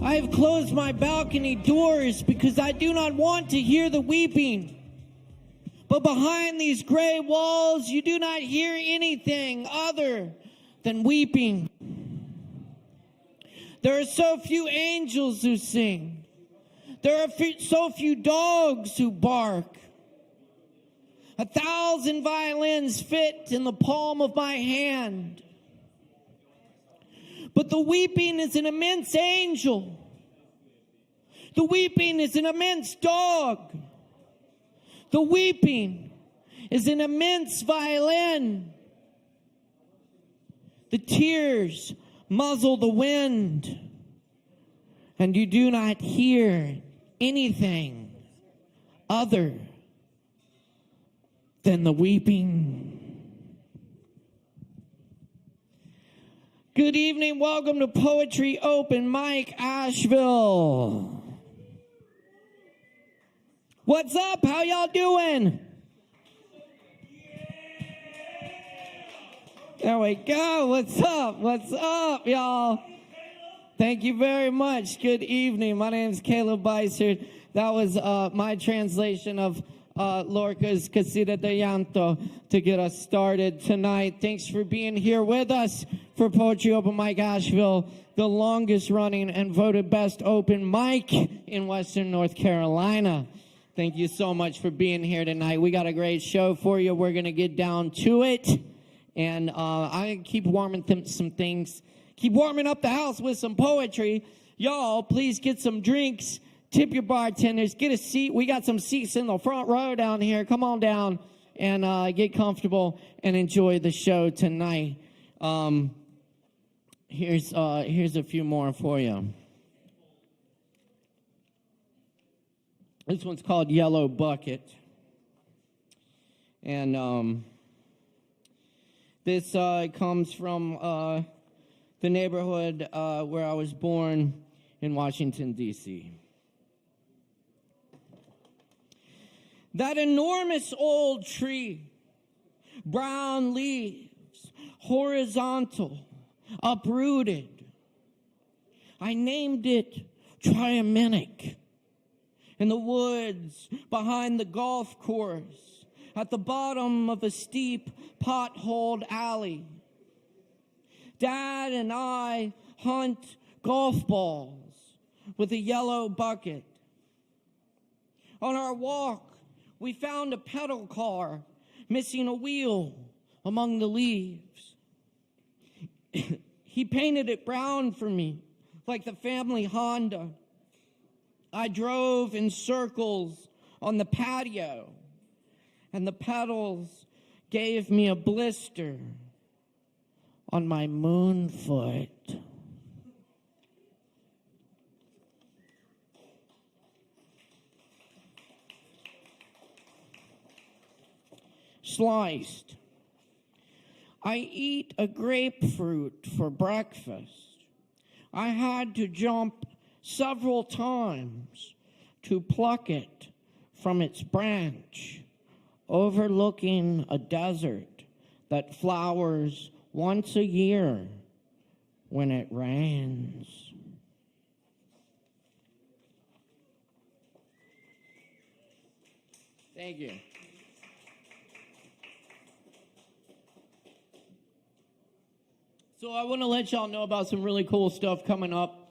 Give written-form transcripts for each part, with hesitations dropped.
I have closed my balcony doors because I do not want to hear the weeping. But behind these gray walls, you do not hear anything other than weeping. There are so few angels who sing. There are so few dogs who bark. 1,000 violins fit in the palm of my hand. But the weeping is an immense angel. The weeping is an immense dog. The weeping is an immense violin. The tears muzzle the wind, and you do not hear anything other than the weeping. Good evening, welcome to Poetry Open Mic Asheville. What's up? How y'all doing? There we go. What's up? What's up, y'all? Thank you very much. Good evening. My name is Caleb Beissert. That was my translation of Lorca's Casita de Llanto to get us started tonight. Thanks for being here with us for Poetry Open Mic Asheville, the longest running and voted best open mic in Western North Carolina. Thank you so much for being here tonight. We got a great show for you. We're going to get down to it. And I keep warming some things. Keep warming up the house with some poetry. Y'all, please get some drinks. Tip your bartenders. Get a seat. We got some seats in the front row down here. Come on down and get comfortable and enjoy the show tonight. Here's a few more for you. This one's called Yellow Bucket. And this comes from the neighborhood where I was born in Washington, D.C. That enormous old tree, brown leaves, horizontal, uprooted. I named it Triaminic. In the woods, behind the golf course, at the bottom of a steep, potholed alley. Dad and I hunt golf balls with a yellow bucket. On our walk, we found a pedal car missing a wheel among the leaves. He painted it brown for me, like the family Honda. I drove in circles on the patio, and the pedals gave me a blister on my moon foot. Sliced. I eat a grapefruit for breakfast. I had to jump several times to pluck it from its branch, overlooking a desert that flowers once a year when it rains. Thank you. So I want to let y'all know about some really cool stuff coming up.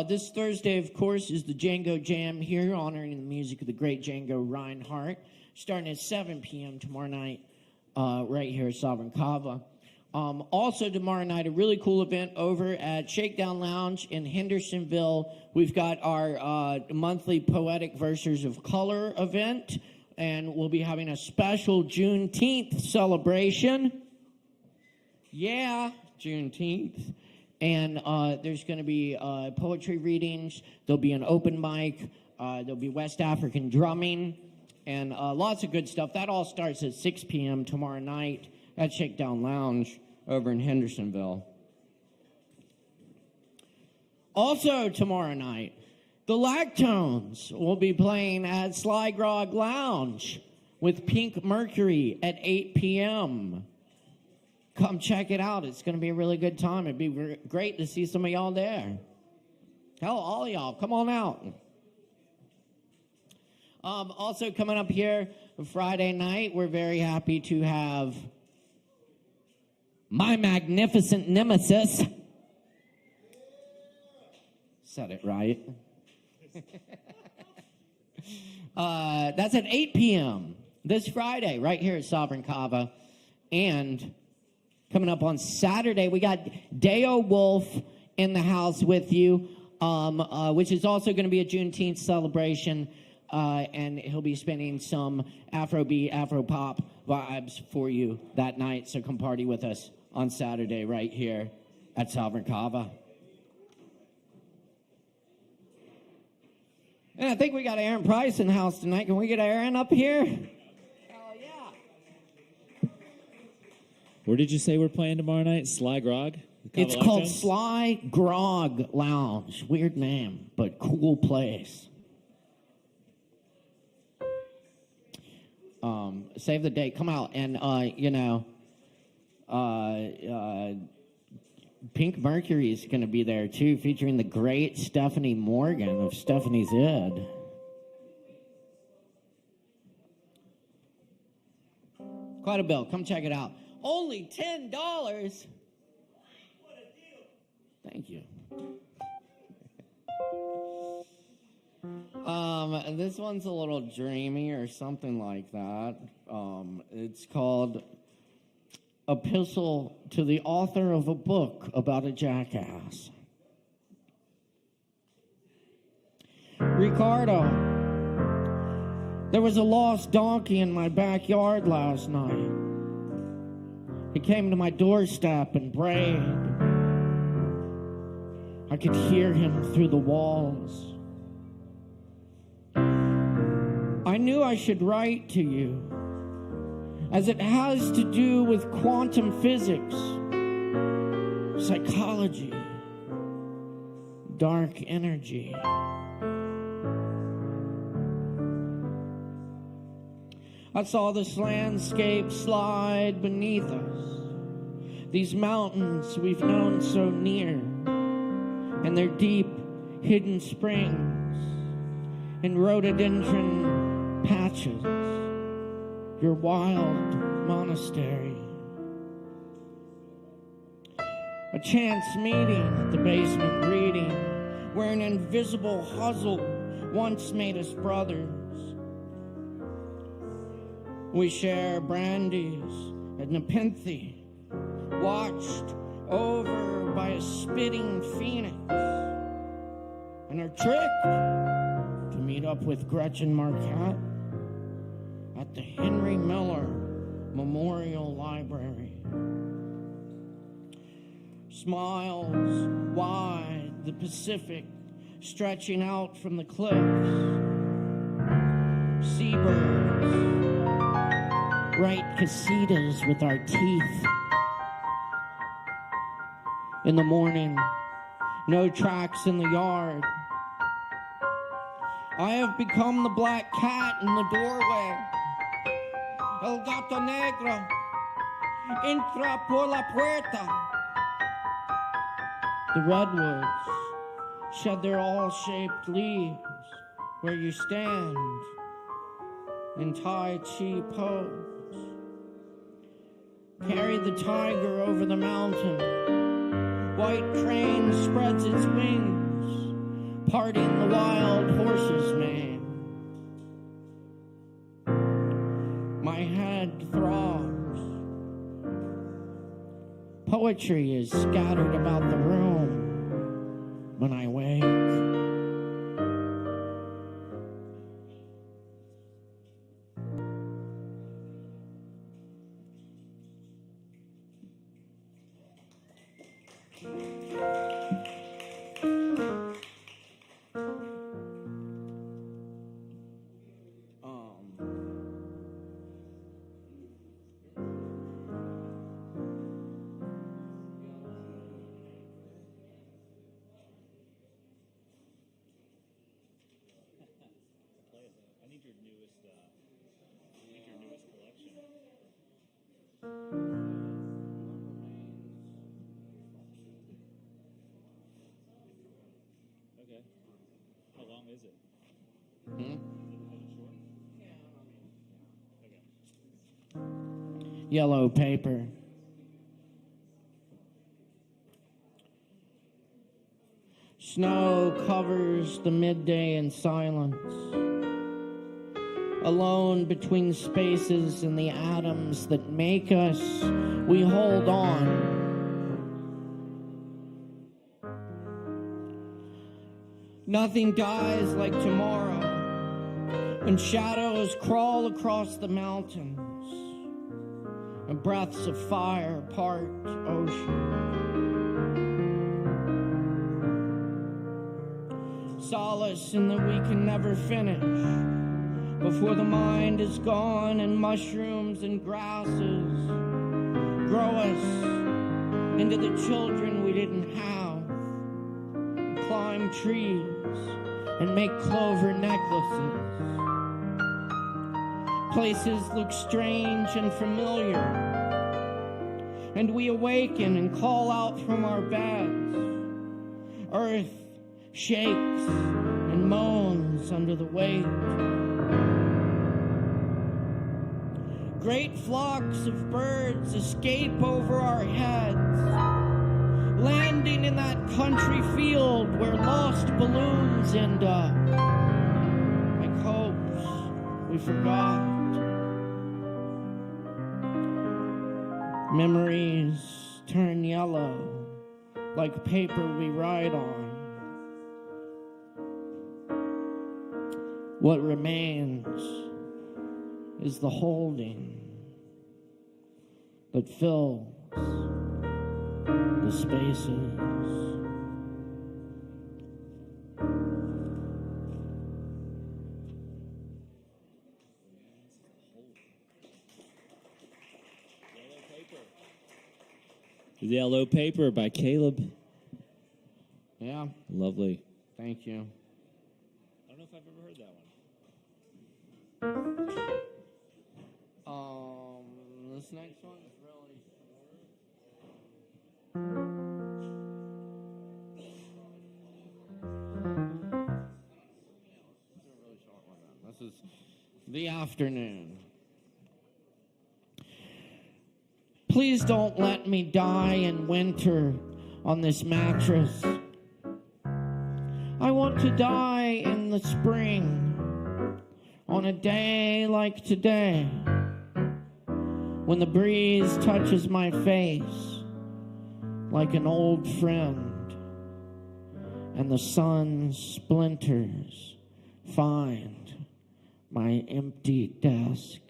This Thursday, of course, is the Django Jam here, honoring the music of the great Django Reinhardt, starting at 7 p.m. tomorrow night, right here at Sovereign Kava. Also tomorrow night, a really cool event over at Shakedown Lounge in Hendersonville. We've got our monthly Poetic Verses of Color event, and we'll be having a special Juneteenth celebration. Yeah, Juneteenth. And there's going to be poetry readings. There'll be an open mic. There'll be West African drumming. And lots of good stuff. That all starts at 6 p.m. tomorrow night at Shakedown Lounge over in Hendersonville. Also tomorrow night, the Lactones will be playing at Sly Grog Lounge with Pink Mercury at 8 p.m. Come check it out. It's going to be a really good time. It'd be great to see some of y'all there. Hell, all of y'all, come on out. Also coming up here Friday night, we're very happy to have my magnificent nemesis. Said it right. That's at 8 p.m. this Friday, right here at Sovereign Kava. And coming up on Saturday, we got Deo Wolf in the house with you, which is also going to be a Juneteenth celebration. And he'll be spinning some Afrobeat, Afropop vibes for you that night. So come party with us on Saturday right here at Sovereign Kava. And I think we got Aaron Price in the house tonight. Can we get Aaron up here? Hell yeah. Where did you say we're playing tomorrow night? Sly Grog? It's called Sly Grog Lounge. Weird name, but cool place. Save the date. Come out and, Pink Mercury is going to be there, too, featuring the great Stephanie Morgan of Stephanie's Ed. Quite a bill. Come check it out. Only $10. Thank you. This one's a little dreamy or something like that. It's called Epistle to the Author of a Book About a Jackass. Ricardo, there was a lost donkey in my backyard last night. He came to my doorstep and brayed. I could hear him through the walls. I knew I should write to you, as it has to do with quantum physics, psychology, dark energy. I saw this landscape slide beneath us, these mountains we've known so near, and their deep, hidden springs, and rhododendron patches, your wild monastery. A chance meeting at the basement reading, where an invisible hustle once made us brothers. We share brandies and Nepenthe, watched over by a spitting phoenix, and are tricked to meet up with Gretchen Marquette at the Henry Miller Memorial Library. Smiles wide, the Pacific stretching out from the cliffs. Seabirds write casitas with our teeth. In the morning, no tracks in the yard. I have become the black cat in the doorway. El gato negro entra por la puerta. The redwoods shed their all-shaped leaves where you stand in Tai Chi pose. Carry the tiger over the mountain. White crane spreads its wings, parting the wild horse's mane. My head throbs. Poetry is scattered about the room when I wake. think your newest collection. Okay. How long is it? Hmm? Is it short? Okay. Yellow paper. Snow covers the midday in silence. Alone between spaces and the atoms that make us, we hold on. Nothing dies like tomorrow, when shadows crawl across the mountains and breaths of fire part ocean. Solace in that we can never finish before the mind is gone and mushrooms and grasses grow us into the children we didn't have, climb trees and make clover necklaces. Places look strange and familiar, and we awaken and call out from our beds. Earth shakes and moans under the weight. Great flocks of birds escape over our heads, landing in that country field where lost balloons end up, like hopes we forgot. Memories turn yellow like paper we write on. What remains is the holding that fills the spaces. Yellow Paper by Caleb. Yeah, Lovely. thank you. I don't know if I've ever heard that one. This next one is really short. This is The Afternoon. Please don't let me die in winter on this mattress. I want to die in the spring, on a day like today, when the breeze touches my face like an old friend, and the sun's splinters find my empty desk.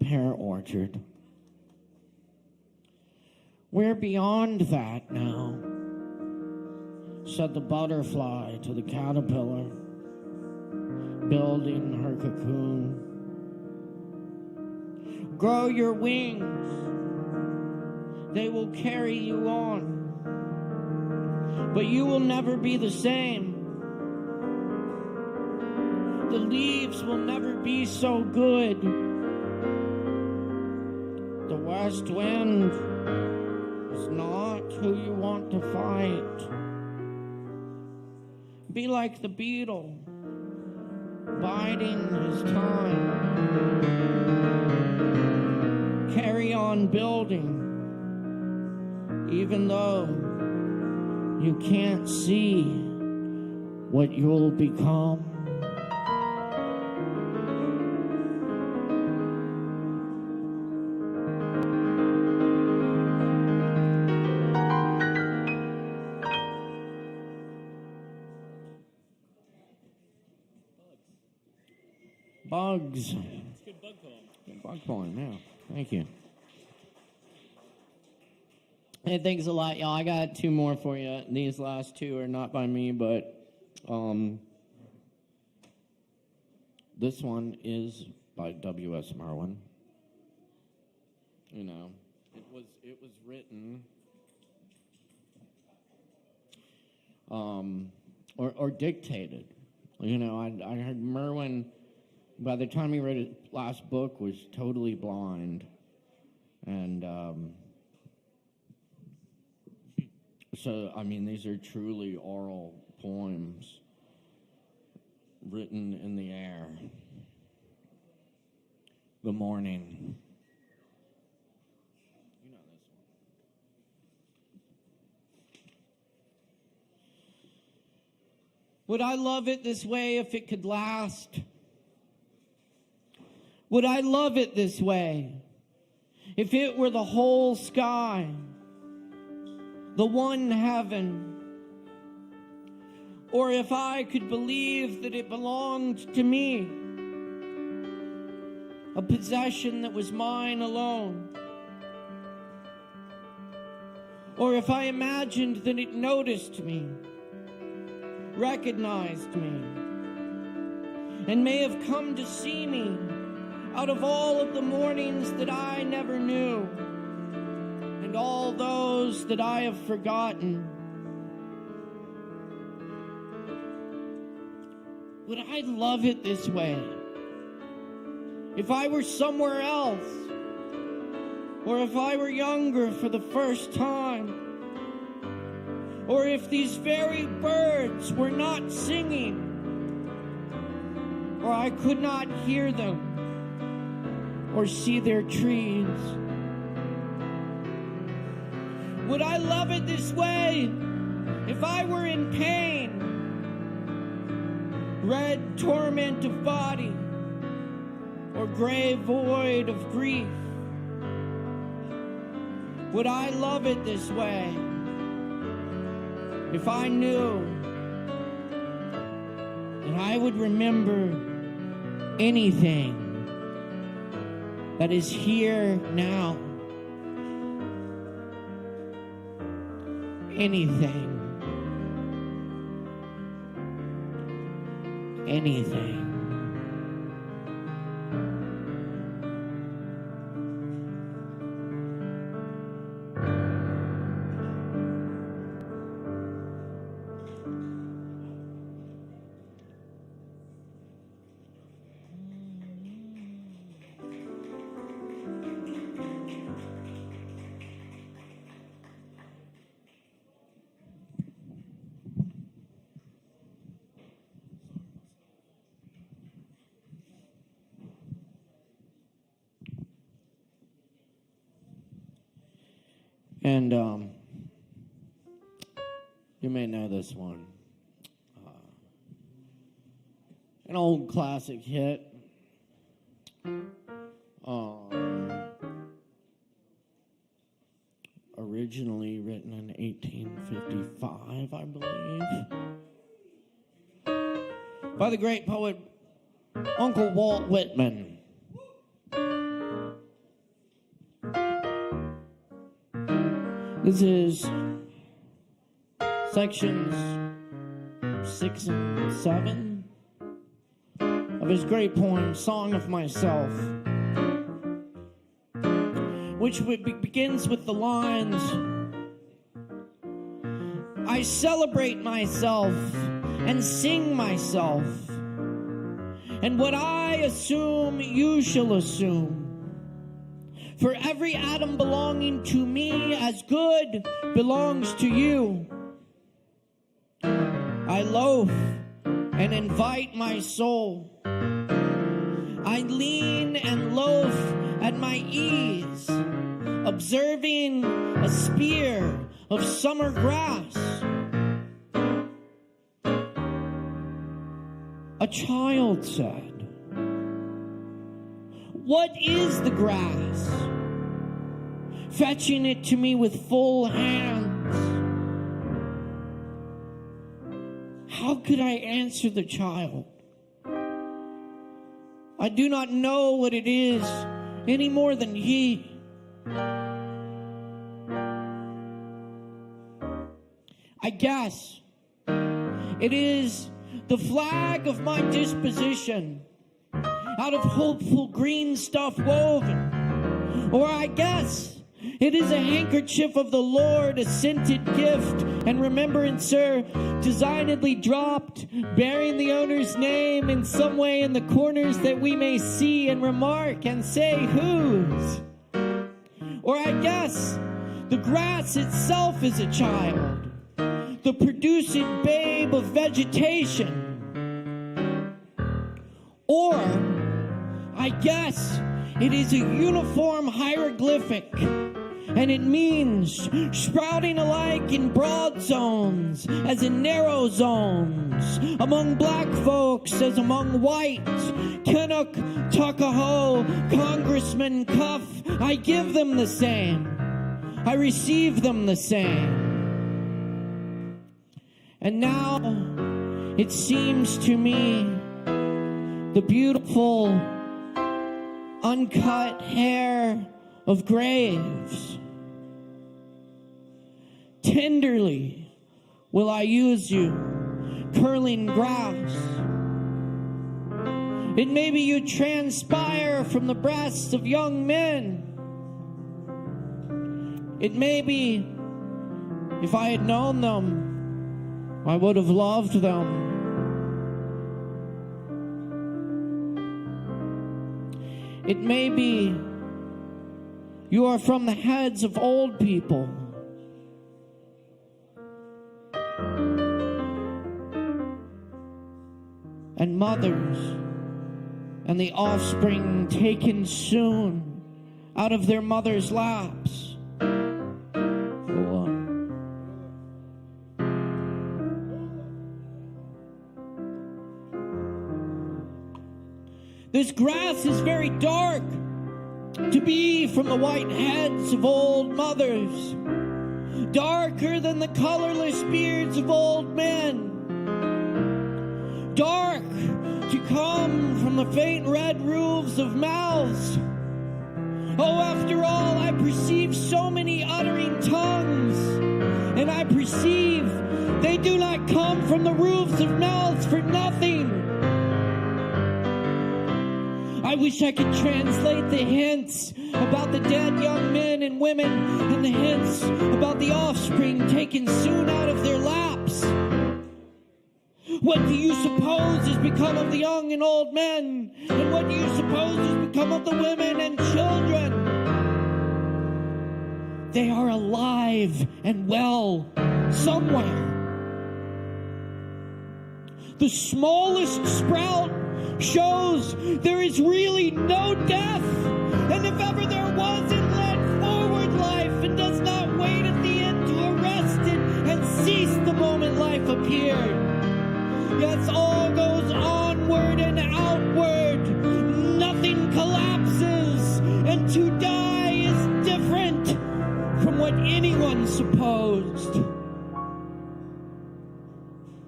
Pear orchard. We're beyond that now, said the butterfly to the caterpillar, building her cocoon. Grow your wings. They will carry you on, but you will never be the same. The leaves will never be so good. The west wind is not who you want to fight. Be like the beetle, biding his time. Carry on building, even though you can't see what you'll become. Bugs. It's a good bug poem. Good bug poem, yeah. Thank you. Hey, thanks a lot, y'all. I got two more for you. These last two are not by me, but this one is by W.S. Merwin. You know, it was written or dictated. You know, I heard Merwin, by the time he read his last book, was totally blind. And so, I mean, these are truly oral poems written in the air. The morning. You know this one. Would I love it this way if it could last? Would I love it this way if it were the whole sky, the one heaven? Or if I could believe that it belonged to me, a possession that was mine alone? Or if I imagined that it noticed me, recognized me, and may have come to see me out of all of the mornings that I never knew, and all those that I have forgotten. Would I love it this way if I were somewhere else, or if I were younger for the first time, or if these very birds were not singing, or I could not hear them or see their trees? Would I love it this way if I were in pain, red torment of body, or gray void of grief? Would I love it this way if I knew that I would remember anything that is here now? Anything. Anything. And you may know this one. An old classic hit. Originally written in 1855, I believe, by the great poet Uncle Walt Whitman. This is sections 6 and 7 of his great poem, Song of Myself, which begins with the lines, I celebrate myself and sing myself, and what I assume you shall assume. For every atom belonging to me as good belongs to you. I loaf and invite my soul. I lean and loaf at my ease, observing a spear of summer grass. A child said, what is the grass? Fetching it to me with full hands. How could I answer the child? I do not know what it is any more than ye. I guess it is the flag of my disposition, out of hopeful green stuff woven. Or I guess it is a handkerchief of the Lord, a scented gift and remembrancer, designedly dropped, bearing the owner's name in some way in the corners that we may see and remark and say whose. Or I guess the grass itself is a child, the producing babe of vegetation. Or I guess it is a uniform hieroglyphic, and it means sprouting alike in broad zones as in narrow zones, among black folks as among white. Kennock, Tuckahoe, Congressman Cuff, I give them the same, I receive them the same. And now it seems to me the beautiful uncut hair of graves. Tenderly will I use you, curling grass. It may be you transpire from the breasts of young men. It may be, if I had known them, I would have loved them. It may be you are from the heads of old people. And mothers, and the offspring taken soon out of their mothers' laps. This grass is very dark to be from the white heads of old mothers, darker than the colorless beards of old men, dark to come from the faint red roofs of mouths. Oh, after all, I perceive so many uttering tongues, and I perceive they do not come from the roofs of mouths for nothing. I wish I could translate the hints about the dead young men and women and the hints about the offspring taken soon out of their laps. What do you suppose has become of the young and old men? And what do you suppose has become of the women and children? They are alive and well somewhere. The smallest sprout shows there is really no death, and if ever there was, it led forward life and does not wait at the end to arrest it and cease the moment life appeared. Yes, all goes onward and outward, nothing collapses, and to die is different from what anyone supposed.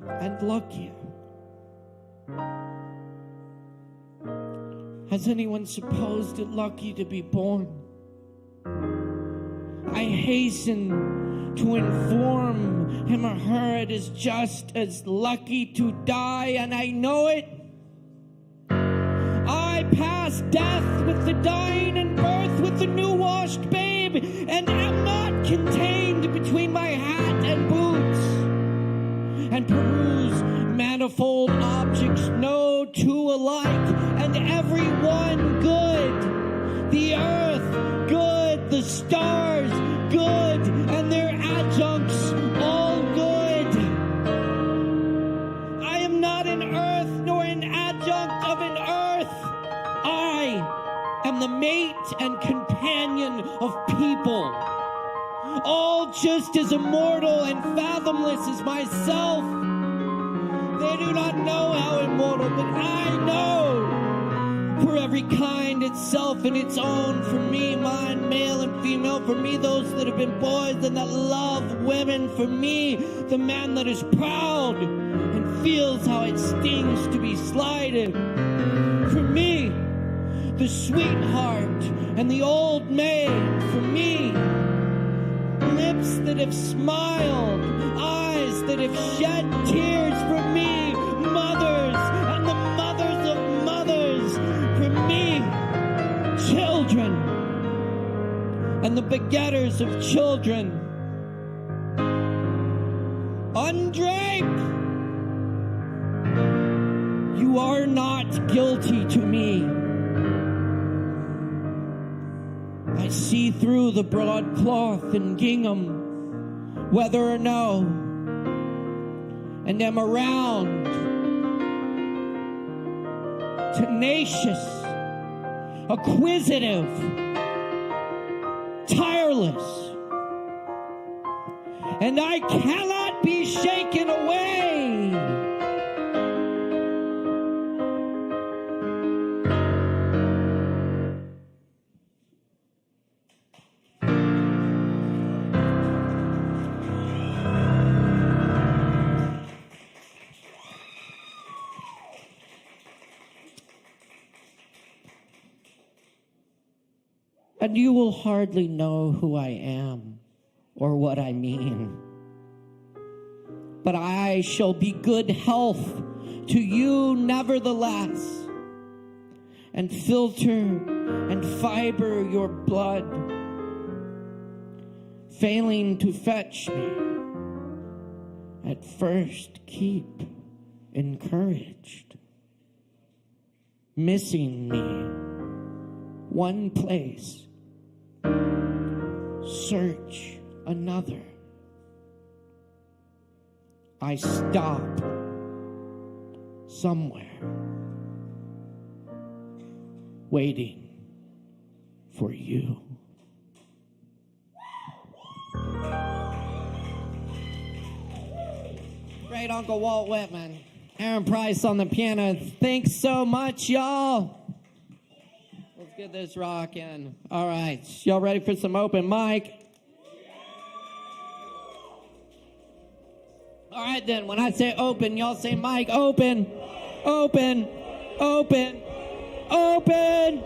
And lucky. Has anyone supposed it lucky to be born? I hasten to inform him or her it is just as lucky to die, and I know it. I pass death with the dying and birth with the new-washed babe, and am not contained between my hat and boots, and peruse manifold objects, no two alike, and every one good. The earth good, the stars good, and their adjuncts all good. I am not an earth nor an adjunct of an earth. I am the mate and companion of people, all just as immortal and fathomless as myself. They do not know how immortal, but I know. For every kind itself and its own, for me, mine, male and female, for me, those that have been boys and that love women, for me, the man that is proud and feels how it stings to be slighted, for me, the sweetheart and the old maid for me. Lips that have smiled, eyes that have shed tears for me. Mothers and the mothers of mothers for me. Children and the begetters of children. Undrape! You are not guilty to me. I see through the broadcloth and gingham, whether or no, and am around, tenacious, acquisitive, tireless, and I cannot be shaken away. And you will hardly know who I am or what I mean. But I shall be good health to you nevertheless, and filter and fiber your blood, failing to fetch me. At first keep encouraged, missing me one place, search another. I stop somewhere, waiting for you. Great Uncle Walt Whitman. Aaron Price on the piano. Thanks so much, y'all. Let's get this rocking. All right. Y'all ready for some open mic? All right, then. When I say open, y'all say mic. Open. Open. Open. Open.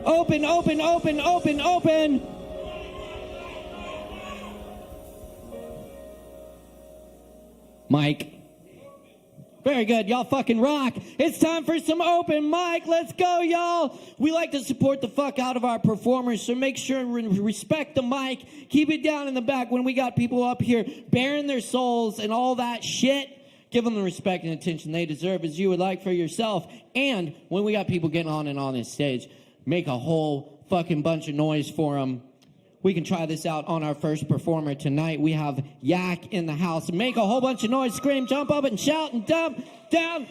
Open, open, open, open, open. Mike. Very good. Y'all fucking rock. It's time for some open mic. Let's go, y'all. We like to support the fuck out of our performers, so make sure and respect the mic. Keep it down in the back when we got people up here bearing their souls and all that shit. Give them the respect and attention they deserve as you would like for yourself. And when we got people getting on and on this stage, make a whole fucking bunch of noise for them. We can try this out on our first performer tonight. We have Yak in the house. Make a whole bunch of noise, scream, jump up and shout and dump down.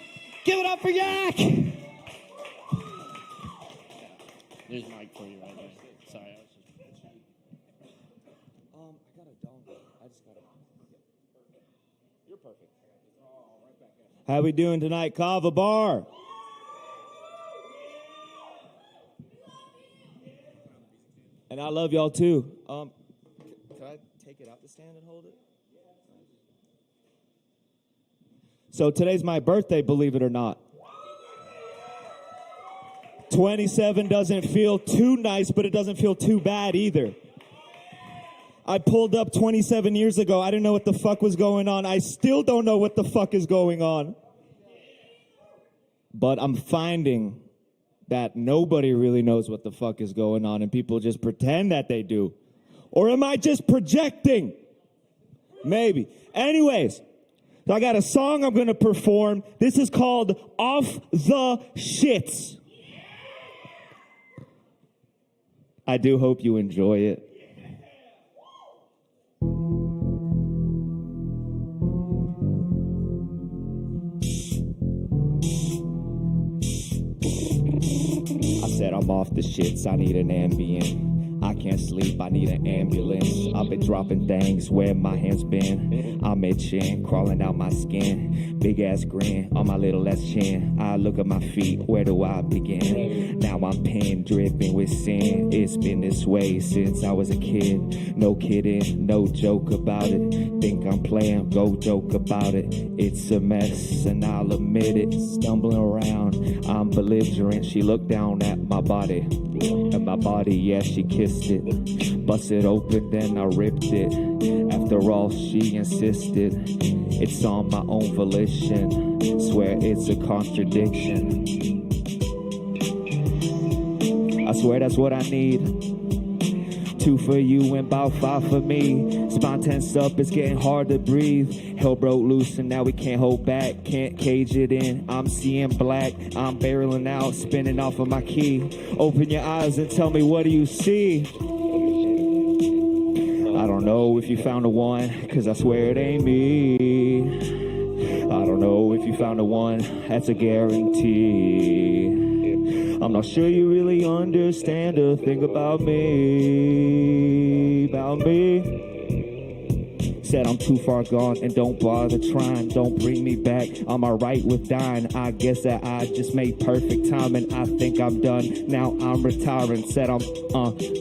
Give it up for Yak. There's Mike for you right there. Sorry, I was just... I got a dongle. I just got it. You're perfect. How we doing tonight, Kava Bar? And I love y'all too. Can I take it out the stand and hold it? So today's my birthday, believe it or not. 27 doesn't feel too nice, but it doesn't feel too bad either. I pulled up 27 years ago. I didn't know what the fuck was going on. I still don't know what the fuck is going on. But I'm finding that nobody really knows what the fuck is going on and people just pretend that they do. Or am I just projecting? Maybe. Anyways, so I got a song I'm going to perform. This is called Off the Shits. I do hope you enjoy it. I said I'm off the shits, I need an Ambien. I can't sleep, I need an ambulance. I've been dropping things where my hands been. I'm itching, crawling out my skin. Big ass grin on my little ass chin. I look at my feet, where do I begin? Now I'm pen dripping with sin. It's been this way since I was a kid. No kidding, no joke about it. Think I'm playing, go joke about it. It's a mess and I'll admit it. Stumbling around, I'm belligerent. She looked down at my body. At my body, yeah, she kissed it. Bust it open, then I ripped it. After all, she insisted. It's on my own volition. Swear it's a contradiction. I swear that's what I need. 2 for you and about 5 for me. Spine tense up, it's getting hard to breathe. Hell broke loose and now we can't hold back. Can't cage it in, I'm seeing black. I'm barreling out, spinning off of my key. Open your eyes and tell me, what do you see? I don't know if you found the one, cause I swear it ain't me. I don't know if you found the one, that's a guarantee. I'm not sure you really understand a thing about me, Said I'm too far gone and don't bother trying. Don't bring me back, I'm alright with dying. I guess that I just made perfect time and I think I'm done. Now I'm retiring. Said I'm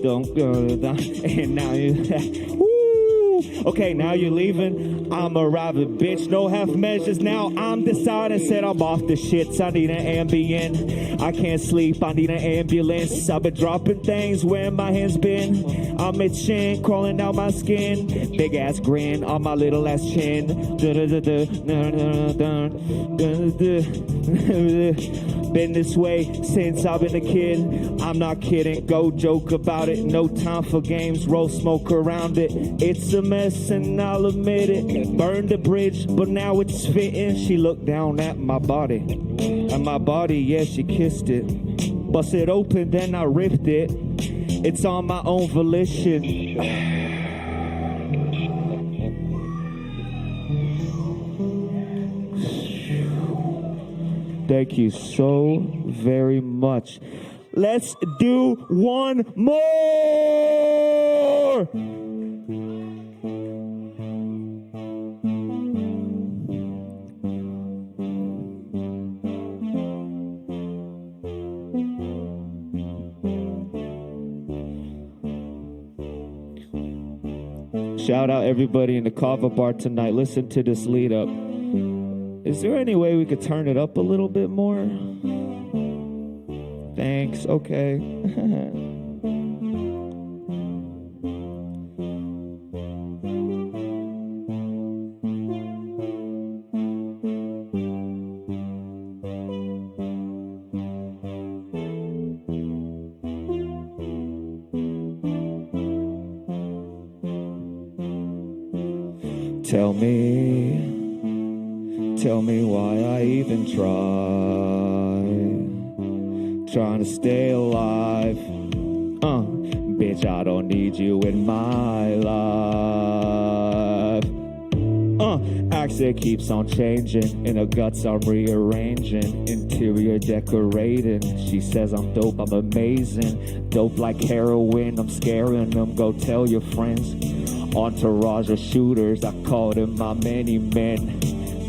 don't go and now you okay, now you're leaving. I'm arriving, bitch. No half measures. Now I'm deciding. Said I'm off the shits. I need an Ambien. I can't sleep. I need an ambulance. I've been dropping things where my hands been. I'm itching, crawling down my skin. Big ass grin on my little ass chin. Been this way since I've been a kid. I'm not kidding. Go joke about it. No time for games. Roll smoke around it. It's a mess and I'll admit it. Burned the bridge, but now it's fitting. She looked down at my body. At my body, yeah, she kissed it. Bust it open, then I ripped it. It's on my own volition. Thank you so very much. Let's do one more. Shout out everybody in the Kava bar tonight. Listen to this lead up. Is there any way we could turn it up a little bit more? Thanks, okay. Tell me why I even trying to stay alive. Bitch, I don't need you in my life. Accent keeps on changing, in her guts I'm rearranging, interior decorating. She says I'm dope, I'm amazing, dope like heroin, I'm scaring them. Go tell your friends. Entourage of shooters, I called them my many men.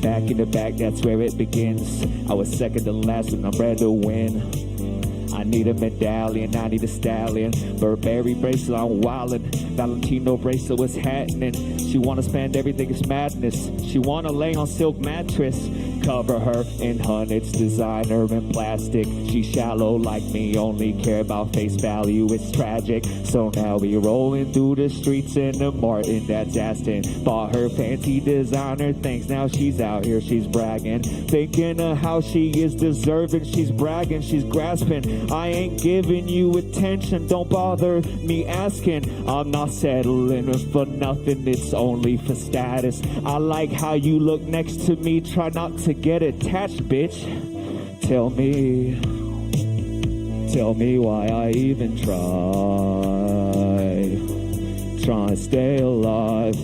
Back in the back, that's where it begins. I was second to last when I'm ready to win. I need a medallion, I need a stallion. Burberry bracelet, I'm wildin'. Valentino bracelet, what's happening? She wanna spend everything, it's madness. She wanna lay on silk mattress. Cover her in hundreds, designer and plastic. She's shallow like me, only care about face value, it's tragic. So now we rolling through the streets in a Martin that's Aston. Bought her fancy designer things, now she's out here, she's bragging. Thinking of how she is deserving, she's bragging, she's grasping. I ain't giving you attention, don't bother me asking. I'm not settling for nothing, it's only for status. I like how you look next to me, try not to get attached, bitch. Tell me why I even trying to stay alive.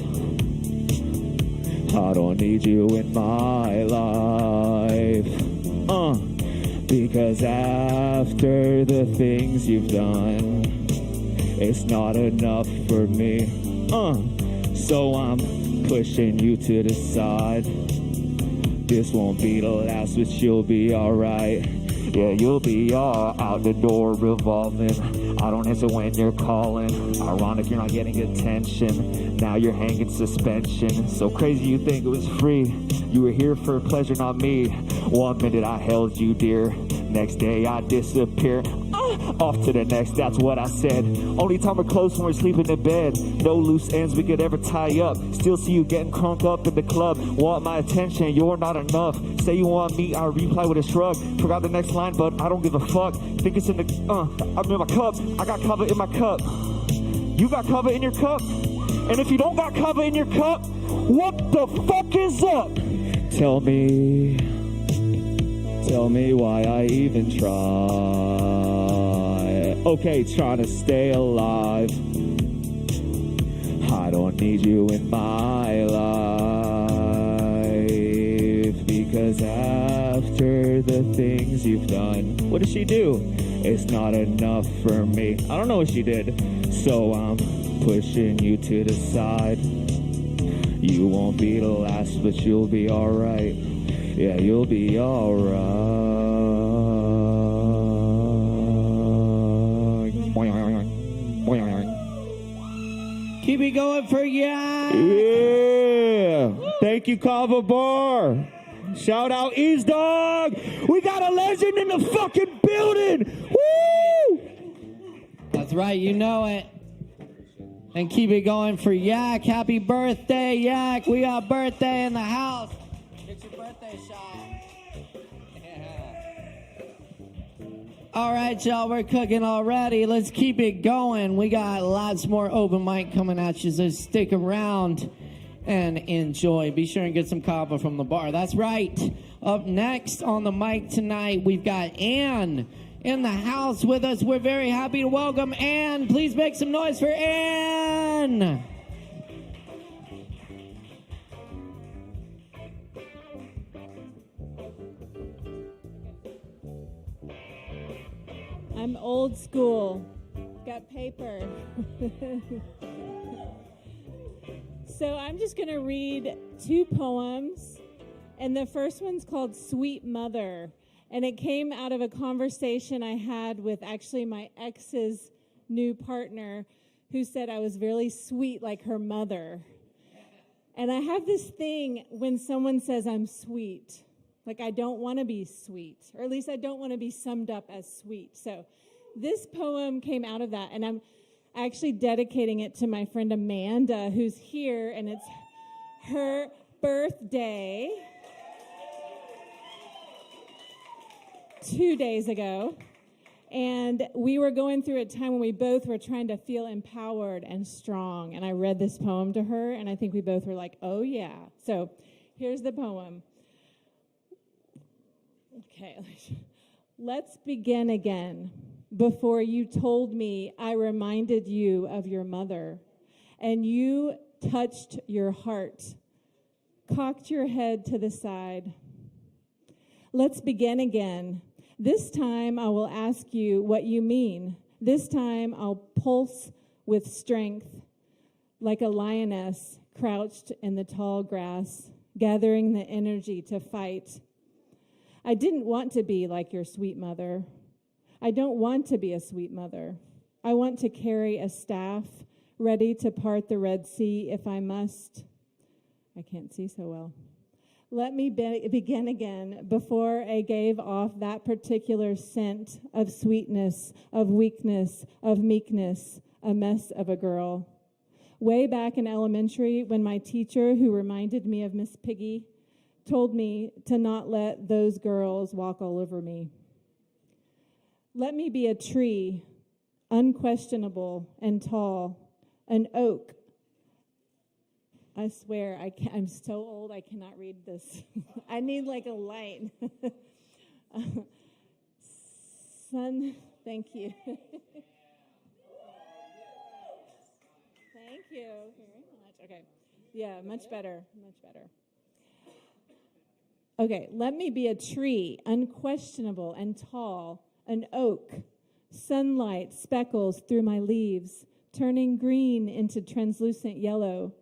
I don't need you in my life. Because after the things you've done, It's not enough for me. So I'm pushing you to the side. This won't be the last, but you'll be alright. Yeah, you'll be all out the door revolving. I don't answer when you're calling. Ironic, you're not getting attention. Now you're hanging suspension. So crazy you think it was free. You were here for pleasure, not me. 1 minute I held you dear. Next day I disappear. Off to the next, that's what I said. Only time we're close when we're sleeping in bed. No loose ends we could ever tie up. Still see you getting crunk up in the club. Want my attention, you're not enough. Say you want me, I reply with a shrug. Forgot the next line, but I don't give a fuck. Think it's in the, I'm in my cup. I got Kava in my cup. You got Kava in your cup? And if you don't got Kava in your cup, what the fuck is up? Tell me why I even try. Okay, trying to stay alive. I don't need you in my life. Because after the things you've done, what did she do? It's not enough for me. I don't know what she did. So I'm pushing you to the side. You won't be the last, but you'll be alright. Yeah, you'll be alright. Keep it going for ya. Yeah. Thank you, Kava Bar. Shout out Ease Dog. We got a legend in the fucking building. Woo! That's right, you know it. And keep it going for Yak. Happy birthday, Yak. We got birthday in the house. Get your birthday shot. All right, y'all, we're cooking already. Let's keep it going. We got lots more open mic coming at you, so stick around and enjoy. Be sure and get some kava from the bar. That's right. Up next on the mic tonight, we've got Ann in the house with us. We're very happy to welcome Ann. Please make some noise for Ann. I'm old school. Got paper. So I'm just going to read 2 poems. And the first one's called Sweet Mother. And it came out of a conversation I had with actually my ex's new partner, who said I was really sweet like her mother. And I have this thing when someone says I'm sweet. Like, I don't want to be sweet, or at least I don't want to be summed up as sweet. So this poem came out of that, and I'm actually dedicating it to my friend Amanda, who's here, and it's her birthday 2 days ago. And we were going through a time when we both were trying to feel empowered and strong. And I read this poem to her, and I think we both were like, oh, yeah. So here's the poem. Okay, let's begin again. Before you told me, I reminded you of your mother, and you touched your heart, cocked your head to the side. Let's begin again. This time I will ask you what you mean. This time I'll pulse with strength like a lioness crouched in the tall grass, gathering the energy to fight. I didn't want to be like your sweet mother. I don't want to be a sweet mother. I want to carry a staff, ready to part the Red Sea if I must. I can't see so well. Let me begin again before I gave off that particular scent of sweetness, of weakness, of meekness, a mess of a girl. Way back in elementary, when my teacher, who reminded me of Miss Piggy, told me to not let those girls walk all over me. Let me be a tree, unquestionable and tall, an oak. I swear, I'm so old, I cannot read this. I need like a light. Sun, thank you. Thank you very much. Okay. Yeah, much better, much better. Okay, let me be a tree, unquestionable and tall, an oak, Sunlight speckles through my leaves, turning green into translucent yellow.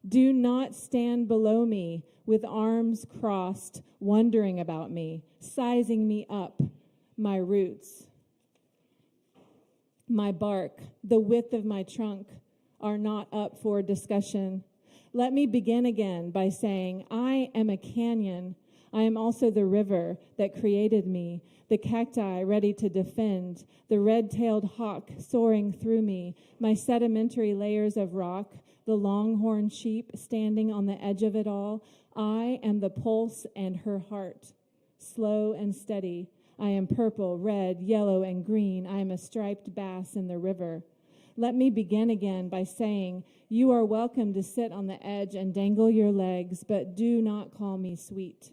Do not stand below me with arms crossed, wondering about me, sizing me up, my roots. My bark, the width of my trunk, are not up for discussion. Let me begin again by saying, I am a canyon. I am also the river that created me, the cacti ready to defend, the red-tailed hawk soaring through me, my sedimentary layers of rock, the longhorn sheep standing on the edge of it all. I am the pulse and her heart, slow and steady. I am purple, red, yellow, and green. I am a striped bass in the river. Let me begin again by saying, you are welcome to sit on the edge and dangle your legs, but do not call me sweet.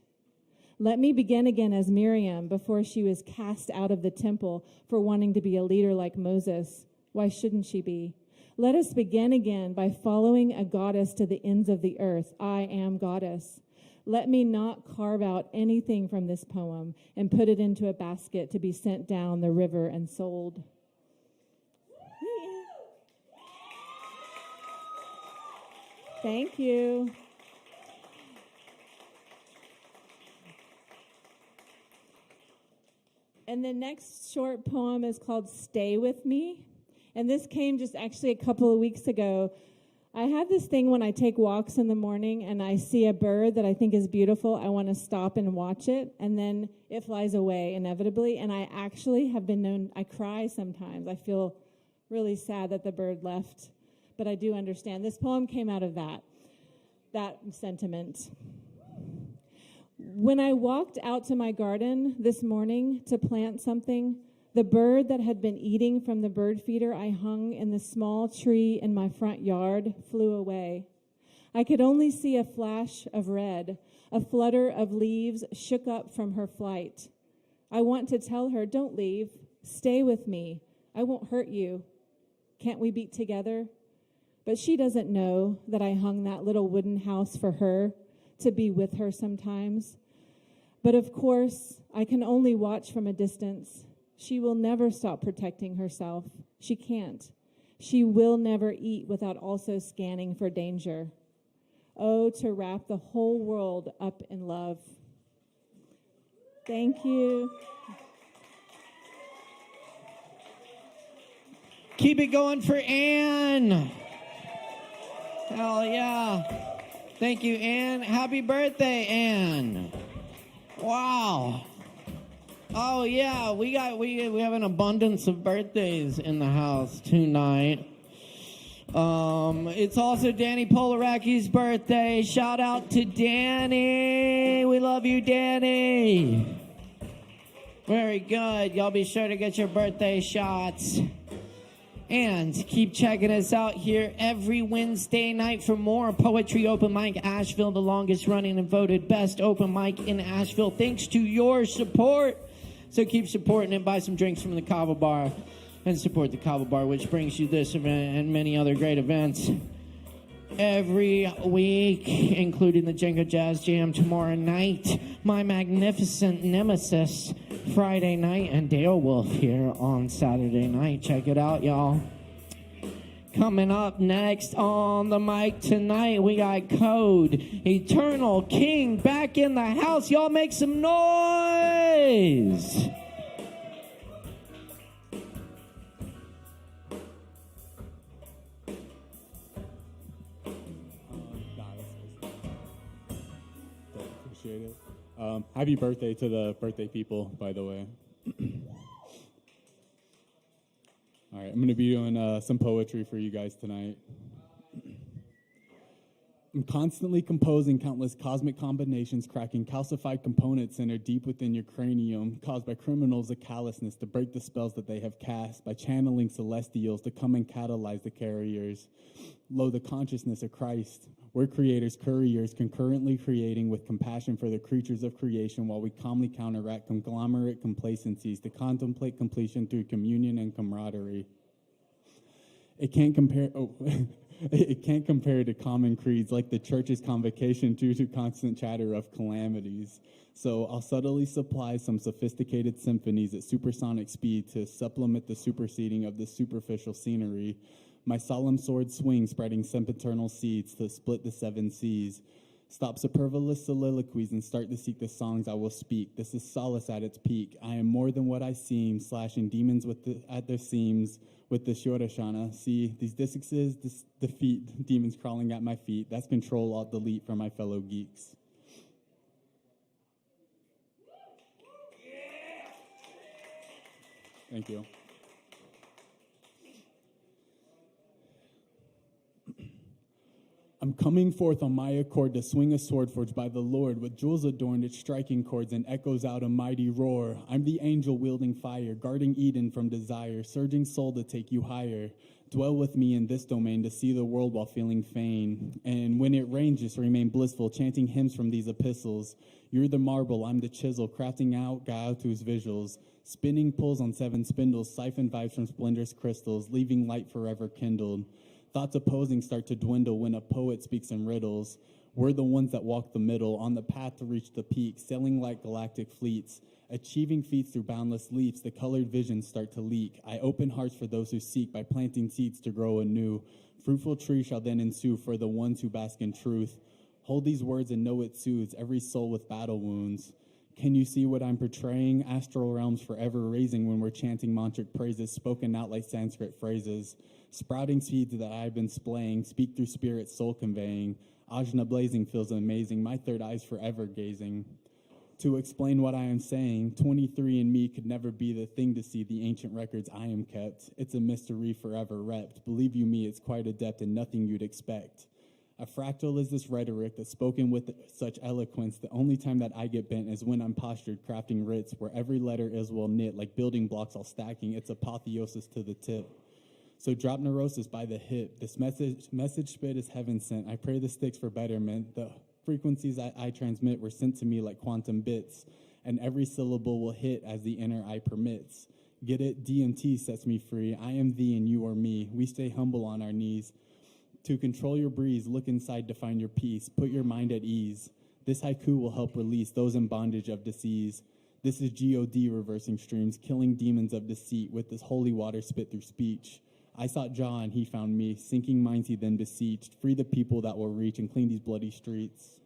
Let me begin again as Miriam before she was cast out of the temple for wanting to be a leader like Moses. Why shouldn't she be? Let us begin again by following a goddess to the ends of the earth. I am goddess. Let me not carve out anything from this poem and put it into a basket to be sent down the river and sold. Thank you. And the next short poem is called Stay With Me. And this came just actually a couple of weeks ago. I have this thing when I take walks in the morning and I see a bird that I think is beautiful. I want to stop and watch it, and then it flies away inevitably. And I actually have been known, I cry sometimes. I feel really sad that the bird left, but I do understand. This poem came out of that sentiment. When I walked out to my garden this morning to plant something, the bird that had been eating from the bird feeder I hung in the small tree in my front yard flew away. I could only see a flash of red. A flutter of leaves shook up from her flight. I want to tell her, don't leave. Stay with me. I won't hurt you. Can't we be together? But she doesn't know that I hung that little wooden house for her, to be with her sometimes. But of course, I can only watch from a distance. She will never stop protecting herself. She can't. She will never eat without also scanning for danger. Oh, to wrap the whole world up in love. Thank you. Keep it going for Ann. Hell yeah. Thank you, Ann. Happy birthday, Ann. Wow. Oh yeah, we have an abundance of birthdays in the house tonight. It's also Danny Polaraki's birthday. Shout out to Danny. We love you, Danny. Very good. Y'all be sure to get your birthday shots. And keep checking us out here every Wednesday night for more Poetry Open Mic Asheville, the longest running and voted best open mic in Asheville, thanks to your support. So keep supporting it. Buy some drinks from the Kava bar and support the Kava bar, which brings you this event and many other great events every week, including the Jenga Jazz Jam tomorrow night, my magnificent nemesis Friday night, and Dale Wolf here on Saturday night. Check it out, y'all. Coming up next on the mic tonight, we got Code, Eternal King, back in the house. Y'all make some noise. Appreciate it. Happy birthday to the birthday people, by the way. All right, I'm going to be doing some poetry for you guys tonight. I'm constantly composing countless cosmic combinations, cracking calcified components centered deep within your cranium, caused by criminals of callousness to break the spells that they have cast, by channeling celestials to come and catalyze the carriers. Lo, the consciousness of Christ. We're creators, couriers, concurrently creating with compassion for the creatures of creation while we calmly counteract conglomerate complacencies to contemplate completion through communion and camaraderie. It can't compare... It can't compare to common creeds like the church's convocation due to constant chatter of calamities. So I'll subtly supply some sophisticated symphonies at supersonic speed to supplement the superseding of the superficial scenery. My solemn sword swings, spreading sempiternal seeds to split the seven seas. Stop superfluous soliloquies and start to seek the songs I will speak. This is solace at its peak. I am more than what I seem, slashing demons at their seams with the Shorashana. See, these discs defeat demons crawling at my feet. That's control, alt delete for my fellow geeks. Thank you. I'm coming forth on my accord to swing a sword forged by the Lord, with jewels adorned its striking chords and echoes out a mighty roar. I'm the angel wielding fire, guarding Eden from desire, surging soul to take you higher. Dwell with me in this domain to see the world while feeling fain. And when it rains, just remain blissful, chanting hymns from these epistles. You're the marble, I'm the chisel, crafting out Gaautu's visuals. Spinning pulls on seven spindles, siphon vibes from splendorous crystals, leaving light forever kindled. Thoughts opposing start to dwindle when a poet speaks in riddles. We're the ones that walk the middle, on the path to reach the peak, sailing like galactic fleets. Achieving feats through boundless leaps, the colored visions start to leak. I open hearts for those who seek by planting seeds to grow anew. Fruitful trees shall then ensue for the ones who bask in truth. Hold these words and know it soothes every soul with battle wounds. Can you see what I'm portraying? Astral realms forever raising when we're chanting mantric praises spoken out like Sanskrit phrases. Sprouting seeds that I've been splaying, speak through spirit, soul conveying. Ajna blazing feels amazing, my third eye's forever gazing. To explain what I am saying, 23 and me could never be the thing to see the ancient records I am kept. It's a mystery forever repped. Believe you me, it's quite adept and nothing you'd expect. A fractal is this rhetoric that's spoken with such eloquence. The only time that I get bent is when I'm postured crafting writs, where every letter is well knit, like building blocks all stacking. It's apotheosis to the tip. So drop neurosis by the hip. This message spit is heaven sent. I pray this sticks for betterment. The frequencies I transmit were sent to me like quantum bits, and every syllable will hit as the inner eye permits. Get it? DMT sets me free. I am thee and you are me. We stay humble on our knees. To control your breeze, look inside to find your peace. Put your mind at ease. This haiku will help release those in bondage of disease. This is God reversing streams, killing demons of deceit with this holy water spit through speech. I sought Jah and he found me, sinking minds he then beseeched. Free the people that will reach and clean these bloody streets.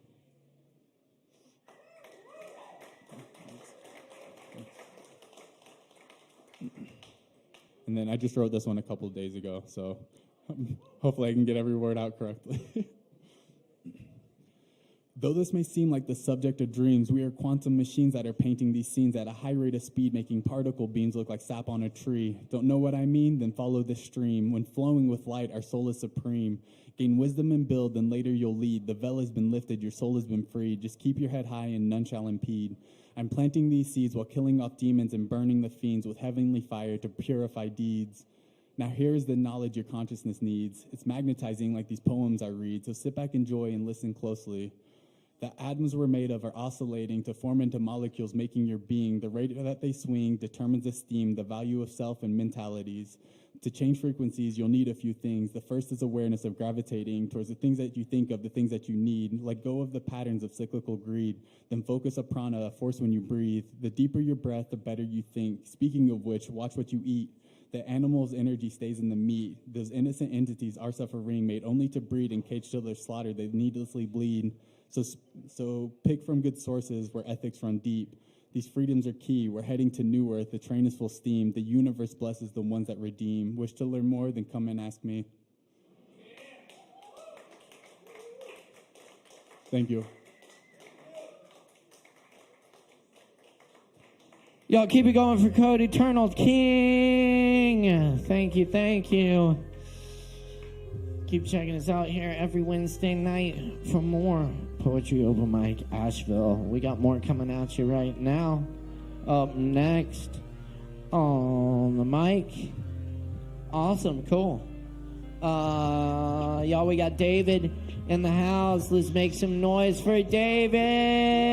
And then I just wrote this one a couple of days ago, so hopefully I can get every word out correctly. Though this may seem like the subject of dreams, we are quantum machines that are painting these scenes at a high rate of speed, making particle beams look like sap on a tree. Don't know what I mean? Then follow this stream. When flowing with light, our soul is supreme. Gain wisdom and build, then later you'll lead. The veil has been lifted, your soul has been freed. Just keep your head high and none shall impede. I'm planting these seeds while killing off demons and burning the fiends with heavenly fire to purify deeds. Now here is the knowledge your consciousness needs. It's magnetizing like these poems I read, so sit back, enjoy, and listen closely. The atoms we're made of are oscillating to form into molecules making your being. The rate that they swing determines esteem, the value of self and mentalities. To change frequencies, you'll need a few things. The first is awareness of gravitating towards the things that you think of, the things that you need. Let go of the patterns of cyclical greed. Then focus on prana, a force when you breathe. The deeper your breath, the better you think. Speaking of which, watch what you eat. The animal's energy stays in the meat. Those innocent entities are suffering, made only to breed and caged till they're slaughtered. They needlessly bleed. So pick from good sources where ethics run deep. These freedoms are key. We're heading to New Earth. The train is full steam. The universe blesses the ones that redeem. Wish to learn more? Then come and ask me. Thank you. Y'all keep it going for Code Eternal King. Thank you, thank you. Keep checking us out here every Wednesday night for more Poetry Open Mic Asheville. We got more coming at you right now. Up next on the mic. Awesome, cool. Y'all, we got David in the house. Let's make some noise for David.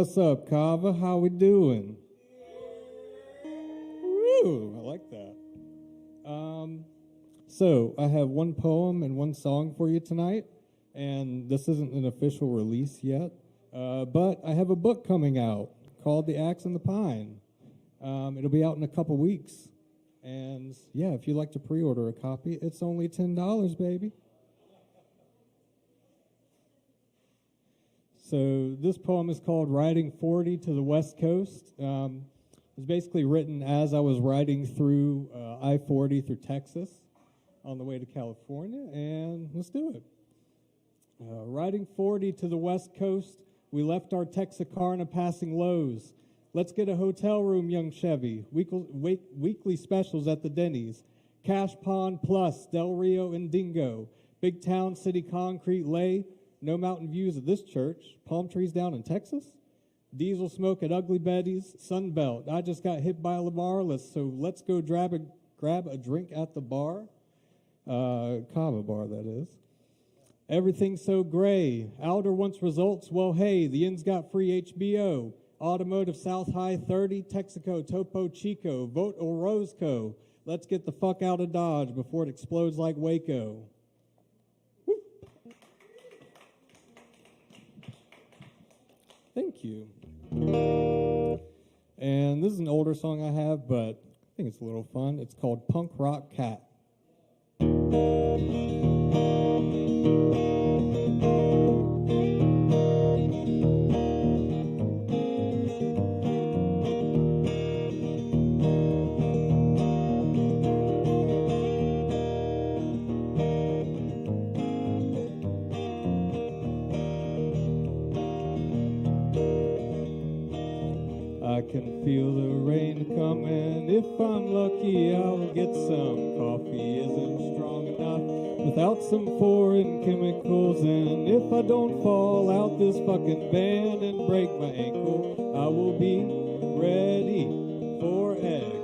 What's up, Kava? How we doing? Woo, I like that. So I have one poem and one song for you tonight, and this isn't an official release yet, but I have a book coming out called The Axe and the Pine. It'll be out in a couple weeks, and yeah, if you'd like to pre-order a copy, it's only $10, baby. So this poem is called Riding 40 to the West Coast. It was basically written as I was riding through I-40 through Texas on the way to California, and let's do it. Riding 40 to the West Coast, we left our Texarkana passing Lowe's. Let's get a hotel room, young Chevy. Weekly specials at the Denny's. Cash Pond Plus, Del Rio and Dingo. Big Town City Concrete Lay. No mountain views of this church. Palm trees down in Texas. Diesel smoke at Ugly Betty's. Sunbelt. I just got hit by a Lamarless, so let's go grab a drink at the bar. Kava bar, that is. Everything's so gray. Alder wants results. Well, hey, the Inn's got free HBO. Automotive South High 30, Texaco, Topo Chico, Vote or Roscoe. Let's get the fuck out of Dodge before it explodes like Waco. Woo. Thank you. And this is an older song I have, but I think it's a little fun. It's called Punk Rock Cat. I can feel the rain coming. If I'm lucky, I'll get some. Coffee isn't strong enough without some foreign chemicals. And if I don't fall out this fucking van and break my ankle, I will be ready for eggs.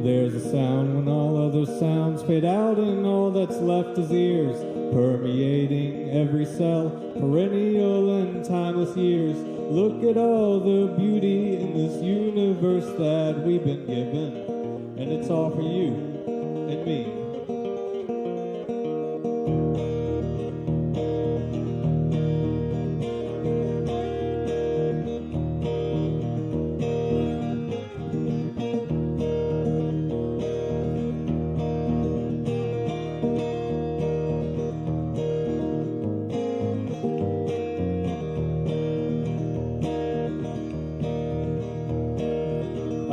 There's a sound when all other sounds fade out and all that's left is ears, permeating every cell, perennial and timeless years. Look at all the beauty in this universe that we've been given, and it's all for you and me.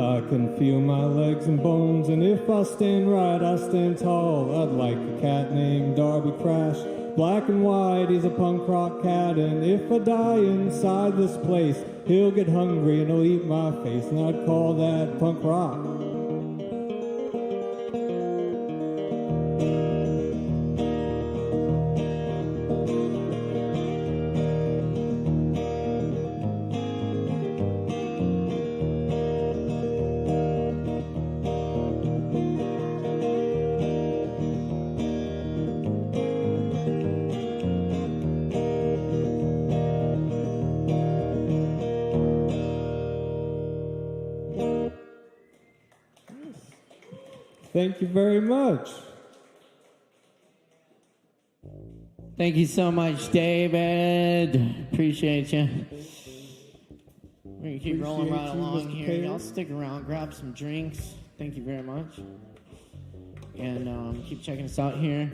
I can feel my legs and bones, and if I stand right, I stand tall. I'd like a cat named Darby Crash, black and white, he's a punk rock cat. And if I die inside this place, he'll get hungry and he'll eat my face, and I'd call that punk rock. Thank you very much. Thank you so much, David. Appreciate you. We're going to keep rolling right along here. Y'all stick around, grab some drinks. Thank you very much. And keep checking us out here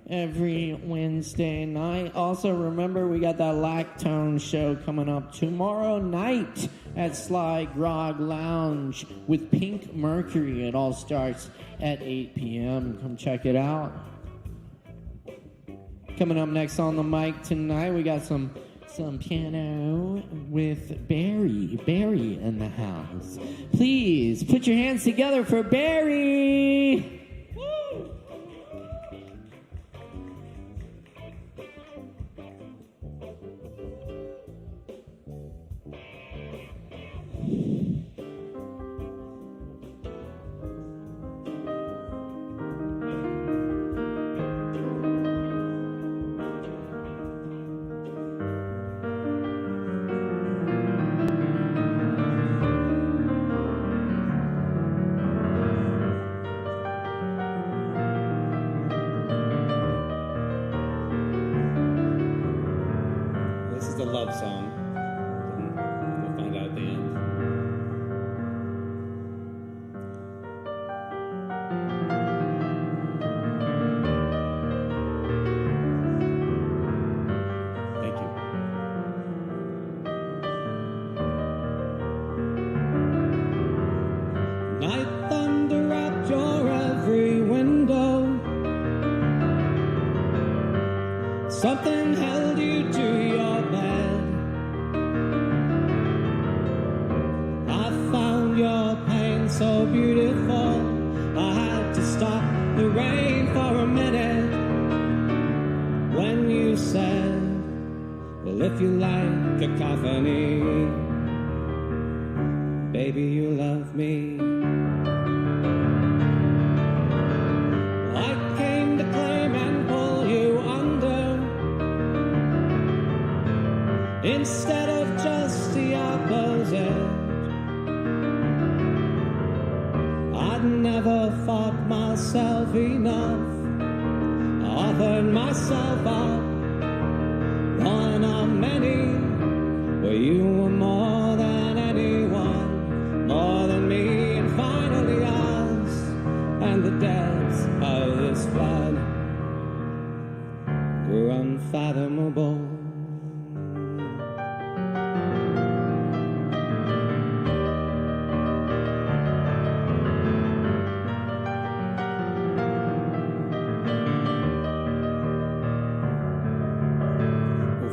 every Wednesday night. Also, remember, we got that Lactone show coming up tomorrow night at Sly Grog Lounge with Pink Mercury. It all starts at 8 p.m. Come check it out. Coming up next on the mic tonight, we got some some piano with Barry. Barry in the house. Please put your hands together for Barry. Woo! This is a love song. We'll find out at the end. Thank you. Night thunder at your every window. Something held you to your bed. I found your pain so beautiful. I had to stop the rain for a minute. When you said, well, if you like cacophony, baby, you love me. I came to claim and pull you under, instead of just the opposite. I'd never thought myself enough, offered myself up, one of many, where you were more than anyone, more than me, and finally us, and the depths of this flood were unfathomable.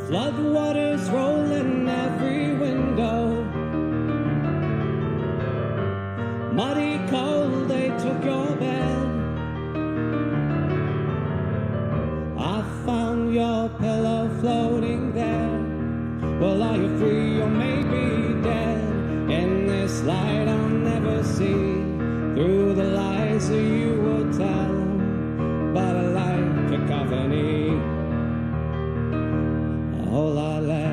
Flood waters roll in every window. Muddy cold, they took your bed. I found your pillow floating there. Well, are you free or maybe dead? In this light I'll never see through the lies that you will tell. But I like cacophony a whole lot less.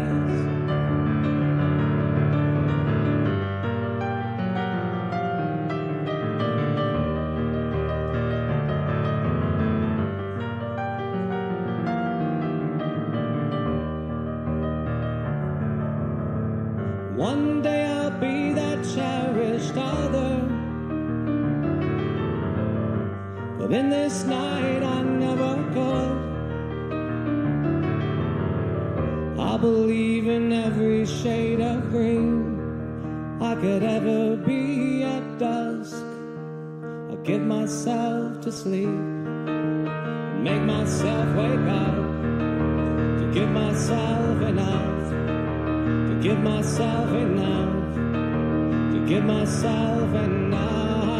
One day I'll be that cherished other, but in this night I never could. I believe in every shade of green I could ever be at dusk. I'll give myself to sleep, make myself wake up, to give myself enough, to give myself enough, to give myself enough,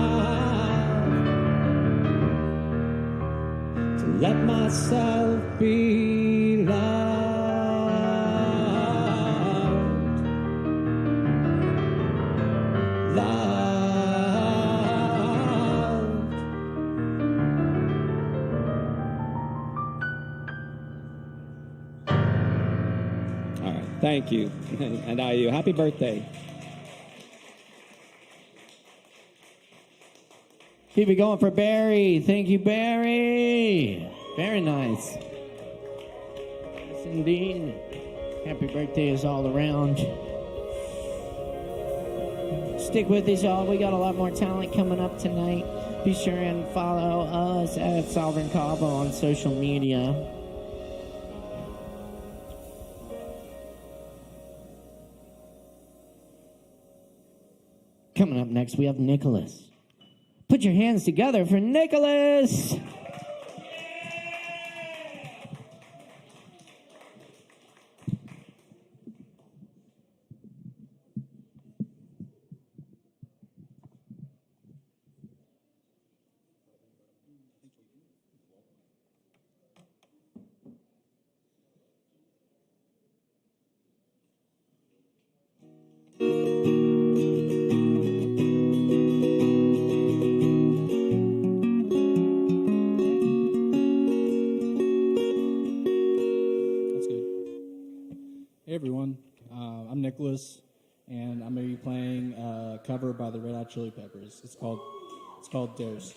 to let myself be loved. All right, thank you. And are you? Happy birthday. Keep it going for Barry. Thank you, Barry. Very nice. Yes, indeed. Happy birthday is all around. Stick with us, y'all. We got a lot more talent coming up tonight. Be sure and follow us at Sovereign Kava on social media. Coming up next, we have Nicholas. Put your hands together for Nicholas. I'm going to be playing a cover by the Red Hot Chili Peppers. It's called Dose.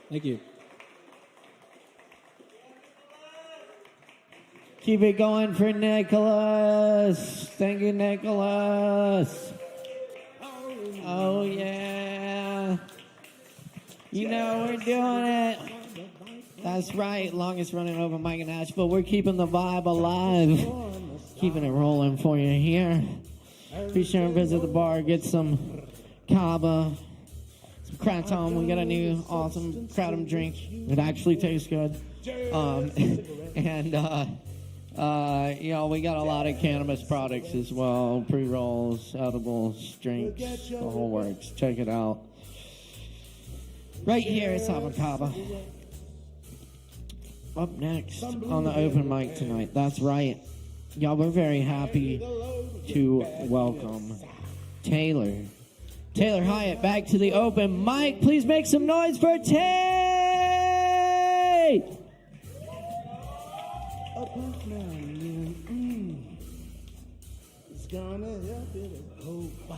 Thank you. Keep it going for Nicholas. Thank you, Nicholas. Oh, yeah. You know we're doing it. That's right. Longest running open mic in Asheville. We're keeping the vibe alive. Keeping it rolling for you here. Be sure and visit the bar. Get some Kava. some Kratom. We got a new awesome Kratom drink. It actually tastes good. And you know, we got a lot of cannabis products as well, pre-rolls, edibles, drinks, the whole works. Check it out. Right here at Kava. Up next on the open mic tonight. That's right. Y'all, we're very happy to welcome Taylor. Taylor Hyatt back to the open mic. Please make some noise for Tay! It's gonna help you to go by.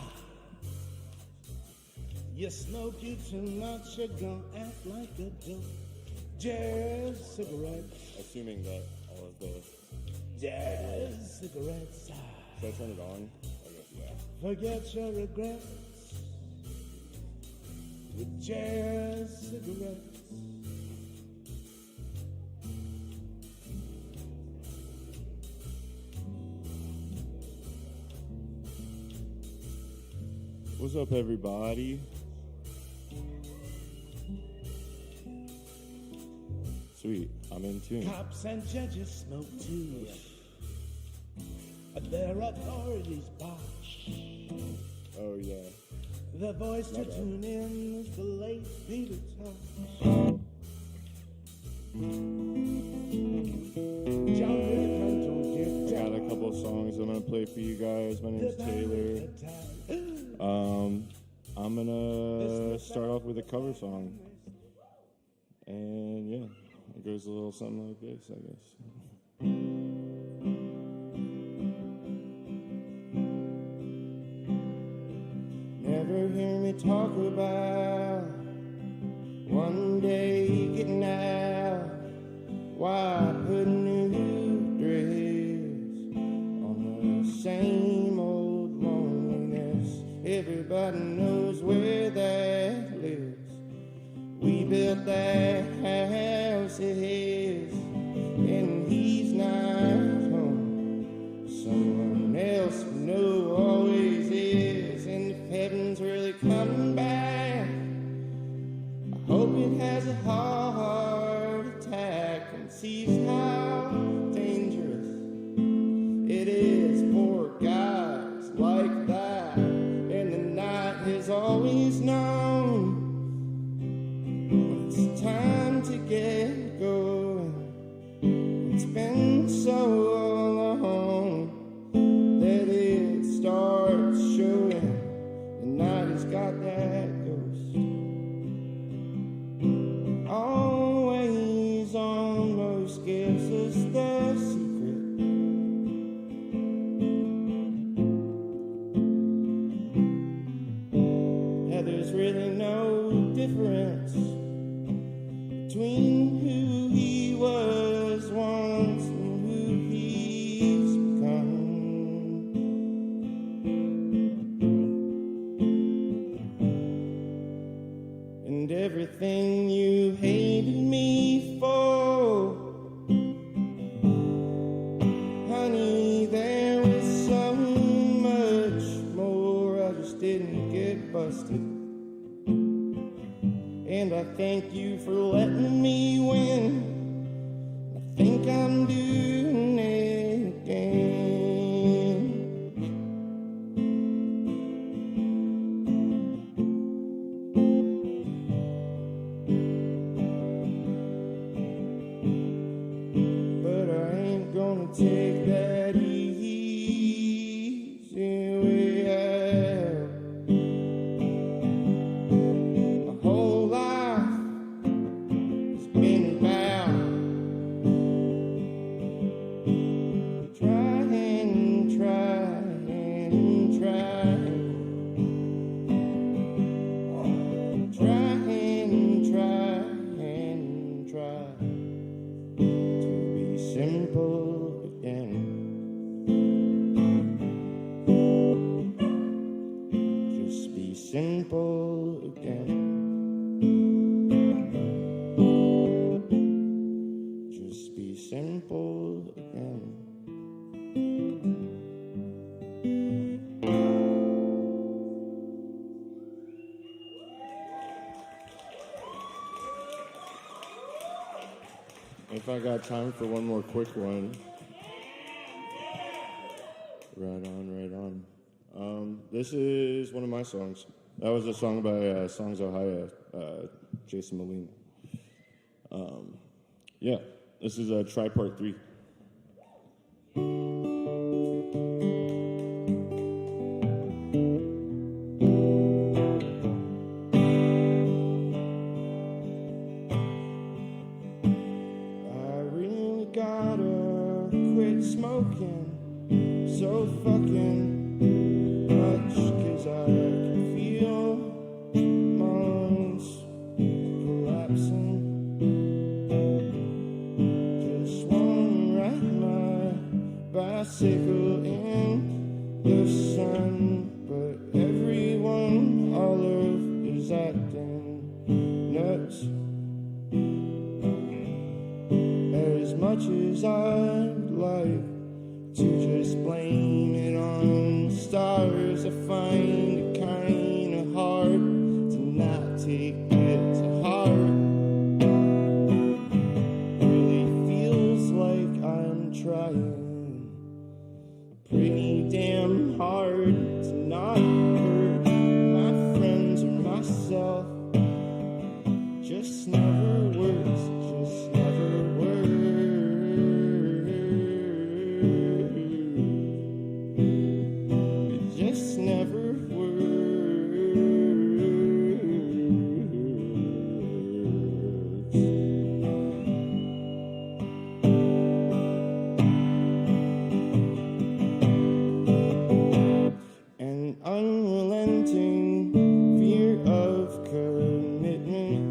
You smoke you too much, you're gonna act like a dope. Jazz cigarettes. Assuming that all of the... Jazz cigarettes. Should I turn it on? I guess, yeah. Forget your regrets with jazz cigarettes. What's up, everybody? Sweet, I'm in tune. Cops and judges smoke too. Their authorities bosh. Oh, yeah. The voice to tune in is the late Peter Tosh. I got a couple of songs I'm gonna play for you guys. My name's Taylor. I'm gonna start off with a cover song. And yeah, it goes a little something like this, I guess. Never hear me talk about one day getting out. Why put new dress on the same old loneliness? Everybody knows where that lives. We built that house of his, and he's not home. Someone else we know always is, and if heaven's really coming back, I hope it has a heart attack and sees how dangerous it is for guys like that. And the night has always known it's time to get going. It's been so long that it starts showing. The night has got that ghost always almost gives us the secret. Yeah, there's really no difference between who he was once and who he's become. And everything you hated me for, honey, there was so much more. I just didn't get busted. And I thank you for letting me win. I think I'm doing it again. But I ain't gonna take that easy way out. My whole life has been about trying, to be simple again. Just be simple again. Just be simple again. If I got time for one more quick one. Right on. This is one of my songs. That was a song by Songs Ohio, Jason Molina. Yeah, this is Try Part 3. Smoking so fucking much, 'cause I can feel my lungs collapsing. Just wanna ride my bicycle in the sun, but everyone I love is acting nuts. As much as I'd like to just blame it on the stars, I find it kinda hard to not take it to heart. Really feels like I'm trying pretty damn hard to not hurt my friends or myself. Just never works, just never works. Unrelenting fear of commitment,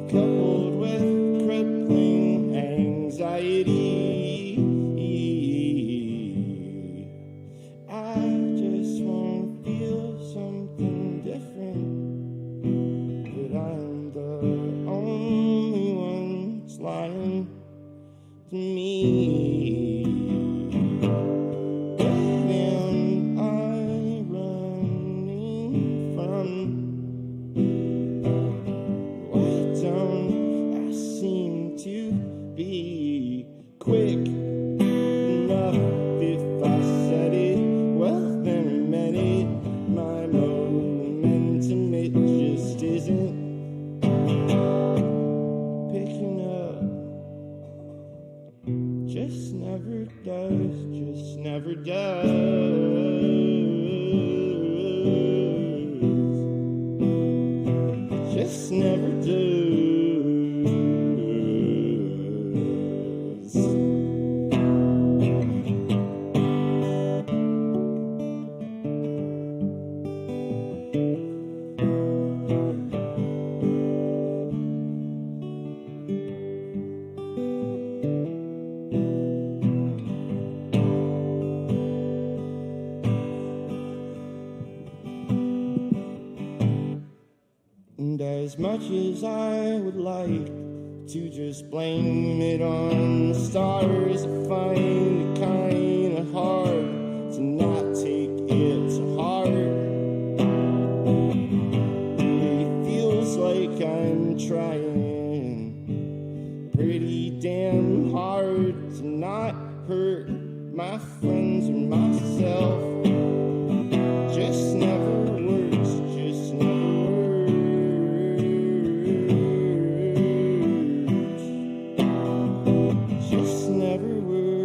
coupled with crippling anxiety. I just want to feel something different, but I'm the only one that's lying to me. Quick enough, if I said it, well then I meant it. My momentum, it just isn't picking up. Just never does, just never does. Just never does. And as much as I would like to just blame it on the stars, I find it kinda hard to not take it to heart. It feels like I'm trying pretty damn hard to not hurt my friends or myself. Just never works, just never works. Just never works.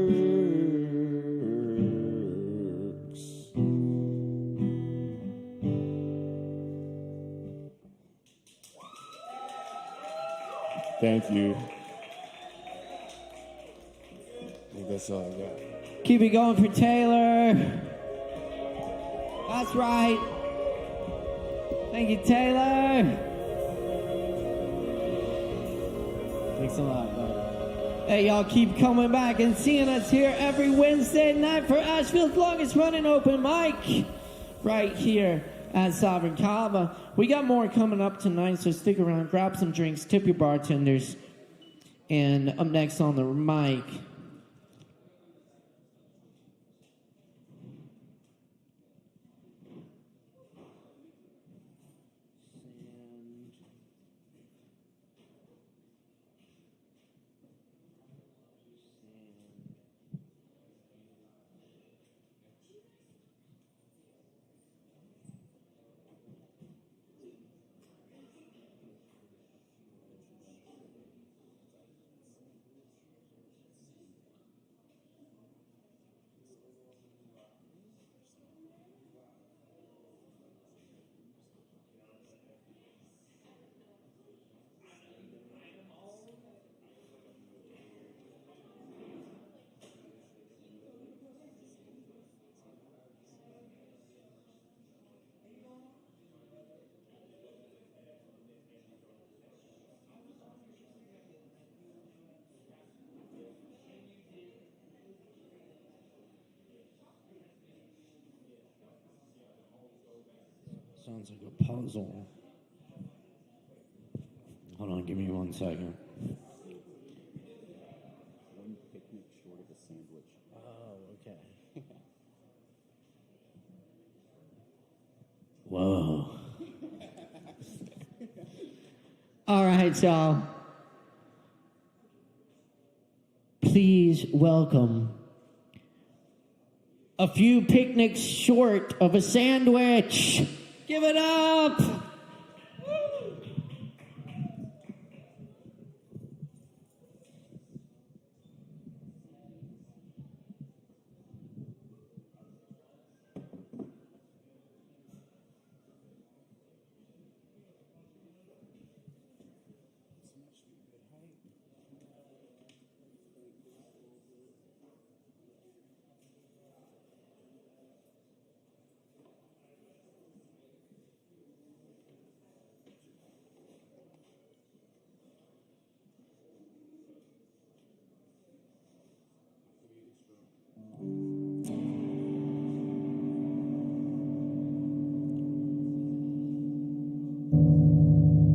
Thank you. I think that's all I got. Keep it going for Taylor. That's right. Thank you, Taylor. Thanks a lot, bud. Hey, y'all keep coming back and seeing us here every Wednesday night for Asheville's longest running open mic right here at Sovereign Kava. We got more coming up tonight, so stick around, grab some drinks, tip your bartenders. And up next on the mic, Sounds like a puzzle. Hold on, give me 1 second. One picnic short of a sandwich. Oh, okay. Whoa. All right, y'all. Please welcome a few picnics short of a sandwich. Give it up.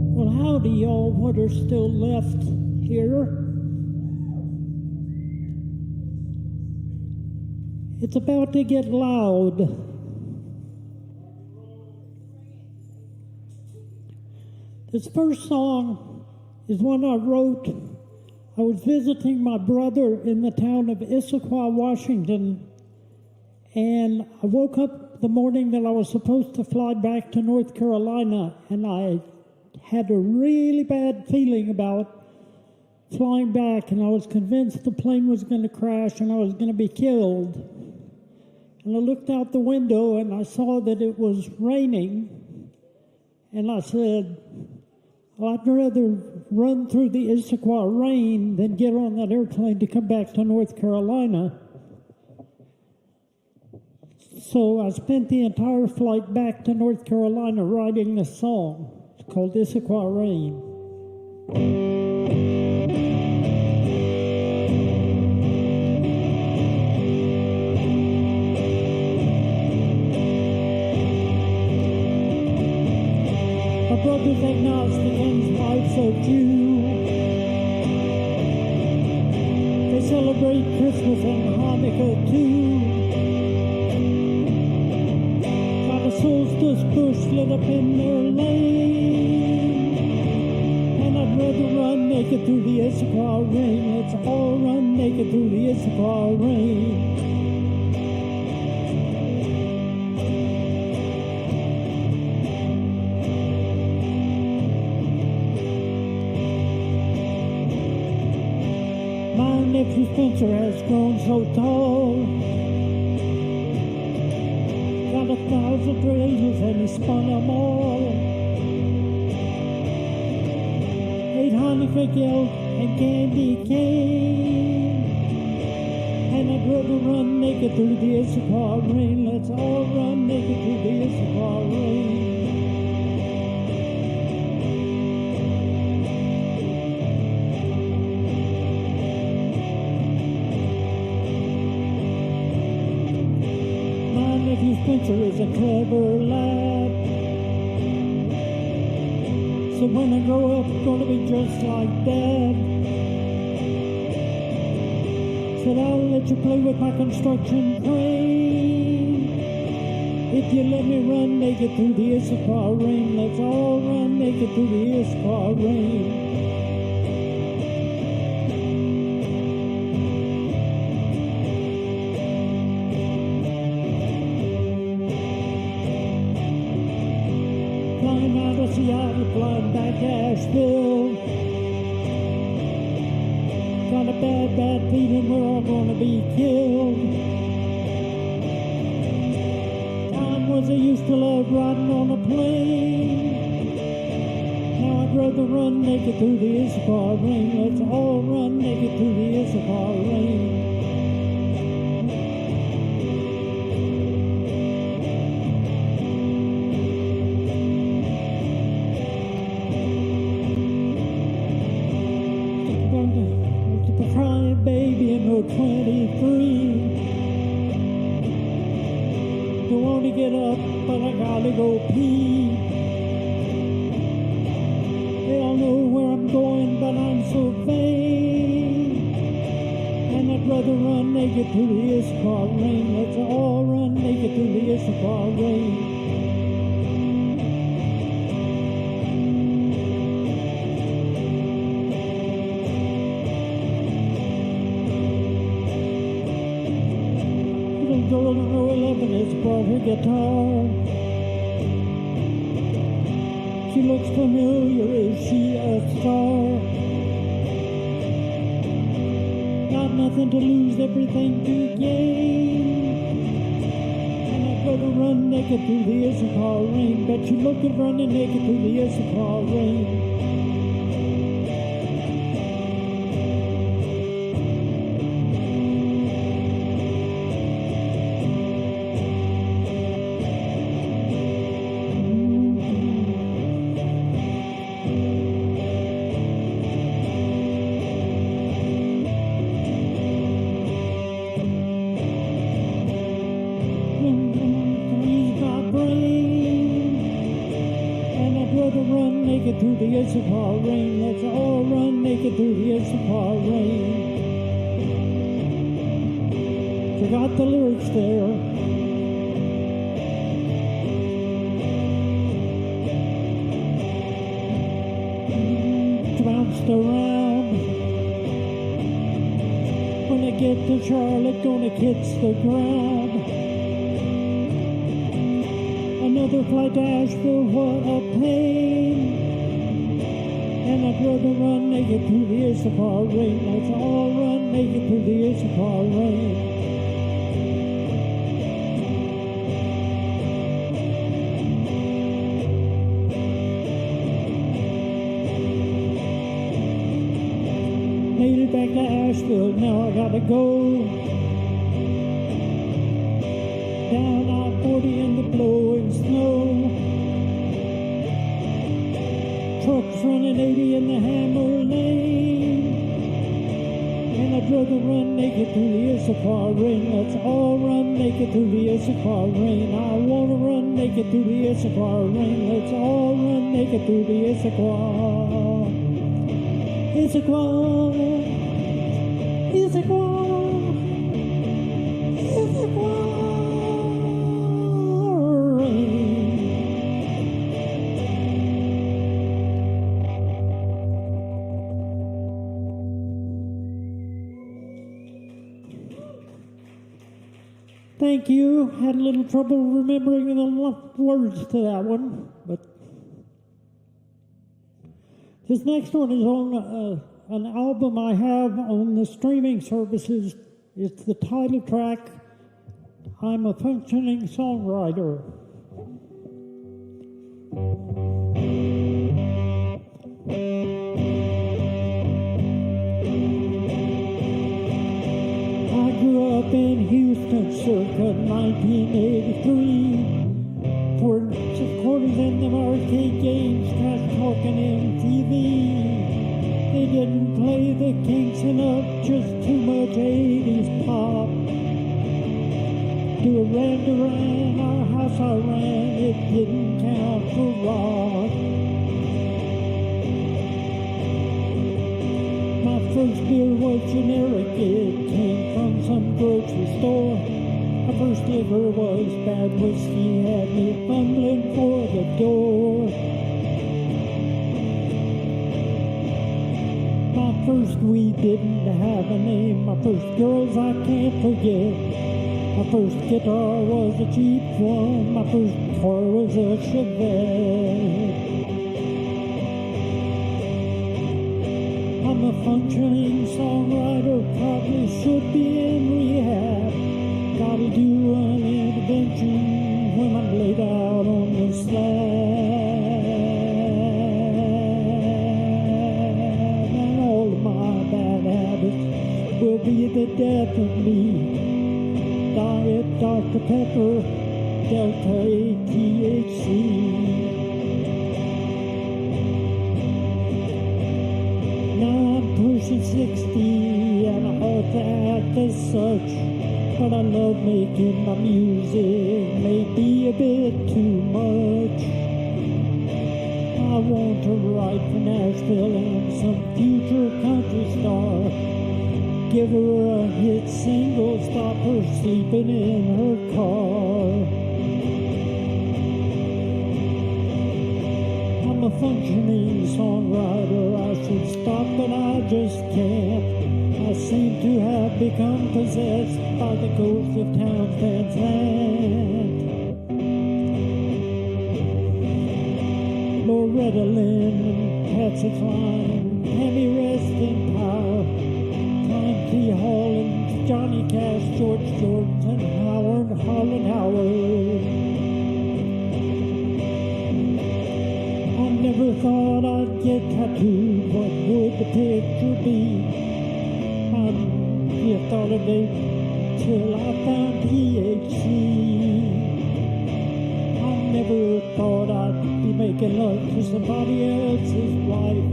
Well, howdy, y'all, what are still left here. It's about to get loud. This first song is one I wrote. I was visiting my brother in the town of Issaquah, Washington, and I woke up the morning that I was supposed to fly back to North Carolina, and I had a really bad feeling about flying back, and I was convinced the plane was going to crash and I was going to be killed. And I looked out the window and I saw that it was raining, and I said, well, I'd rather run through the Issaquah rain than get on that airplane to come back to North Carolina. So I spent the entire flight back to North Carolina writing this song. It's called Issaquah Rain. My brother's agnostic and his wife's a Jew. They celebrate Christmas and Hanukkah too. Solstice bush lit up in their lane, and I'd rather run naked through the Issaquah rain. Let's all run naked through the Issaquah rain. My nephew Spencer has grown so tall. Got 1,000 razors and he spun them all. 8 honeycake elk and candy cane. And I'd rather run naked through the Issaquah rain. Let's all run naked through the Issaquah rain. Spencer is a clever lad. So when I grow up, I'm gonna be just like Dad. Said I'll let you play with my construction crane. If you let me run naked through the Issaquah rain, let's all run naked through the Issaquah rain. Seattle, flying back to Asheville. Got a bad feeling we're all gonna be killed. Time was I used to love riding on a plane. Now I'd rather run naked through the Issaquah rain. Let's all run naked through the Issaquah rain. Baby in her 23. Don't want to get up, but I gotta go pee. They all know where I'm going, but I'm so vain. And I'd rather run naked through the Issachar rain. Let's all run naked through the Issachar rain. Girl in row 11 has brought her guitar. She looks familiar, is she a star? Got nothing to lose, everything to gain. And I'd rather run naked through the Issachar rain. Bet you look at running naked through the Issachar rain. Through the Issachar rain, let's all run naked through the Issachar rain. Forgot the lyrics there. Bounced around. When I get to Charlotte, gonna kiss the ground. Another flight to Asheville, what a pain. And I'd rather run naked through the Issachar rain. Let's all run naked through the Issachar rain. Made it back to Asheville, now I gotta go. Down I-40 in the blowing snow. Trucks running 80 in the Hammer Lane. And I'd rather run naked through the Issachar rain. Let's all run naked through the Issachar rain. I wanna run naked through the Issachar rain. Let's all run naked through the Issachar. Issachar. Issachar. Issachar rain. Thank you. Had a little trouble remembering the words to that one, but this next one is on an album I have on the streaming services. It's the title track, I'm a Functioning Songwriter. I grew up in Houston circa 1983. For quarters in the arcade games, trash talking MTV. They didn't play the Kinks enough, just too much 80s pop. Duran Duran, our house I ran, it didn't count for rock. My first beer was generic, it came from some grocery store. My first liquor was bad whiskey, had me fumbling for the door. My first weed didn't have a name, my first girls I can't forget. My first guitar was a cheap one, my first car was a Chevette. I'm a functioning songwriter, probably should be in rehab. Gotta do an intervention when I'm laid out on the slab. And all of my bad habits will be the death of me. Diet Dr. Pepper, Delta 8 THC. Now I'm pushing 60 and I ought to act as such. but I love making my music. Maybe a bit too much. I want to write for Nashville and some future country star. Give her a hit single, stop her sleeping in her car. I'm a functioning songwriter, I should stop but I just can't. I seem to have become possessed by the ghost of Towns Van Zandt. Loretta Lynn, Patsy Cline, Tammy Rest in Power, Time T. Holland, Johnny Cash, George Jones, and Howard Holland Howard. I never thought I'd get tattooed. What would the picture be? I thought of it till I found THC. I never thought I'd be making love to somebody else's wife,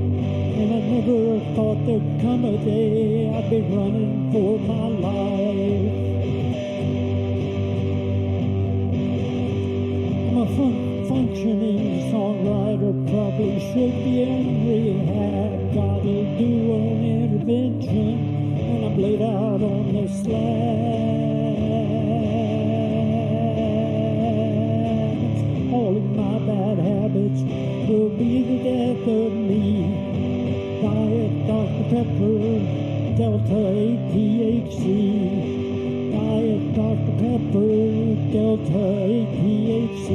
and I never thought there'd come a day I'd be running for my life. I'm a functioning songwriter, probably should be in rehab. Gotta do an intervention when I'm laid out on the slabs. All of my bad habits will be the death of me. Diet Dr. Pepper, Delta 8 THC. Diet Dr. Pepper, Delta 8 THC.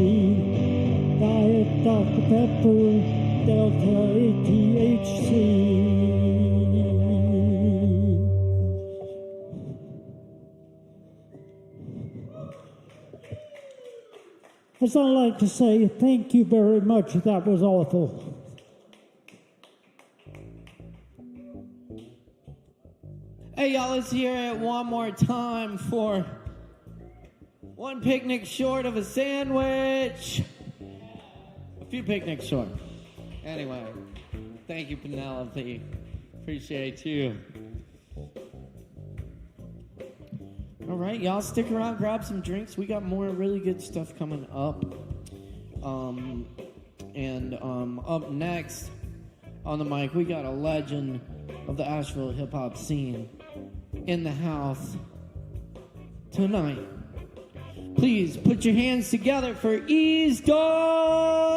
Diet Dr. Pepper, Delta 8 THC. As I like to say, thank you very much. That was awful. Hey, y'all, let's hear it one more time for one picnic short of a sandwich. A few picnics short. Anyway, thank you, Penelope. Appreciate you. All right, y'all, stick around, grab some drinks. We got more really good stuff coming up. Up next on the mic, we got a legend of the Asheville hip-hop scene in the house tonight. Please put your hands together for Ease Dog!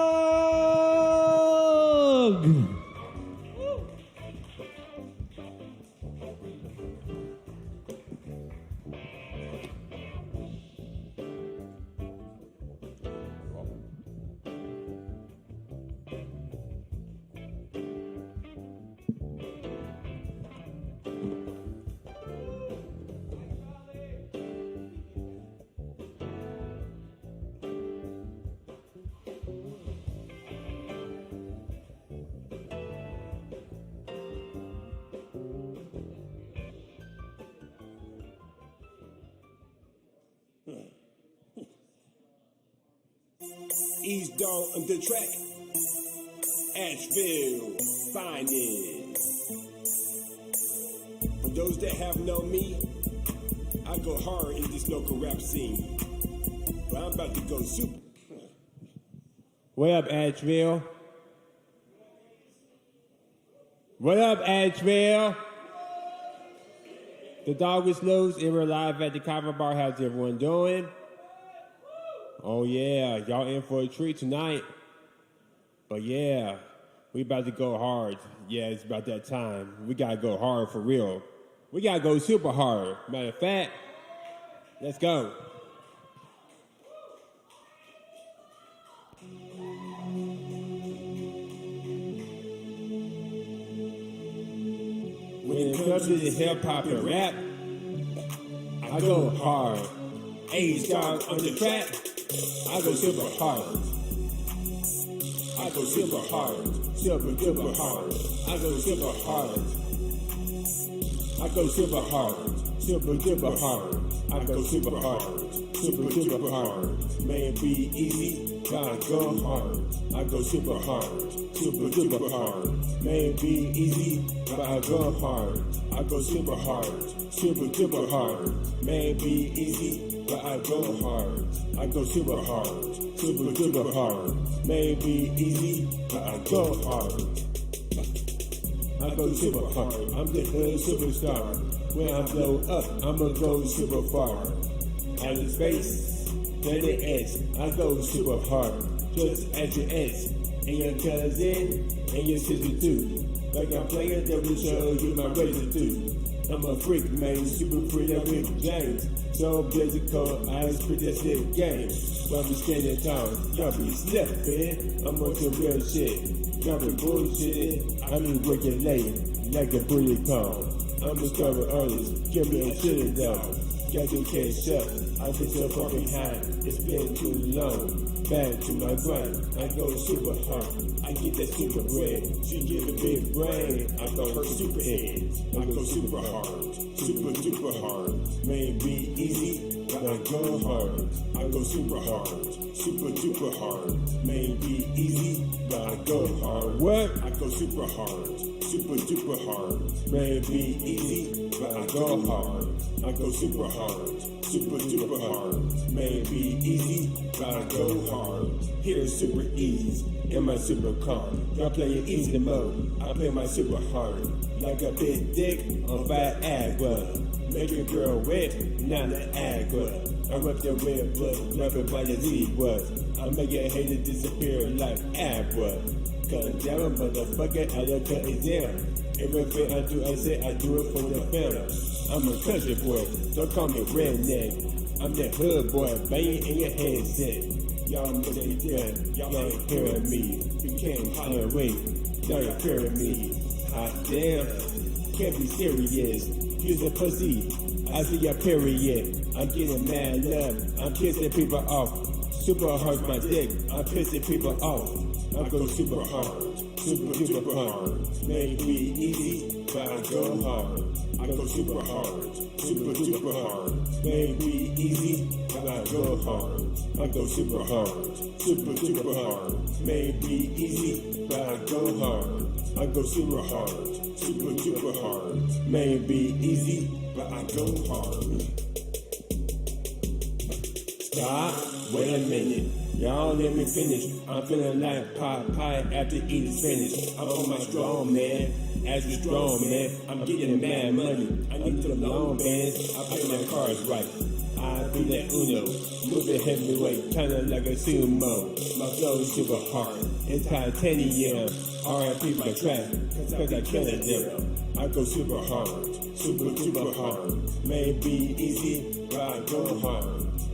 Ease Dog on the track. Asheville, finest. For those that have known me, I go hard in this local rap scene. But I'm about to go super. What up, Asheville? What up, Asheville? The dog is loose, and we're live at the Kava bar. How's everyone doing? Oh yeah, y'all in for a treat tonight. But yeah, we about to go hard. Yeah, it's about that time. We gotta go hard for real. We gotta go super hard. Matter of fact, let's go. When it comes to the hip hop and rap, I go hard. A's Dog on the track. I go super hard. I go super hard. Super hard. I go super hard. I go super hard. Super hard. I go super hard. Super hard. May it be easy, gotta go hard. I go super hard, super hard. May be easy, but I go hard. I go super hard, super hard. May be easy, but I go hard. I go super hard, super hard. May be easy, but I go hard. I go super hard. I'm the hood superstar. When I blow up, I'ma go super far. Out of space, planet X, I go super hard. Just as your ex, and your cousin, and your sister too. Like I'm playing that will show you my razor too. I'm a freak, man, super free, that Rick James. So physical, I spit that sick game. While we standing tall, y'all be slipping. I'm on some real shit. Y'all be bullshitting. I be working late, like a booty call. I'm a discover artist, give me a shit though. Got to catch up, I get so fucking high, it's been too long. Back to my grind, I go super hard, I get that super bread. She get a big brain, I go her super head. I go super hard, super hard. May be easy, but I go hard. I go super hard, super hard. May be easy, but I go hard. What? I go super hard, super hard. May be easy, but I go hard. I go super hard, super hard. May be easy, but I go hard. Here's super ease in my super car. Y'all playing easy mode, I play my super hard. Like a big dick on Viagra. Make a girl wet, not the Agra. I rub the red blood, rub it by the zebras. I make a hater disappear like Abra. Cause down a motherfucker, I don't cut it down. Everything I do, I say I do it for the family. I'm a country boy, don't call me redneck. I'm that hood boy, banging in your headset. Y'all know they dead, y'all ain't hearing me. You can't tolerate, y'all ain't hearing me. Hot damn, can't be serious. Use a pussy, I see your period. I'm getting mad love, I'm kissing people off. Super hard my dick, I'm pissing people off. I go super hard, super hard. May be easy, but I go hard. I go super hard, super hard. May be easy, but I go hard. I go super hard, super hard. May be easy, but I go hard. I go super hard, super hard. May be easy, but I go hard. Stop, wait a minute. Y'all let me finish. I'm feeling like Popeye after eating spinach. I'm on my strong man, as a strong man. I'm getting mad money. I need the long bands. I play my cards right. I be that Uno, moving heavyweight, kinda like a sumo. My flow is super hard. It's titanium. R.I.P. my track, cause I killed them. I go super hard, super hard. May be easy, but I go hard.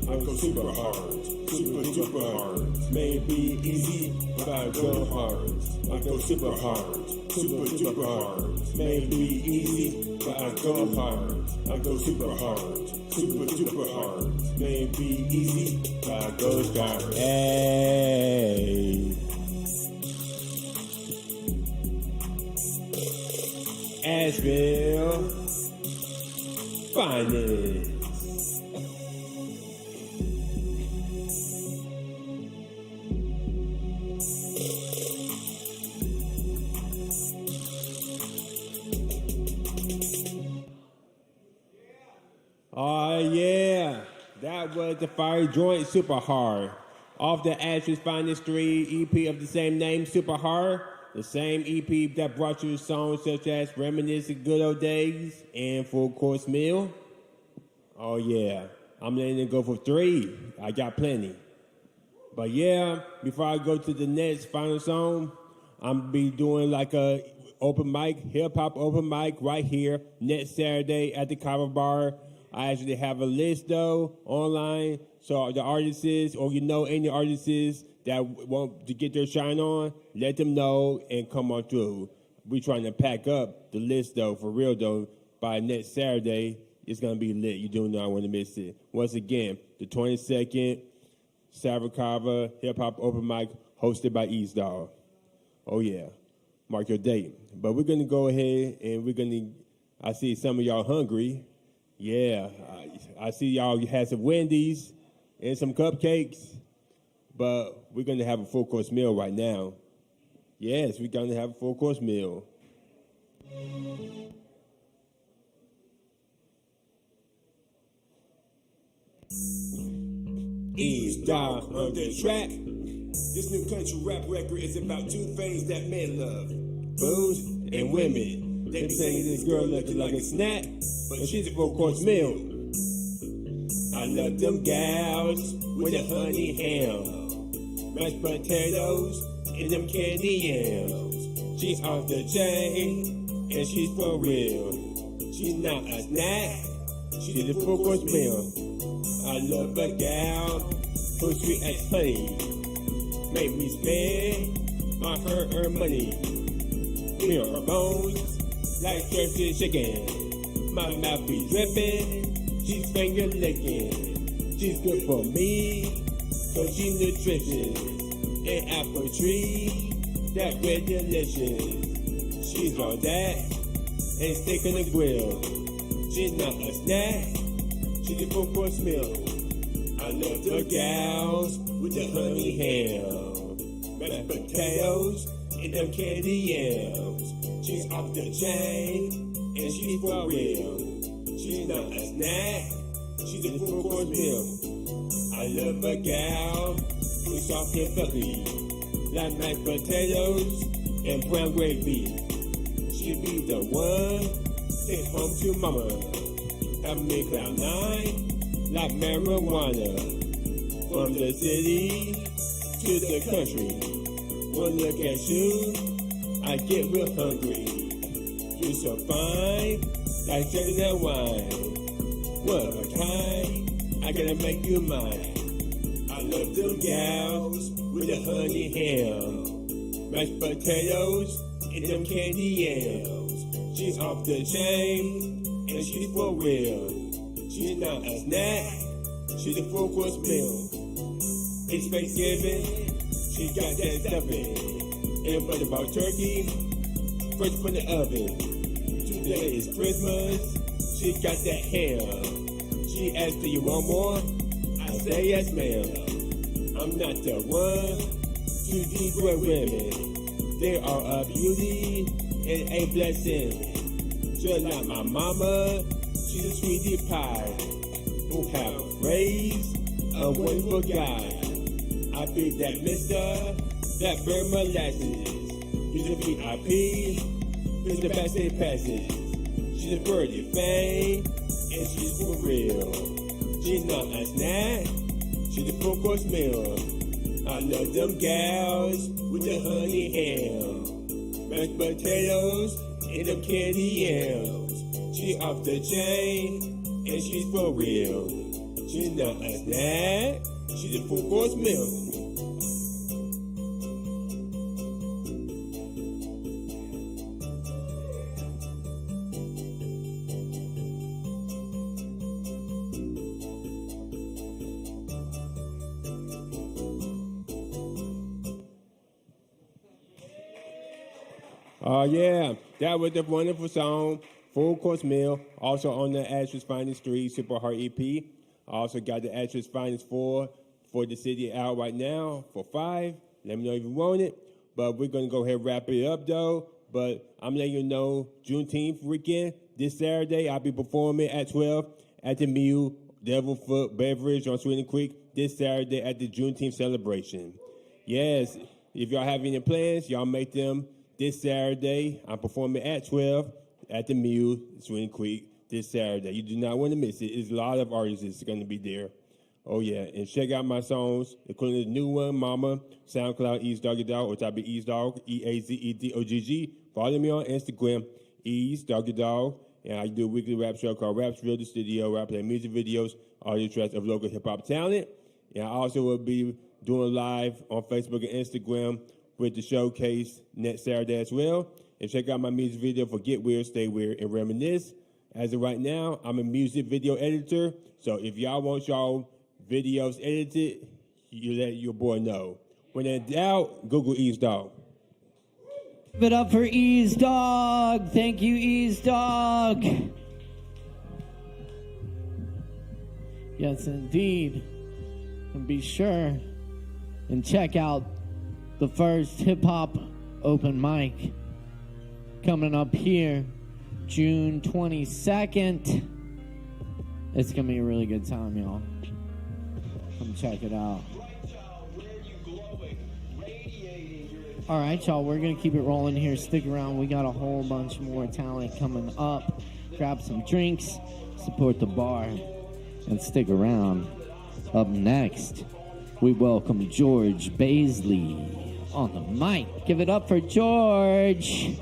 I go super hard, super hard. May be easy, but I go hard. I go super hard, super hard. May be easy, but I go hard. I go super hard, super hard. May be easy, but I go hard. Hey. Asheville finest. Oh yeah, that was the Fire Joint Super Hard. Off the Asheville's Finest 3 EP of the same name, Super Hard. The same EP that brought you songs such as Reminiscing Good Old Days and Full Course Meal. Oh yeah, I'm letting it go for 3. I got plenty. But yeah, before I go to the next final song, I'm be doing like a open mic, hip hop open mic right here next Saturday at the Kava bar. I actually have a list though online, so the artists or you know any artists that want to get their shine on, let them know and come on through. We trying to pack up the list though, for real though. By next Saturday, it's gonna be lit. You do not want to miss it. Once again, the 22nd, Kava Hip Hop Open Mic, hosted by East Dog. Oh yeah, mark your date. But we're gonna go ahead and I see some of y'all hungry. Yeah, I see y'all had some Wendy's and some cupcakes. but we're going to have a full-course meal right now. Yes, we're going to have a full-course meal. Eavesdrop on the track. This new country rap record is about two things that men love: booze and women. They be saying this girl looks like a snack, but she's a full-course meal. I love them gals with the honey ham, mashed potatoes and them candy yams. She's off the chain and she's for real. She's not a snack, she's a full-course meal. I love a gal who's sweet as honey, make me spend my hard-earned money. Give me her bones like thirsty chicken. My mouth be dripping, she's finger licking. She's good for me, cause she's nutritious. An apple tree, that red delicious. She's on that, and steak on the grill. She's not a snack, she's a full-course meal. I love the gals with the honey ham, mashed potatoes and them candy yams. She's off the chain and she's for real. She's not a snack, she's a full-course meal. I love a gal who's soft and fluffy, like mashed potatoes and brown gravy. She be the one, take home to mama, have me cloud nine, like marijuana. From the city to the country, one look at you, I get real hungry. You're so fine, like drinking that wine. One of a kind, I gotta make you mine. I love them gals with the honey ham, mashed potatoes and them candy yams. She's off the chain and she's for real. She's not a snack, she's a full-course meal. It's Thanksgiving, she got that stuffing and butter about turkey, fresh from the oven. Today is Christmas, she got that ham. She asked, do you want more? I say yes, ma'am. I'm not the one to degrade women. They are a beauty and a blessing. Just like my mama, she's a sweetie pie who have raised a wonderful guy. I be that mister, that bird molasses. He's a VIP, he's the best day passes. She's a birdie fame, and she's for real. She's not a snack, she's a full-course meal. I love them gals with the honey ham, mashed potatoes and them candy yams. She's off the chain, and she's for real. She's not a snack, she's a full-course meal. Oh, yeah, that was a wonderful song, Full Course Meal, also on the Asheville's Finest 3 Super Heart EP. I also got the Asheville's Finest 4 for the city out right now for 5. Let me know if you want it. But we're going to go ahead and wrap it up, though. But I'm letting you know, Juneteenth weekend, this Saturday, I'll be performing at 12 at the Mule Devil Foot Beverage on Sweden Creek this Saturday at the Juneteenth celebration. Yes, if y'all have any plans, y'all make them this Saturday. I'm performing at 12 at the Mule, Sweden Creek, this Saturday. You do not want to miss it. There's a lot of artists that's going to be there. Oh, yeah. And check out my songs, including the new one, Mama, SoundCloud, Ease Doggy Dog, or type of Ease Dog, EAZEDOGG. Follow me on Instagram, Ease Doggy Dog. And I do a weekly rap show called Rapsville, the studio, where I play music videos, audio tracks of local hip-hop talent. And I also will be doing live on Facebook and Instagram with the showcase next Saturday as well. And check out my music video for Get Weird, Stay Weird, and Reminisce. As of right now, I'm a music video editor. So if y'all want y'all videos edited, you let your boy know. When in doubt, Google Ease Dog. Give it up for Ease Dog. Thank you, Ease Dog. Yes, indeed. And be sure and check out the first hip hop open mic coming up here June 22nd. It's gonna be a really good time, y'all. Come check it out. All right, y'all, we're gonna keep it rolling here. Stick around. We got a whole bunch more talent coming up. Grab some drinks, support the bar, and stick around. Up next, we welcome George Baisley on the mic. Give it up for George.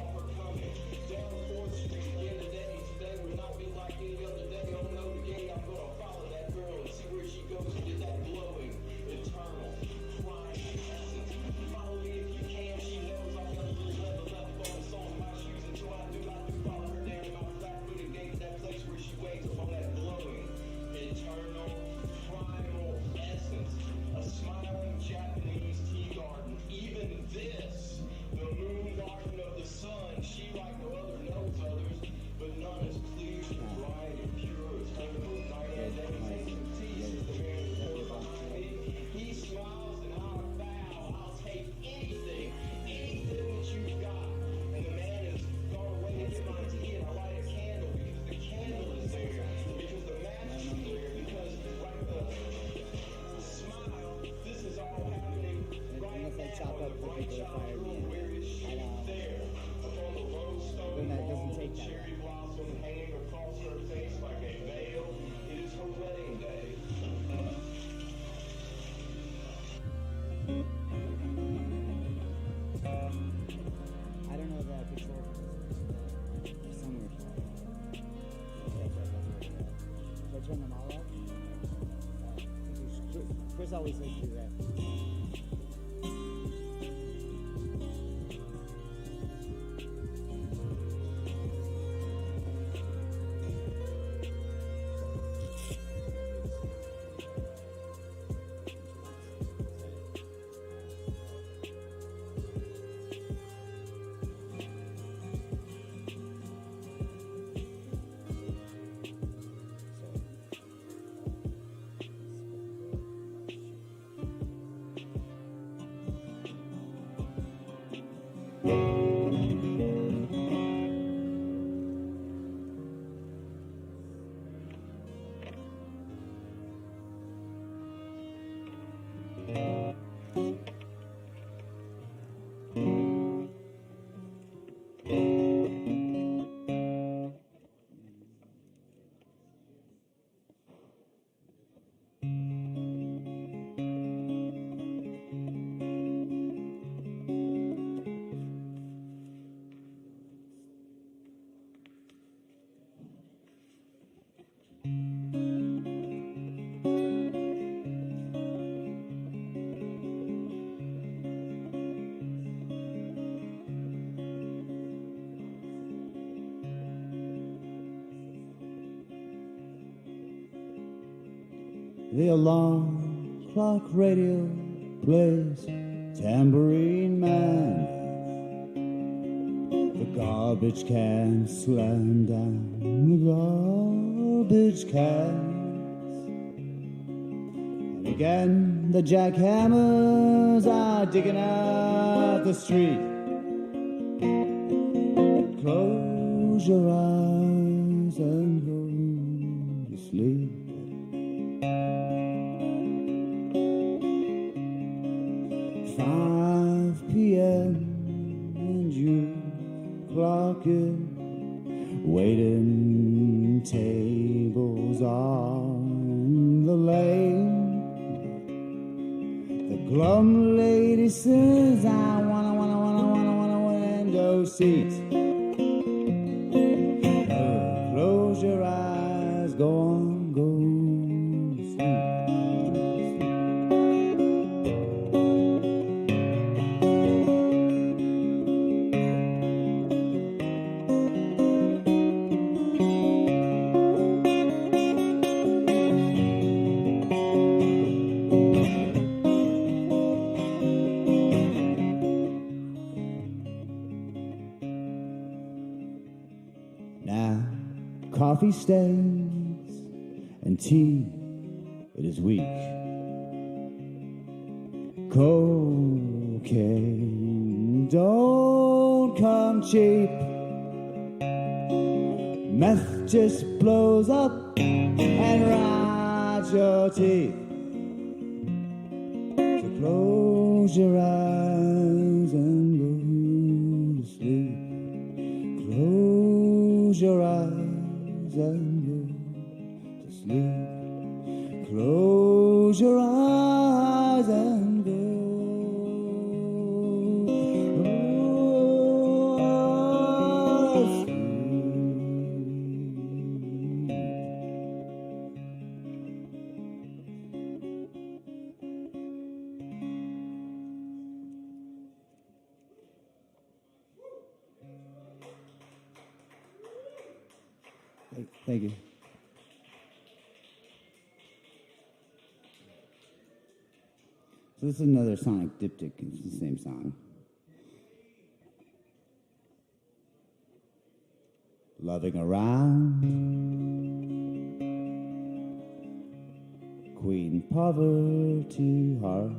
Chris always says do that. The alarm clock radio plays Tambourine Man. The garbage can slam down the garbage cans. And again the jackhammers are digging out the street. Close your eyes and go to sleep. 5 p.m. and you clock it, waiting tables on the lane. The glum lady says, I wanna window seat. Close your eyes, go on, go to sleep. Coffee stains and tea, it is weak. Cocaine don't come cheap. Meth just blows up and rots your teeth. So close your eyes and go to sleep. Close your eyes and go to sleep. Close your eyes and go. Thank you. So this is another sonic diptych. It's the same song. Loving around, Queen Poverty Heart.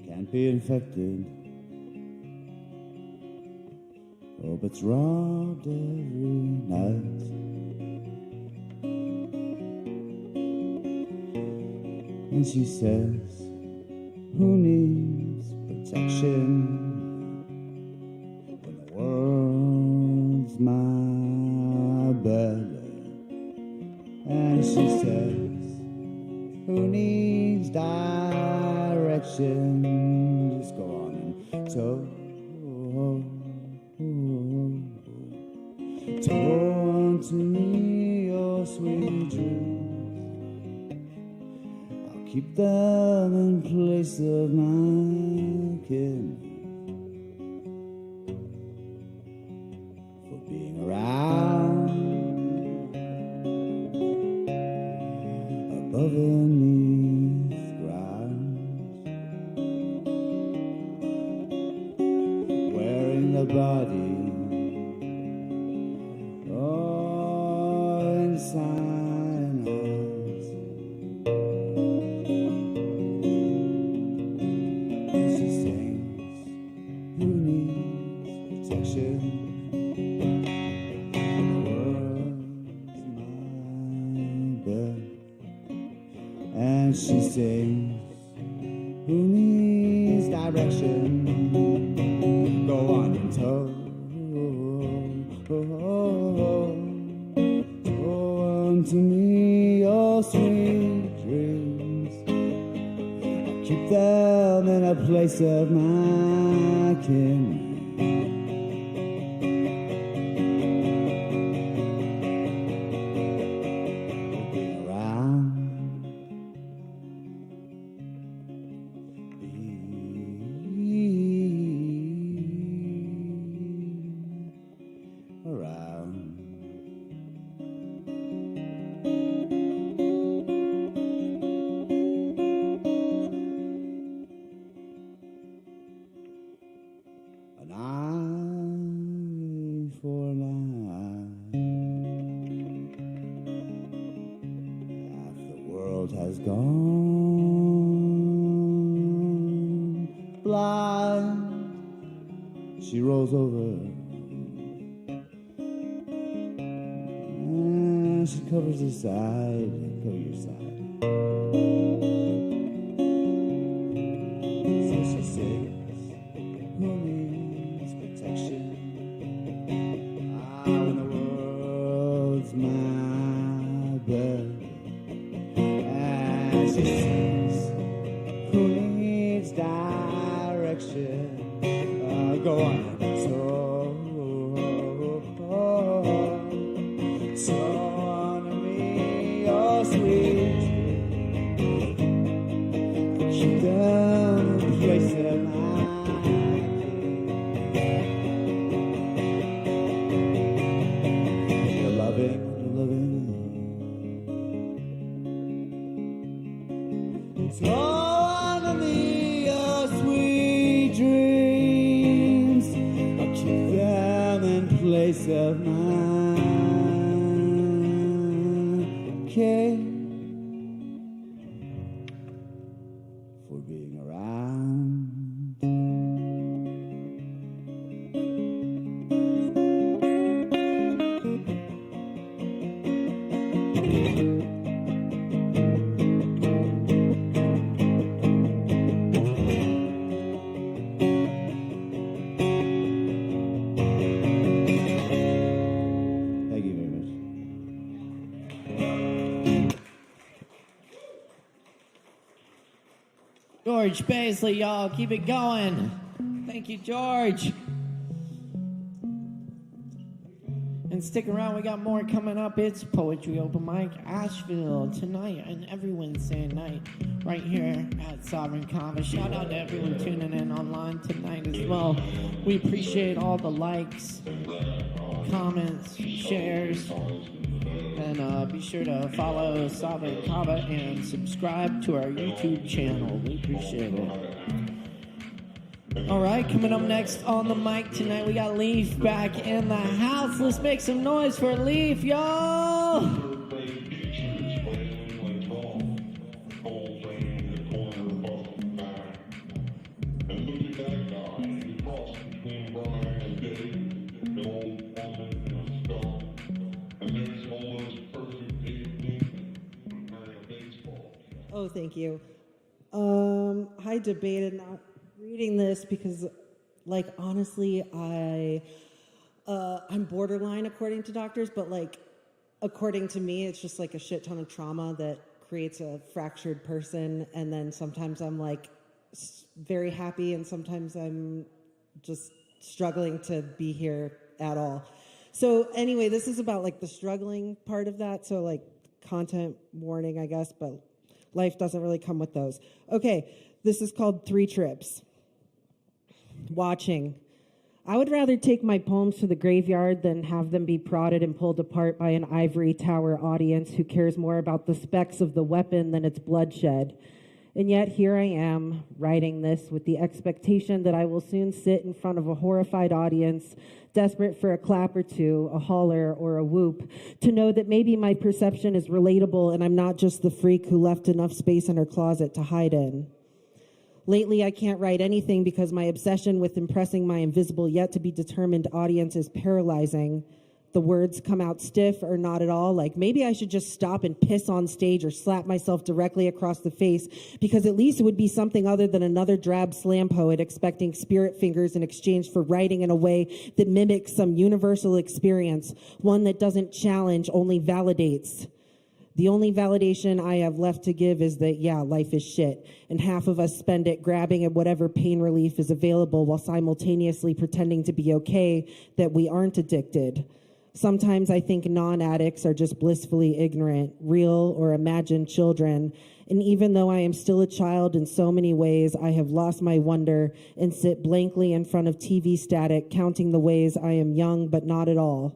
Can't be infected. Hope it's robbed every night. And she says, who needs protection when the world's my belly? And she says, who needs direction? Just go on and tow unto me your sweet dreams. I'll keep them in place of my kin. For being around, above and beneath ground, wearing the body sign us. She sings, who needs protection? The world's my bed. And she sings, who needs direction? Go on and tow. To me your sweet dreams. I'll keep them in a place of my kin. Being around, around. An eye for an eye. Half the world has gone blind. She rolls over and she covers her side. Cover your side. So she says, who needs protection? When the world's my bed. And she says, who needs direction? Go on. So on me, your sweet dreams. Keep them in place of mine. You're loving. So on me, your sweet dreams. around. Thank you very much. George Paisley, y'all. Keep it going. Thank you, George. And stick around. We got more coming up. It's Poetry Open Mic Asheville tonight and every Wednesday night right here at Sovereign Kava. Shout out to everyone tuning in online tonight as well. We appreciate all the likes, comments, shares. And be sure to follow Sovereign Kava and subscribe to our YouTube channel. We appreciate it. All right, coming up next on the mic tonight, we got Leaf back in the house. Let's make some noise for Leaf, y'all. Oh, thank you. I debated not reading this because, like, honestly, I'm borderline according to doctors, but, like, according to me, it's just like a shit ton of trauma that creates a fractured person. And then sometimes I'm like very happy, and sometimes I'm just struggling to be here at all. So anyway, this is about like the struggling part of that. So like content warning, I guess, but life doesn't really come with those. Okay, this is called 3 Trips. Watching. I would rather take my poems to the graveyard than have them be prodded and pulled apart by an ivory tower audience who cares more about the specs of the weapon than its bloodshed. And yet here I am, writing this with the expectation that I will soon sit in front of a horrified audience, desperate for a clap or two, a holler, or a whoop, to know that maybe my perception is relatable and I'm not just the freak who left enough space in her closet to hide in. Lately, I can't write anything because my obsession with impressing my invisible yet-to-be-determined audience is paralyzing. The words come out stiff or not at all, like maybe I should just stop and piss on stage or slap myself directly across the face, because at least it would be something other than another drab slam poet expecting spirit fingers in exchange for writing in a way that mimics some universal experience, one that doesn't challenge, only validates. The only validation I have left to give is that, yeah, life is shit, and half of us spend it grabbing at whatever pain relief is available while simultaneously pretending to be okay that we aren't addicted. Sometimes I think non-addicts are just blissfully ignorant, real or imagined children, and even though I am still a child in so many ways, I have lost my wonder and sit blankly in front of TV static, counting the ways I am young but not at all.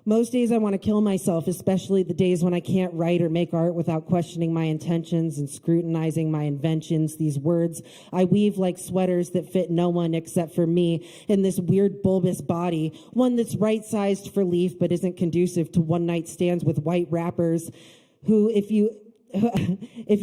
Most days I want to kill myself, especially the days when I can't write or make art without questioning my intentions and scrutinizing my inventions. These words I weave like sweaters that fit no one except for me in this weird bulbous body, one that's right-sized for Leaf but isn't conducive to one-night stands with white rappers who, if you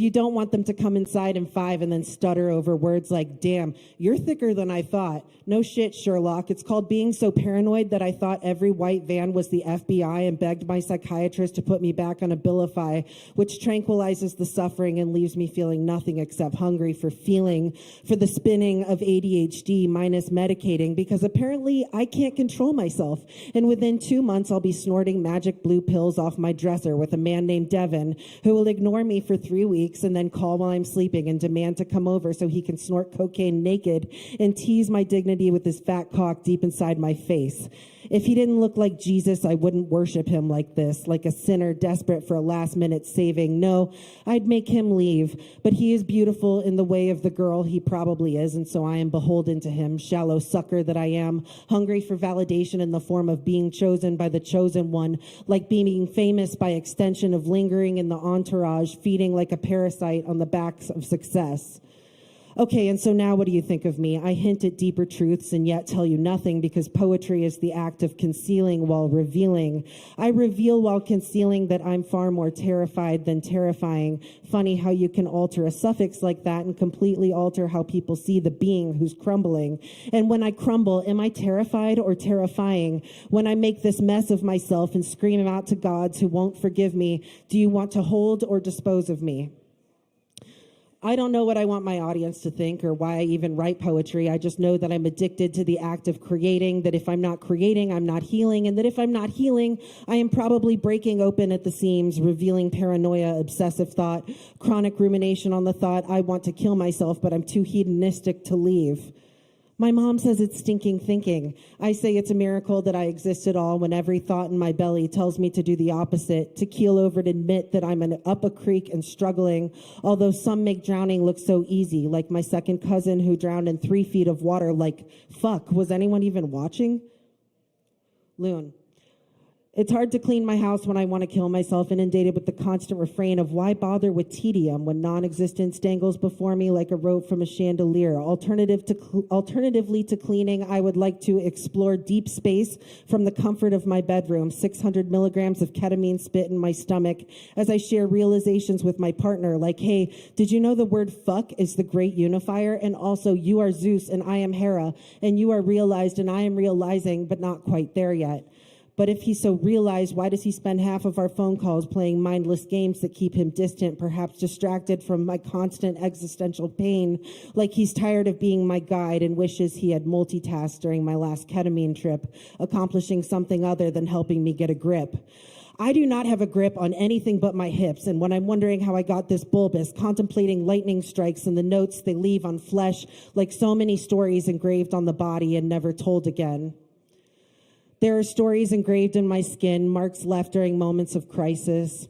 don't want them to come inside in 5 and then stutter over words like, damn, you're thicker than I thought. No shit, Sherlock. It's called being so paranoid that I thought every white van was the FBI and begged my psychiatrist to put me back on Abilify, which tranquilizes the suffering and leaves me feeling nothing except hungry for feeling, for the spinning of ADHD minus medicating, because apparently I can't control myself. And within 2 months, I'll be snorting magic blue pills off my dresser with a man named Devin, who will ignore me for 3 weeks and then call while I'm sleeping and demand to come over so he can snort cocaine naked and tease my dignity with his fat cock deep inside my face. If he didn't look like Jesus, I wouldn't worship him like this, like a sinner desperate for a last-minute saving. No, I'd make him leave. But he is beautiful in the way of the girl he probably is, and so I am beholden to him, shallow sucker that I am, hungry for validation in the form of being chosen by the chosen one, like being famous by extension of lingering in the entourage, feeding like a parasite on the backs of success. Okay, and so now what do you think of me? I hint at deeper truths and yet tell you nothing because poetry is the act of concealing while revealing. I reveal while concealing that I'm far more terrified than terrifying. Funny how you can alter a suffix like that and completely alter how people see the being who's crumbling. And when I crumble, am I terrified or terrifying? When I make this mess of myself and scream out to gods who won't forgive me, do you want to hold or dispose of me? I don't know what I want my audience to think or why I even write poetry. I just know that I'm addicted to the act of creating, that if I'm not creating, I'm not healing, and that if I'm not healing, I am probably breaking open at the seams, revealing paranoia, obsessive thought, chronic rumination on the thought, I want to kill myself, but I'm too hedonistic to leave. My mom says it's stinking thinking. I say it's a miracle that I exist at all when every thought in my belly tells me to do the opposite, to keel over and admit that I'm up a creek and struggling, although some make drowning look so easy, like my second cousin who drowned in 3 feet of water like, fuck, was anyone even watching? Loon. It's hard to clean my house when I want to kill myself, inundated with the constant refrain of why bother with tedium when non-existence dangles before me like a rope from a chandelier. Alternatively to cleaning, I would like to explore deep space from the comfort of my bedroom, 600 milligrams of ketamine spit in my stomach as I share realizations with my partner like, hey, did you know the word fuck is the great unifier? And also, you are Zeus and I am Hera, and you are realized and I am realizing, but not quite there yet. But if he's so realized, why does he spend half of our phone calls playing mindless games that keep him distant, perhaps distracted from my constant existential pain, like he's tired of being my guide and wishes he had multitasked during my last ketamine trip, accomplishing something other than helping me get a grip? I do not have a grip on anything but my hips, and when I'm wondering how I got this bulbous, contemplating lightning strikes and the notes they leave on flesh, like so many stories engraved on the body and never told again. There are stories engraved in my skin, marks left during moments of crisis.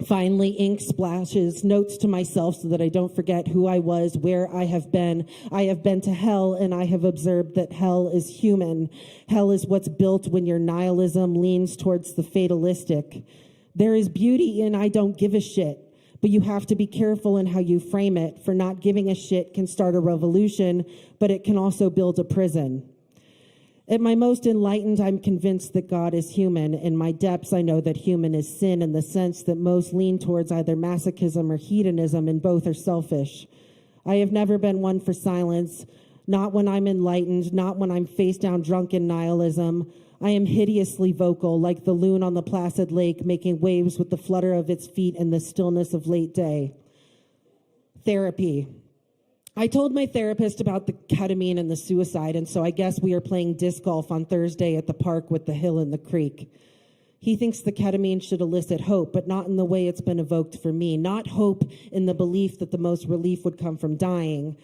Finally, ink splashes, notes to myself so that I don't forget who I was, where I have been. I have been to hell, and I have observed that hell is human. Hell is what's built when your nihilism leans towards the fatalistic. There is beauty in I don't give a shit, but you have to be careful in how you frame it, for not giving a shit can start a revolution, but it can also build a prison. At my most enlightened, I'm convinced that God is human. In my depths, I know that human is sin in the sense that most lean towards either masochism or hedonism, and both are selfish. I have never been one for silence, not when I'm enlightened, not when I'm face down drunk in nihilism. I am hideously vocal, like the loon on the placid lake, making waves with the flutter of its feet in the stillness of late day. Therapy. I told my therapist about the ketamine and the suicide, and so I guess we are playing disc golf on Thursday at the park with the hill and the creek. He thinks the ketamine should elicit hope, but not in the way it's been evoked for me. Not hope in the belief that the most relief would come from dying.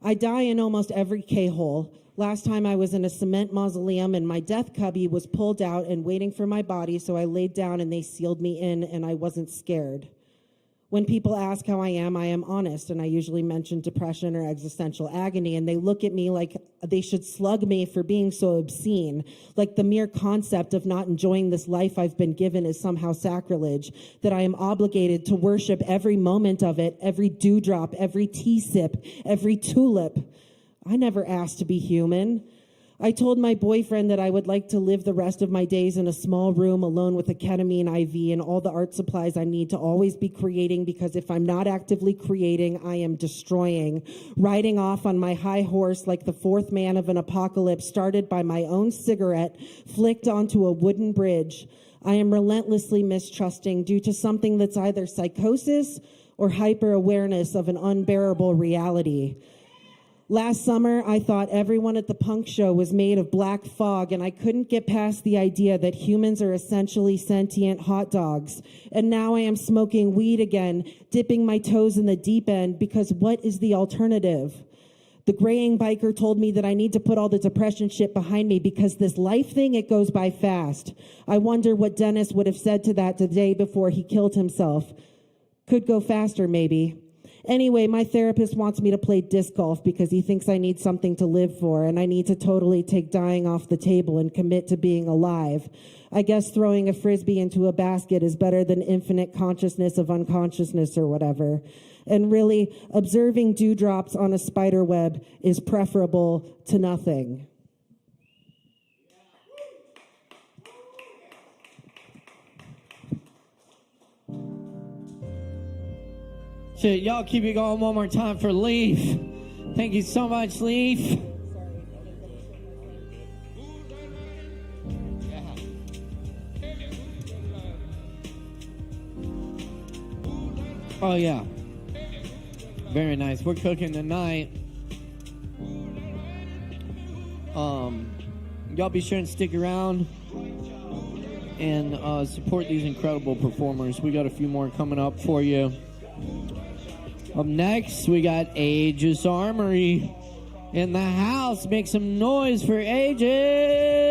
I die in almost every K-hole. Last time I was in a cement mausoleum and my death cubby was pulled out and waiting for my body, so I laid down and they sealed me in and I wasn't scared. When people ask how I am honest, and I usually mention depression or existential agony, and they look at me like they should slug me for being so obscene, like the mere concept of not enjoying this life I've been given is somehow sacrilege, that I am obligated to worship every moment of it, every dewdrop, every tea sip, every tulip. I never asked to be human. I told my boyfriend that I would like to live the rest of my days in a small room alone with a ketamine IV and all the art supplies I need to always be creating, because if I'm not actively creating, I am destroying. Riding off on my high horse like the fourth man of an apocalypse started by my own cigarette flicked onto a wooden bridge. I am relentlessly mistrusting due to something that's either psychosis or hyper-awareness of an unbearable reality. Last summer, I thought everyone at the punk show was made of black fog, and I couldn't get past the idea that humans are essentially sentient hot dogs. And now I am smoking weed again, dipping my toes in the deep end, because what is the alternative? The graying biker told me that I need to put all the depression shit behind me because this life thing, it goes by fast. I wonder what Dennis would have said to that the day before he killed himself. Could go faster, maybe. Anyway, my therapist wants me to play disc golf because he thinks I need something to live for, and I need to totally take dying off the table and commit to being alive. I guess throwing a frisbee into a basket is better than infinite consciousness of unconsciousness or whatever. And really, observing dewdrops on a spider web is preferable to nothing. Shit, y'all keep it going one more time for Leaf. Thank you so much, Leaf. Oh, yeah. Very nice. We're cooking tonight. Y'all be sure and stick around and support these incredible performers. We got a few more coming up for you. Up next, we got Aegis Armory in the house. Make some noise for Aegis.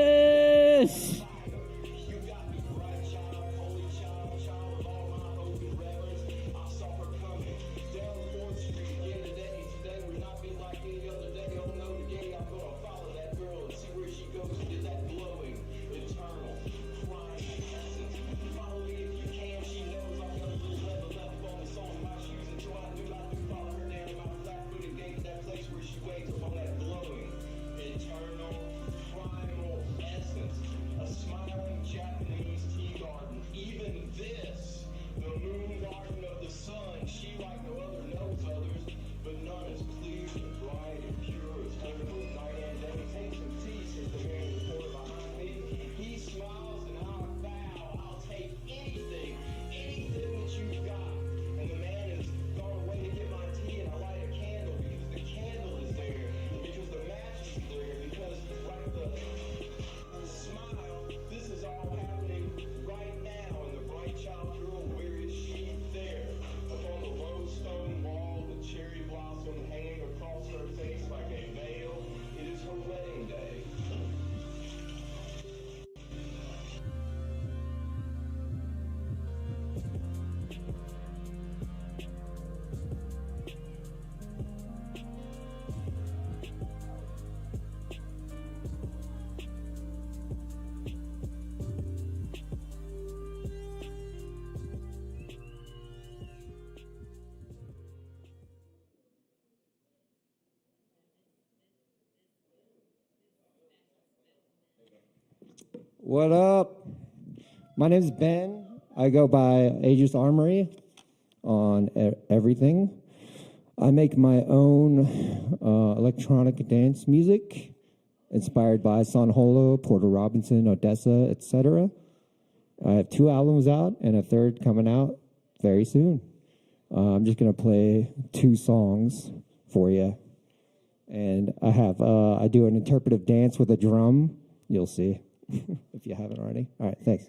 What up? My name's Ben. I go by Aegis Armory on everything. I make my own electronic dance music inspired by San Holo, Porter Robinson, Odessa, etc. I have 2 albums out and a 3rd coming out very soon. I'm just going to play 2 songs for you. And I do an interpretive dance with a drum. You'll see if you haven't already. All right, thanks.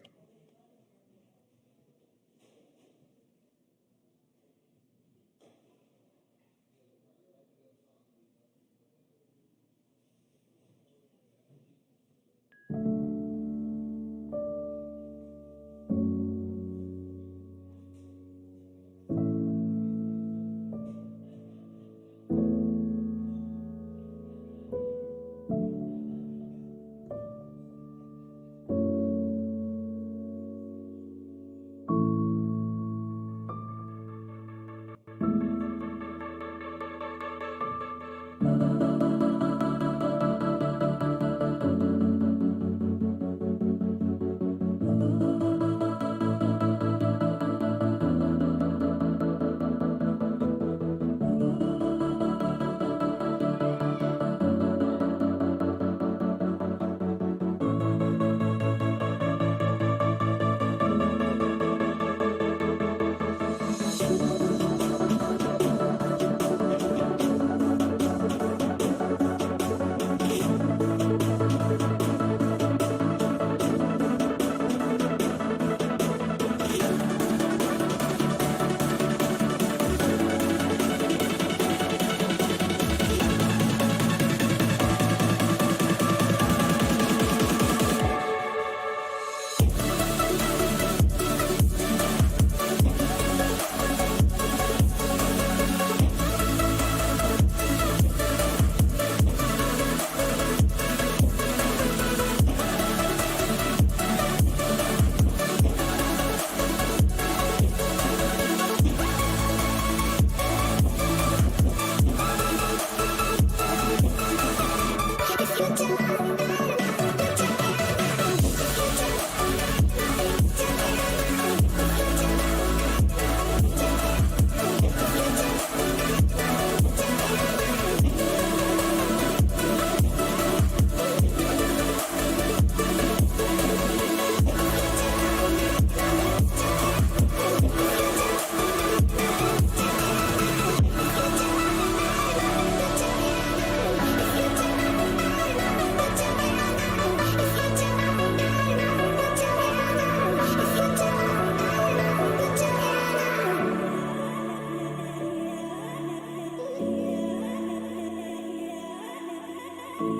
Mystery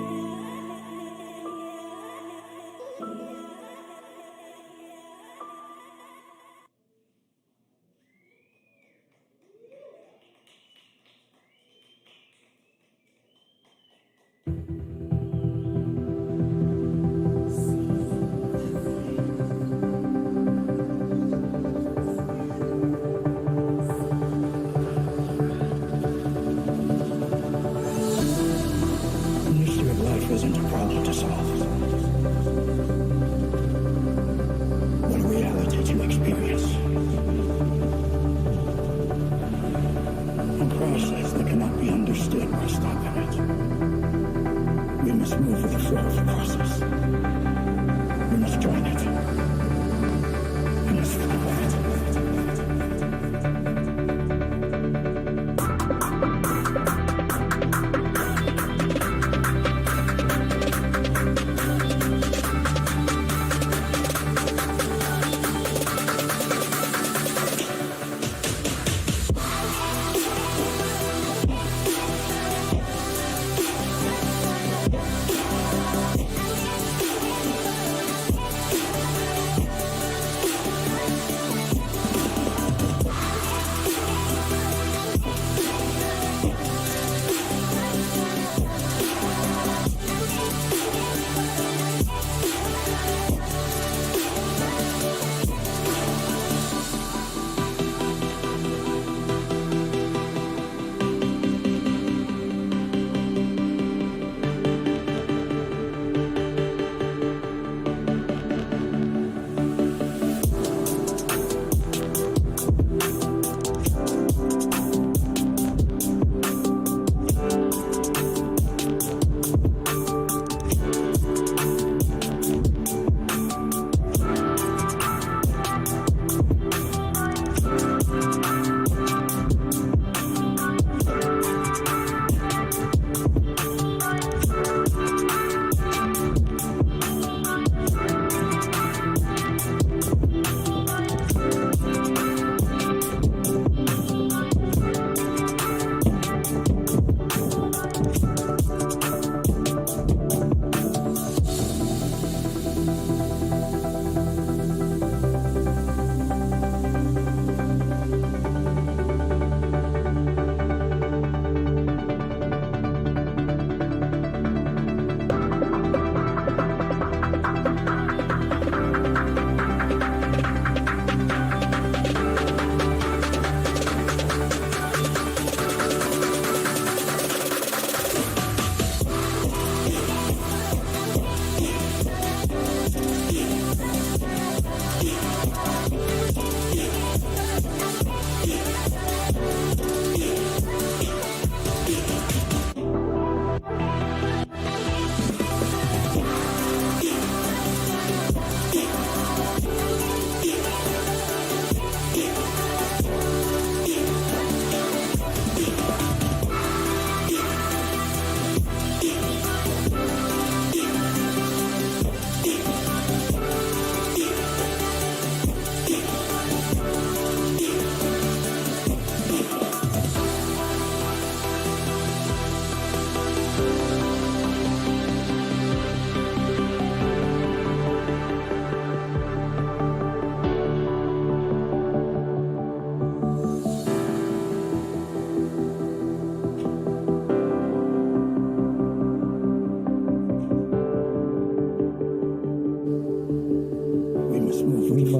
of life isn't a problem to solve, but a reality to experience. A process that cannot be understood by stopping it. We must move with the flow of the process. We must join it. We must follow it.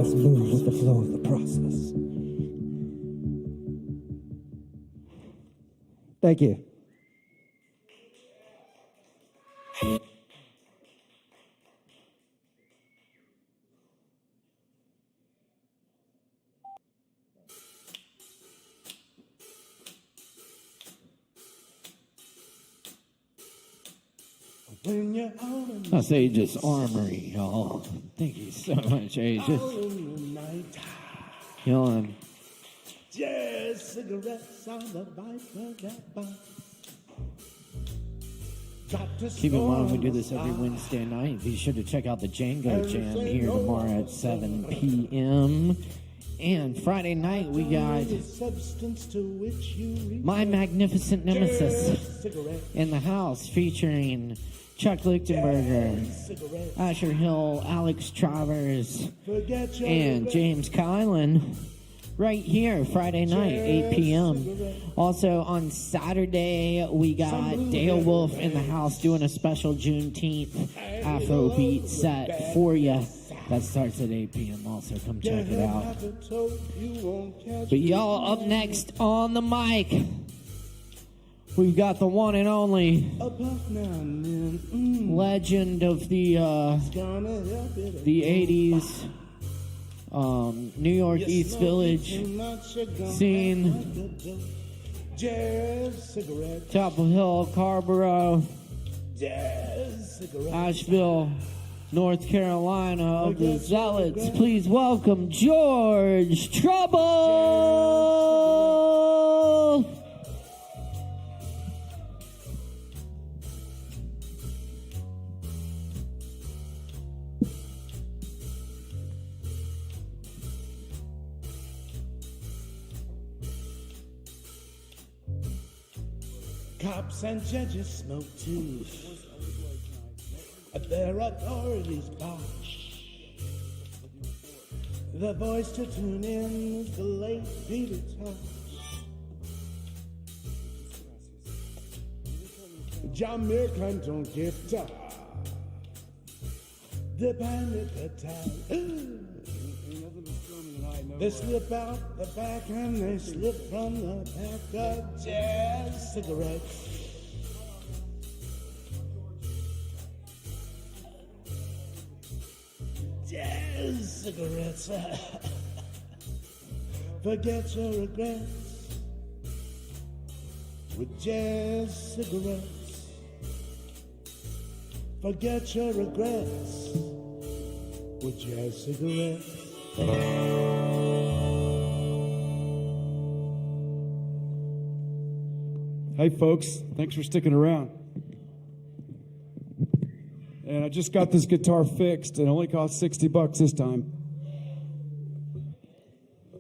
must move with the flow of the process. Thank you. That's Aegis Armory, y'all. Thank you so much, Aegis. Y'all, Just cigarettes on the bike. keep in mind we do this every Wednesday night. Be sure to check out the Django Jam here tomorrow at 7 p.m. And Friday night, we got substance to which you My Magnificent Nemesis in the house, featuring Chuck Lichtenberger, Asher Hill, Alex Travers, and James Kylan. Right here, Friday night, 8 p.m. Also on Saturday, we got Dale Wolf in the house doing a special Juneteenth Afrobeat set for you. That starts at 8 p.m. Also, come check it out. But y'all, up next on the mic, we've got the one and only legend of the 80s. New York East Village scene, Chapel Hill, Carborough, Asheville, North Carolina of the Zealots. Please welcome George Trouble. Cops and judges smoke too. Their authorities bosh. The voice to tune in is the late Peter Tosh. Jamaican don't give time. The bandit attack. They slip out the back and they slip from the pack of jazz cigarettes. Jazz cigarettes. Forget your regrets with jazz cigarettes. Forget your regrets with jazz cigarettes. Hey folks, thanks for sticking around. And I just got this guitar fixed. It only cost $60 this time.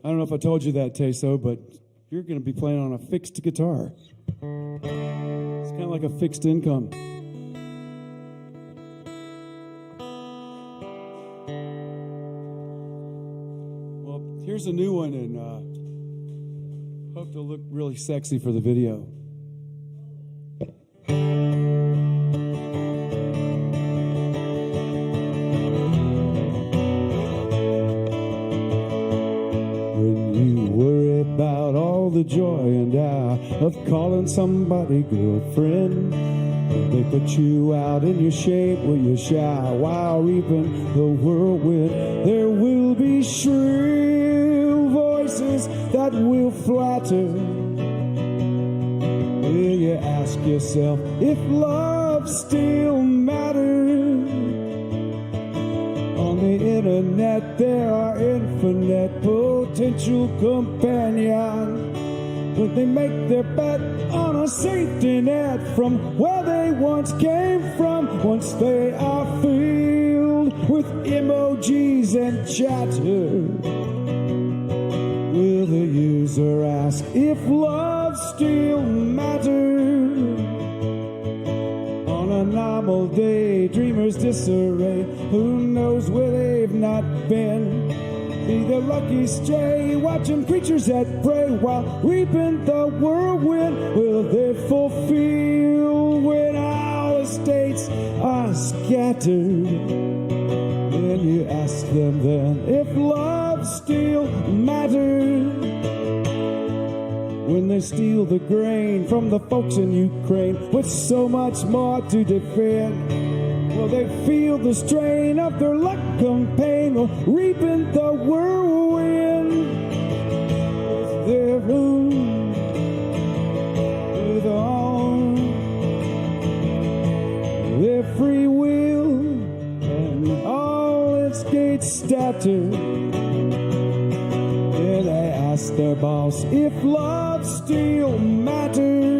I don't know if I told you that, Teso, but you're going to be playing on a fixed guitar. It's kind of like a fixed income. Well, here's a new one, and hope to look really sexy for the video. The joy and I of calling somebody girlfriend. They put you out in your shape where you're shy while reaping the whirlwind. There will be shrill voices that will flatter. Will you ask yourself if love still matters? On the internet there are infinite potential companions. When they make their bet on a safety net from where they once came from, once they are filled with emojis and chatter, will the user ask if love still matters? On a normal day, dreamers disarray, who knows where they've not been? Be the lucky stray, watching creatures at prey while reaping the whirlwind. Will they fulfill when our estates are scattered? Then you ask them then if love still matters. When they steal the grain from the folks in Ukraine with so much more to defend, will they feel the strain of their luck campaign or reaping the whirlwind? Is there room with all their free will and all its gates statured? Yeah, they ask their boss if love still matters.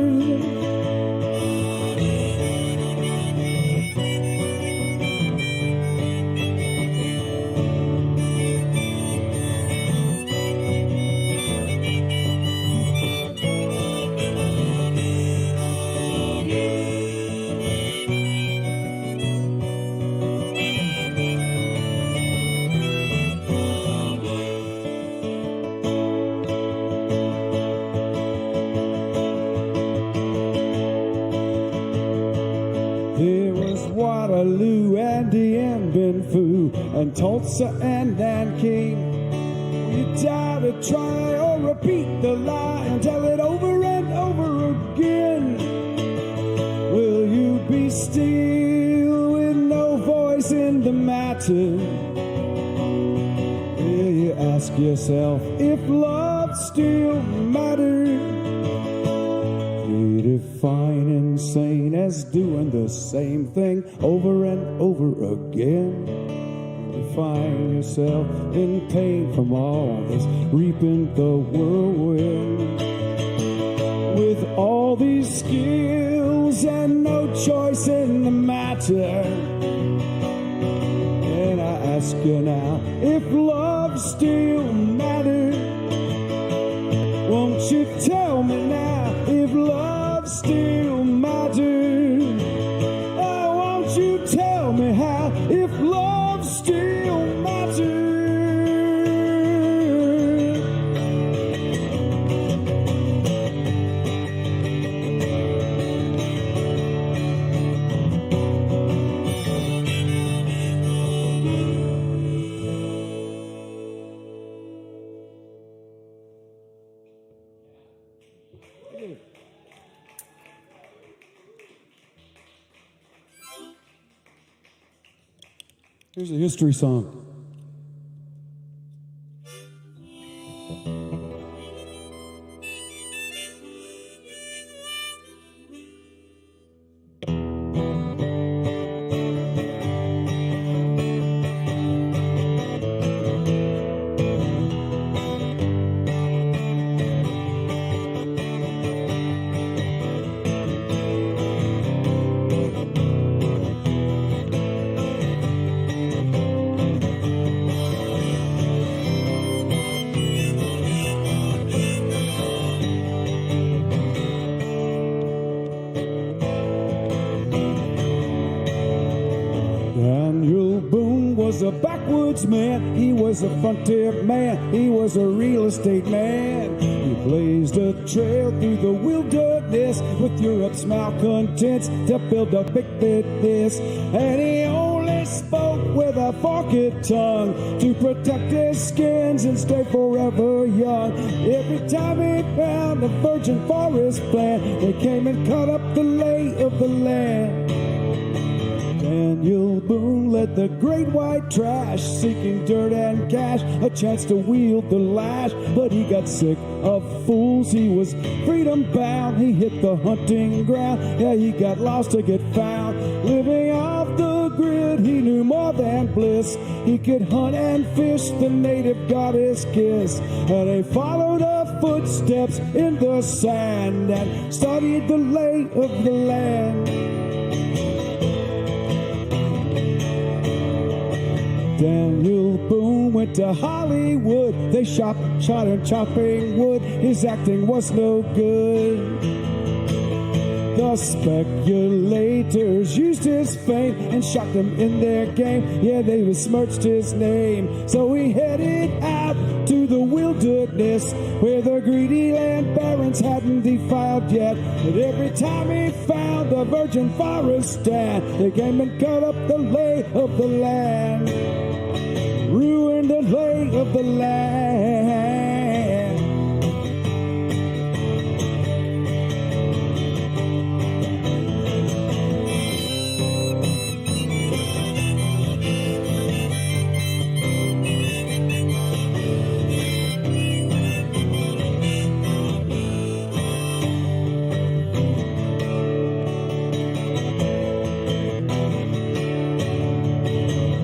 Waterloo and Dien Bien Phu and Tulsa and Nanking. You dare to try or repeat the lie and tell it over and over again. Will you be still with no voice in the matter? Will you ask yourself if love still matters? You define insane as doing the same thing over and over again. You find yourself in pain from all this, reaping the whirlwind. With all these skills and no choice in the matter, and I ask you now if love still matters. Won't you tell me now if love still matters? Oh, won't you tell me how if love still matters? Here's a history song. A backwoods man, he was a frontier man, he was a real estate man. He blazed a trail through the wilderness with Europe's malcontents to build a big business. And he only spoke with a forked tongue to protect his skins and stay forever young. Every time he found a virgin forest plant, they came and cut up the lay of the land. Daniel Boone led the great white trash, seeking dirt and cash, a chance to wield the lash. But he got sick of fools, he was freedom bound. He hit the hunting ground, yeah, he got lost to get found. Living off the grid, he knew more than bliss. He could hunt and fish, the native goddess kiss. And he followed her footsteps in the sand and studied the lay of the land. Daniel Boone went to Hollywood. They shot and chopping wood. His acting was no good. The speculators used his fame and shocked him in their game. Yeah, they besmirched his name. So he headed out to the wilderness where the greedy land barons hadn't defiled yet. But every time he found a virgin forest stand, they came and cut up the lay of the land. Ruined the lay of the land.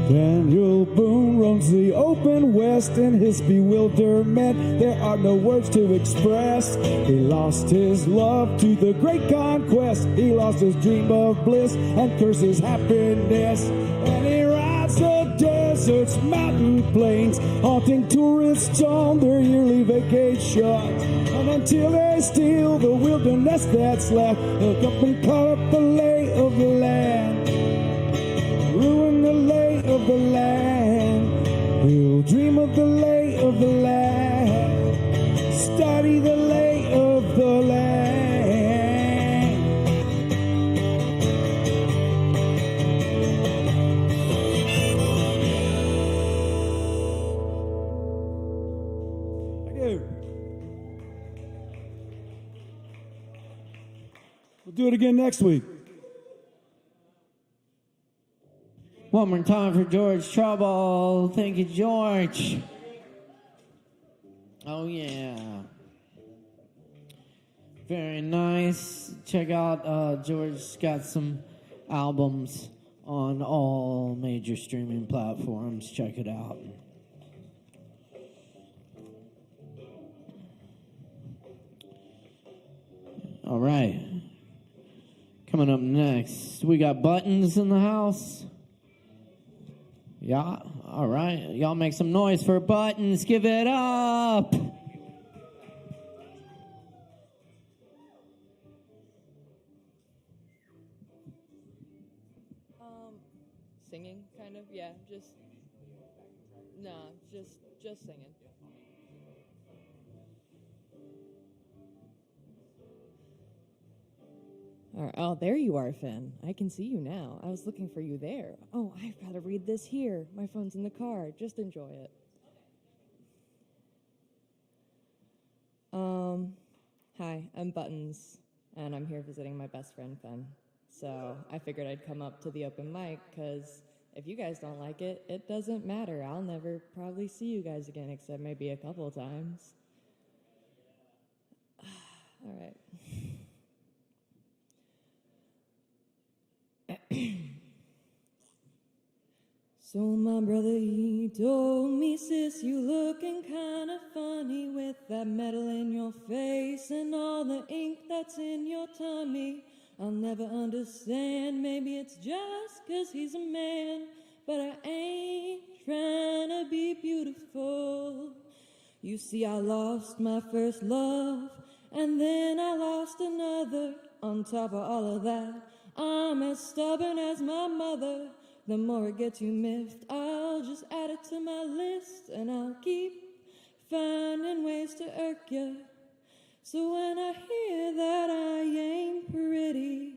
Daniel Boone roams the open west in his bewilderment. There are no words to express. He lost his love to the great conquest. He lost his dream of bliss and cursed his happiness. And he rides the deserts, mountain plains, haunting tourists on their yearly vacations. And until they steal the wilderness that's left, he'll come and cut up the lay of the land. Ruin the lay of the land. He'll dream of the lay of the land. Study the lay of the land. do it again next week. One more time for George Trouble. Thank you, George. Oh, yeah. Very nice. Check out George's got some albums on all major streaming platforms. Check it out. All right. Coming up next, we got Buttons in the house. Yeah, all right. Y'all make some noise for Buttons. Give it up. Singing, kind of, yeah, just singing. All right. Oh, there you are, Finn. I can see you now. I was looking for you there. Oh, I've got to read this here. My phone's in the car. Just enjoy it. Hi, I'm Buttons, and I'm here visiting my best friend, Finn. So I figured I'd come up to the open mic, because if you guys don't like it, it doesn't matter. I'll never probably see you guys again, except maybe a couple times. All right. So my brother, he told me, sis, you looking kind of funny with that metal in your face and all the ink that's in your tummy. I'll never understand, maybe it's just 'cause he's a man, but I ain't trying to be beautiful. You see, I lost my first love, and then I lost another. On top of all of that, I'm as stubborn as my mother. The more it gets you miffed, I'll just add it to my list, and I'll keep finding ways to irk you. So when I hear that I ain't pretty,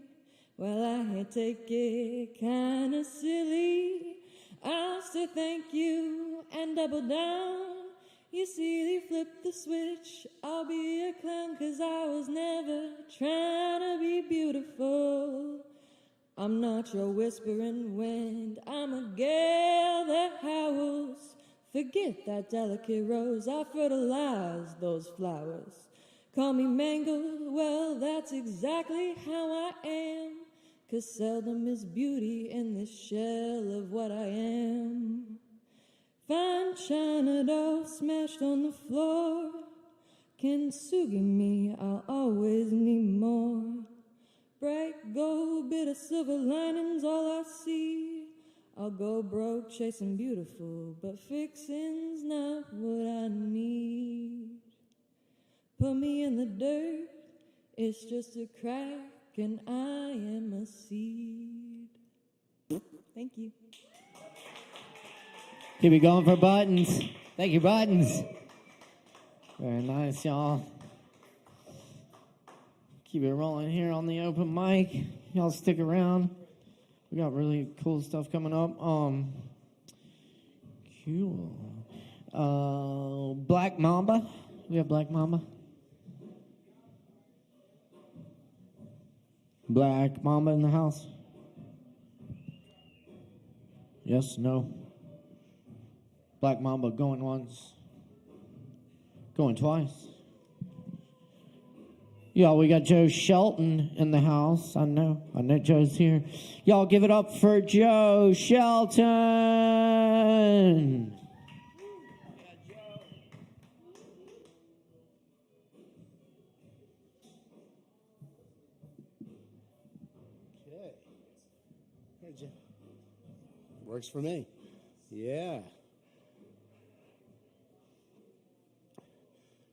well, I take it kinda silly. I'll say thank you and double down. You see, they flip the switch. I'll be a clown 'cause I was never trying to be beautiful. I'm not your whispering wind, I'm a gale that howls. Forget that delicate rose, I fertilize those flowers. Call me mangled, well, that's exactly how I am. 'Cause seldom is beauty in this shell of what I am. Fine china doll smashed on the floor. Kintsugi me, I'll always need more. Bright gold, bit of silver linings, all I see. I'll go broke chasing beautiful, but fixing's not what I need. Put me in the dirt, it's just a crack, and I am a seed. Thank you. Keep it going for Buttons. Thank you, Buttons. Very nice, y'all. Keep it rolling here on the open mic. Y'all stick around. We got really cool stuff coming up. Cool. Black Mamba. We have Black Mamba. Black Mamba in the house. Yes, no. Black Mamba going once. Going twice. Y'all, we got Joe Shelton in the house. I know Joe's here. Y'all give it up for Joe Shelton. Okay. Hey, Joe. Works for me. Yeah.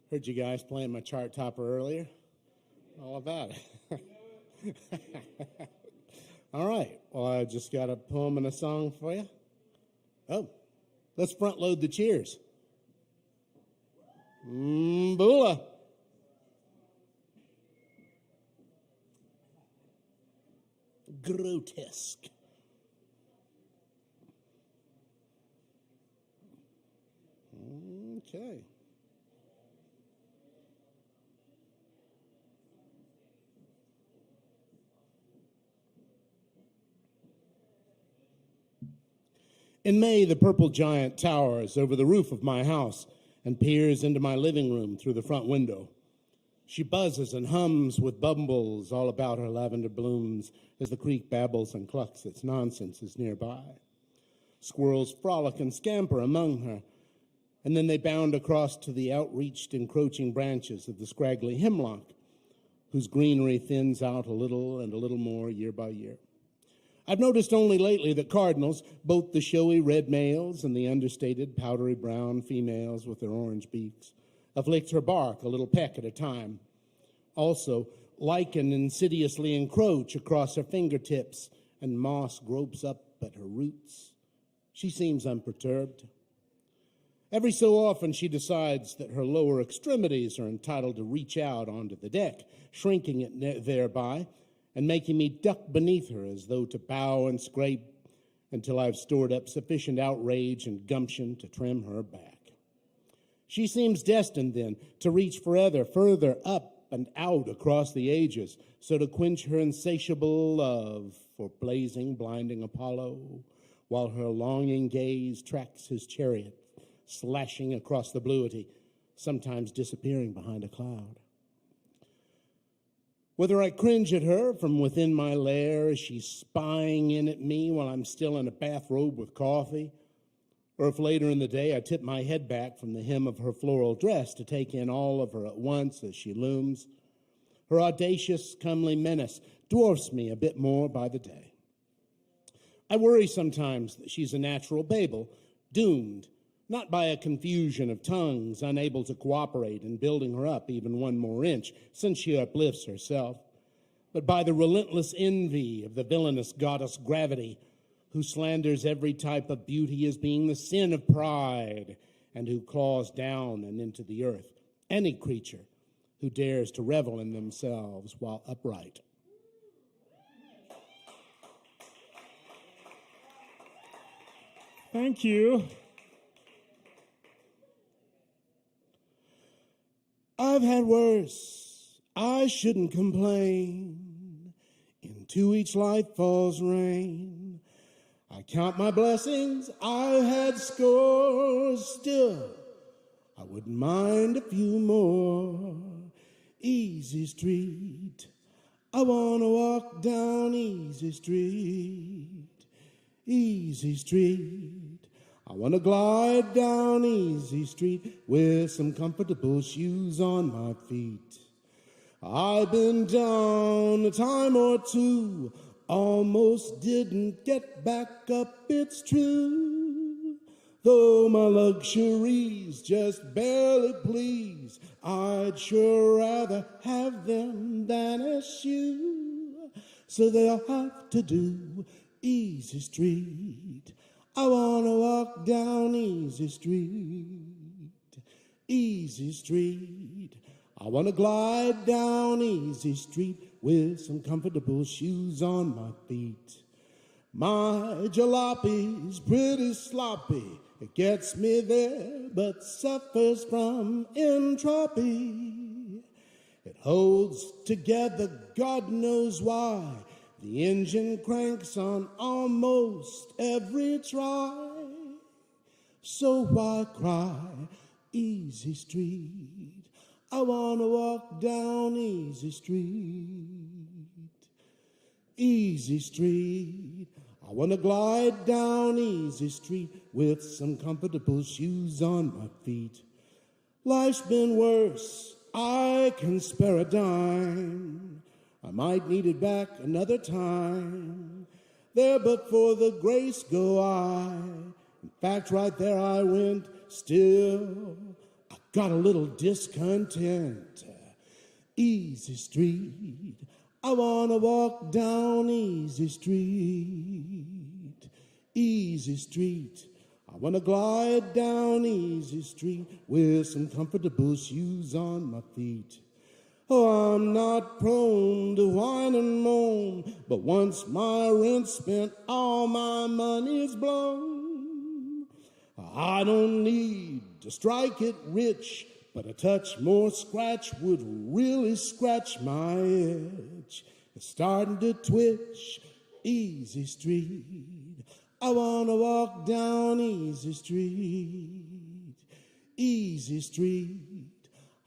Heard you guys playing my chart topper earlier. All about it. All right. Well, I just got a poem and a song for you. Oh, let's front load the cheers. Boola. Grotesque. Okay. In May, the purple giant towers over the roof of my house and peers into my living room through the front window. She buzzes and hums with bumbles all about her lavender blooms as the creek babbles and clucks its nonsenses nearby. Squirrels frolic and scamper among her, and then they bound across to the outreached, encroaching branches of the scraggly hemlock, whose greenery thins out a little and a little more year by year. I've noticed only lately that cardinals, both the showy red males and the understated powdery brown females with their orange beaks, afflict her bark a little peck at a time. Also, lichen insidiously encroach across her fingertips, and moss gropes up at her roots. She seems unperturbed. Every so often she decides that her lower extremities are entitled to reach out onto the deck, shrinking it thereby and making me duck beneath her as though to bow and scrape until I've stored up sufficient outrage and gumption to trim her back. She seems destined, then, to reach further up and out across the ages, so to quench her insatiable love for blazing, blinding Apollo, while her longing gaze tracks his chariot, slashing across the bluity, sometimes disappearing behind a cloud. Whether I cringe at her from within my lair as she's spying in at me while I'm still in a bathrobe with coffee, or if later in the day I tip my head back from the hem of her floral dress to take in all of her at once as she looms, her audacious, comely menace dwarfs me a bit more by the day. I worry sometimes that she's a natural Babel, doomed, not by a confusion of tongues unable to cooperate in building her up even one more inch since she uplifts herself, but by the relentless envy of the villainous goddess Gravity, who slanders every type of beauty as being the sin of pride, and who claws down and into the earth any creature who dares to revel in themselves while upright. Thank you. I've had worse, I shouldn't complain. Into each life falls rain. I count my blessings, I've had scores. Still, I wouldn't mind a few more. Easy street, I want to walk down easy street. Easy street, I want to glide down easy street with some comfortable shoes on my feet. I've been down a time or two, almost didn't get back up, it's true. Though my luxuries just barely please, I'd sure rather have them than eschew. So they'll have to do easy street. I want to walk down easy street. Easy street. I want to glide down easy street with some comfortable shoes on my feet. My jalopy's pretty sloppy. It gets me there, but suffers from entropy. It holds together, God knows why. The engine cranks on almost every try. So why cry, easy street? I want to walk down easy street. Easy street. I want to glide down easy street with some comfortable shoes on my feet. Life's been worse, I can spare a dime. I might need it back another time. There but for the grace go I. In fact, right there I went. Still, I got a little discontent. Easy street. I want to walk down easy street. Easy street. I want to glide down easy street with some comfortable shoes on my feet. Oh, I'm not prone to whine and moan, but once my rent's spent, all my money's blown. I don't need to strike it rich, but a touch more scratch would really scratch my itch. It's starting to twitch, easy street. I wanna walk down easy street.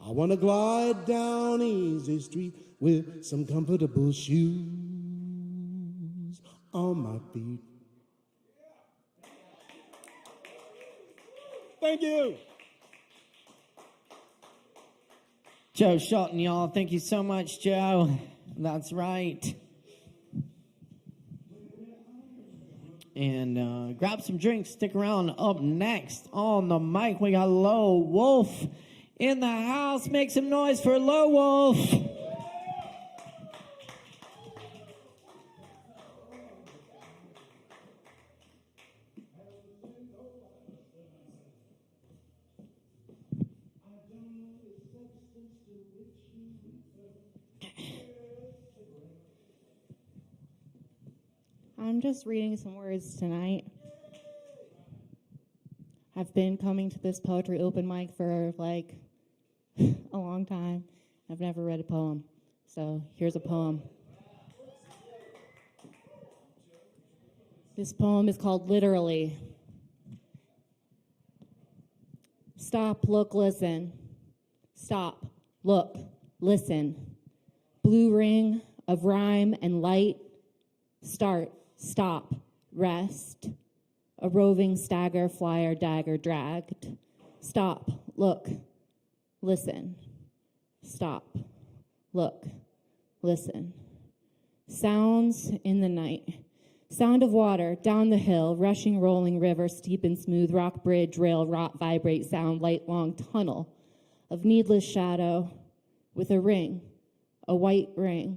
I wanna glide down easy street with some comfortable shoes on my feet. Thank you. Joe Shelton, y'all. Thank you so much, Joe. That's right. And grab some drinks. Stick around. Up next on the mic, we got Low Wolf in the house. Make some noise for Low Wolf. I'm just reading some words tonight. I've been coming to this poetry open mic for like a long time. I've never read a poem. So here's a poem. This poem is called Literally. Stop, look, listen. Stop, look, listen. Blue ring of rhyme and light. Start, stop, rest. A roving stagger, flyer, dagger, dragged. Stop, look, listen. Stop, look, listen. Sounds in the night. Sound of water, down the hill, rushing, rolling river, steep and smooth, rock bridge, rail, rot, vibrate, sound, light, long tunnel of needless shadow with a ring, a white ring,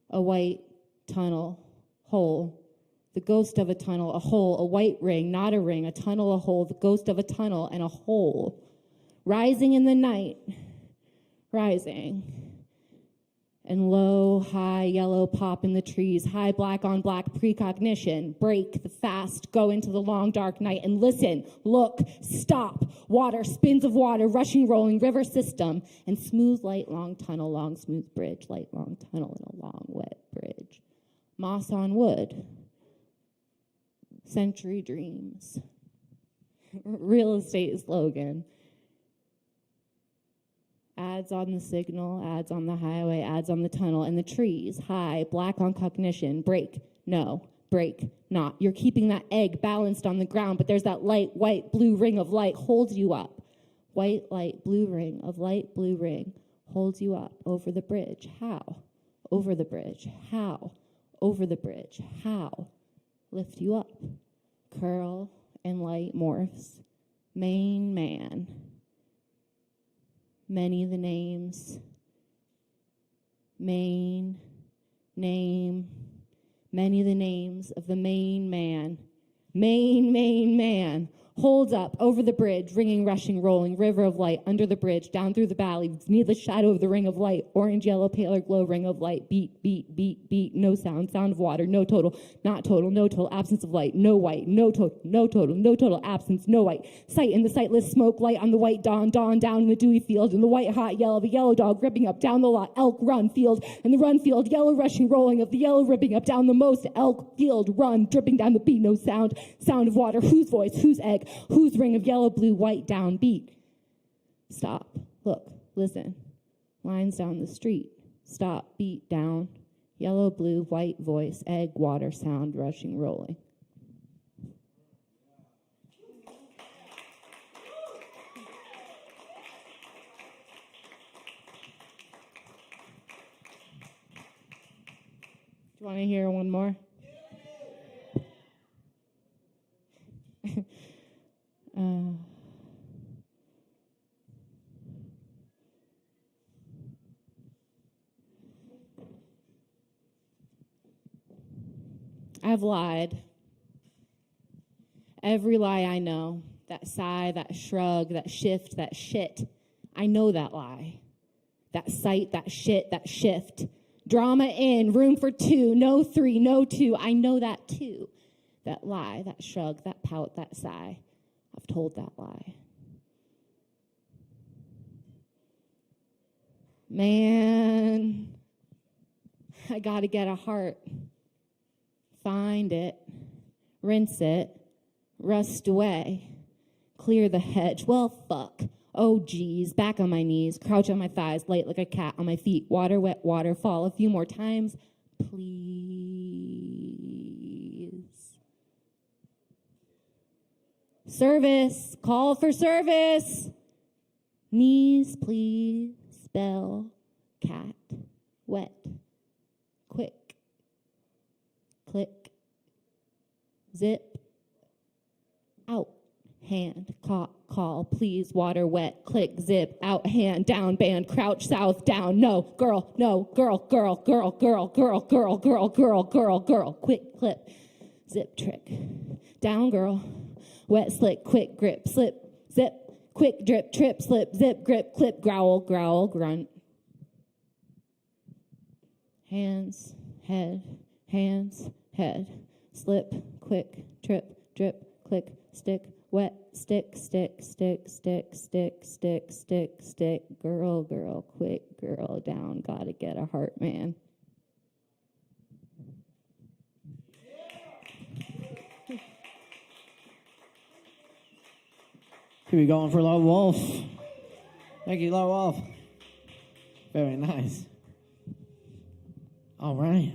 a white tunnel, hole, the ghost of a tunnel, a hole, a white ring, not a ring, a tunnel, a hole, the ghost of a tunnel and a hole, rising in the night, rising. And low, high, yellow pop in the trees, high black on black precognition, break the fast, go into the long dark night and listen, look, stop, water, spins of water, rushing, rolling, river system, and smooth, light, long tunnel, long, smooth bridge, light, long tunnel, and a long, wet bridge. Moss on wood, century dreams, real estate slogan. Ads on the signal, ads on the highway, ads on the tunnel, and the trees, high, black on cognition, break, no, break, not. You're keeping that egg balanced on the ground, but there's that light, white, blue ring of light holds you up. White, light, blue ring of light, blue ring holds you up over the bridge. How? Over the bridge. How? Over the bridge. How? Lift you up. Curl and light morphs. Main man. Many the names, main, name, many the names of the main man, main man, holds up over the bridge, ringing, rushing, rolling, river of light, under the bridge, down through the valley, needless shadow of the ring of light, orange, yellow, paler glow, ring of light, beat, beat, beat, beat, no sound, sound of water, no total, not total, no total, absence of light, no white, no total, no total, no total, absence, no white, sight in the sightless smoke, light on the white dawn, dawn down in the dewy field, and the white hot yellow, the yellow dog ripping up down the lot, elk run field, and the run field, yellow rushing, rolling of the yellow ripping up down the most, elk field, run, dripping down the beat, no sound, sound of water, whose voice, whose egg, whose ring of yellow, blue, white, down, beat. Stop, look, listen. Lines down the street. Stop, beat, down. Yellow, blue, white, voice, egg, water, sound, rushing, rolling. Do you want to hear one more? I've lied. Every lie I know, that sigh, that shrug, that shift, that shit, I know that lie. That sight, that shit, that shift. Drama in, room for two, no three, no two, I know that too. That lie, that shrug, that pout, that sigh. I've told that lie. Man, I gotta get a heart. Find it. rinse it, rust away, clear the hedge. Well, fuck. Oh, geez, back on my knees, crouch on my thighs, light like a cat on my feet, water, wet, waterfall. A few more times, please. Service, call for service. Knees, please, spell, cat, wet, quick, click, zip, out, hand, call, please, water, wet, click, zip, out, hand, down, band, crouch, south, down, no, girl, girl, quick, clip, zip, trick, down, girl, wet, slick, quick, grip, slip, zip, quick, drip, trip, slip, zip, grip, clip, growl, grunt. Hands, head, slip, quick, trip, drip, click, stick, wet, stick, girl, quick, girl, down, gotta get a heart, man. Keep it going for Low Wolf. Thank you, Low Wolf. Very nice. All right.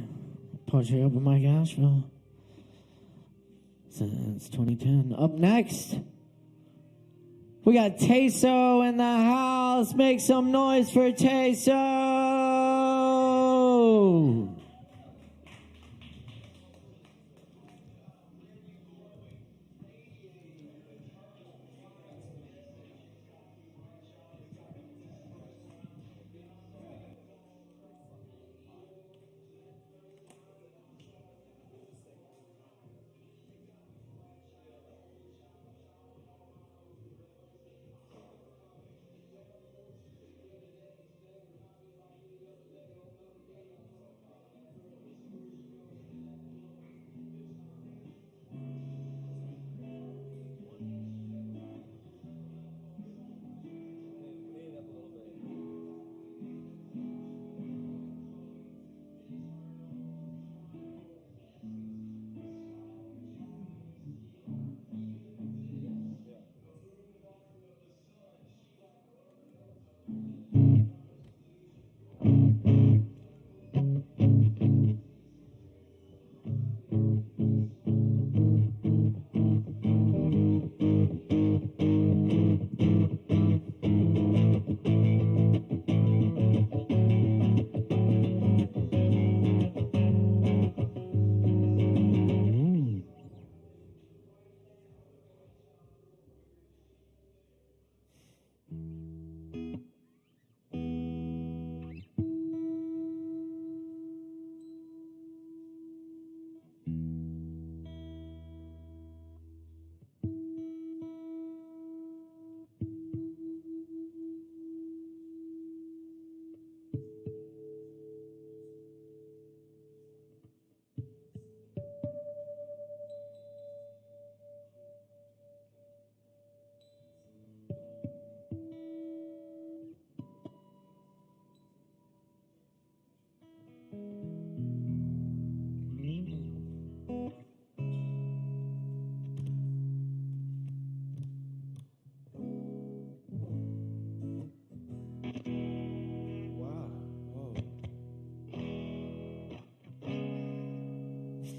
Poetry Open Mic Asheville since 2010. Up next, we got Teso in the house. Make some noise for Teso.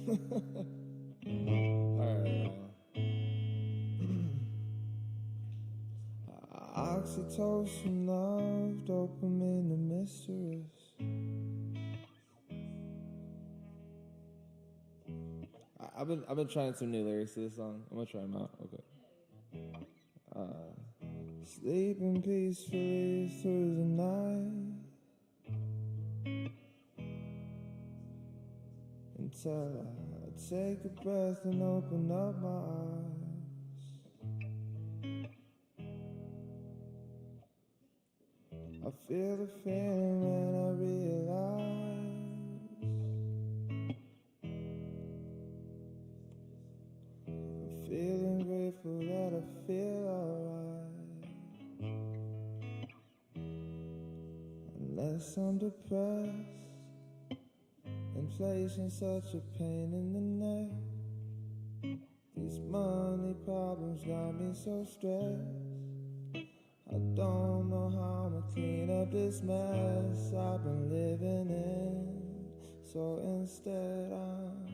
Alright. Oxytocin, love, dopamine, the mistress. I've been trying some new lyrics to this song. I'm gonna try them out. Okay. Sleeping peacefully through the night until I take a breath and open up my eyes. I feel the feeling when I realize I'm feeling grateful that I feel alright. Unless I'm depressed, inflation's such a pain in the neck. got me so stressed. I don't know how I'm gonna clean up this mess I've been living in. So instead I'm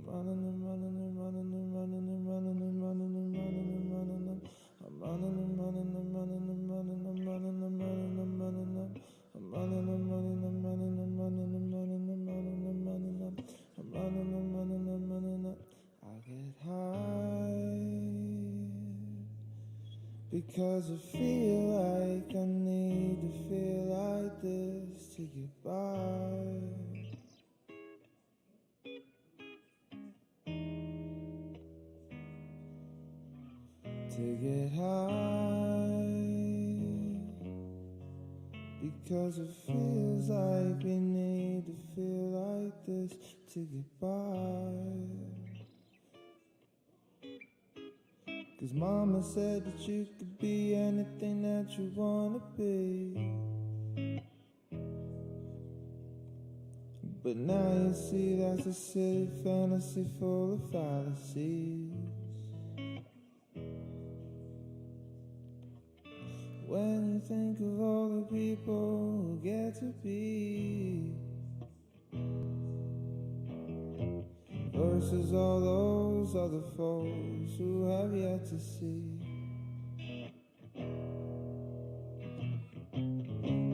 running and running and running and running and running and running and running and running and I'm running and running and running and running and running and running and running and I'm running and running and running and running and running and running and running and I'm running and running and running and I get high because I feel like I need to feel like this to get by. To get high because it feels like we need to feel like this to get by. 'Cause mama said that you could be anything that you wanna be, but now you see that's a silly fantasy full of fallacies. When you think of all the people who get to be versus all those other folks who have yet to see,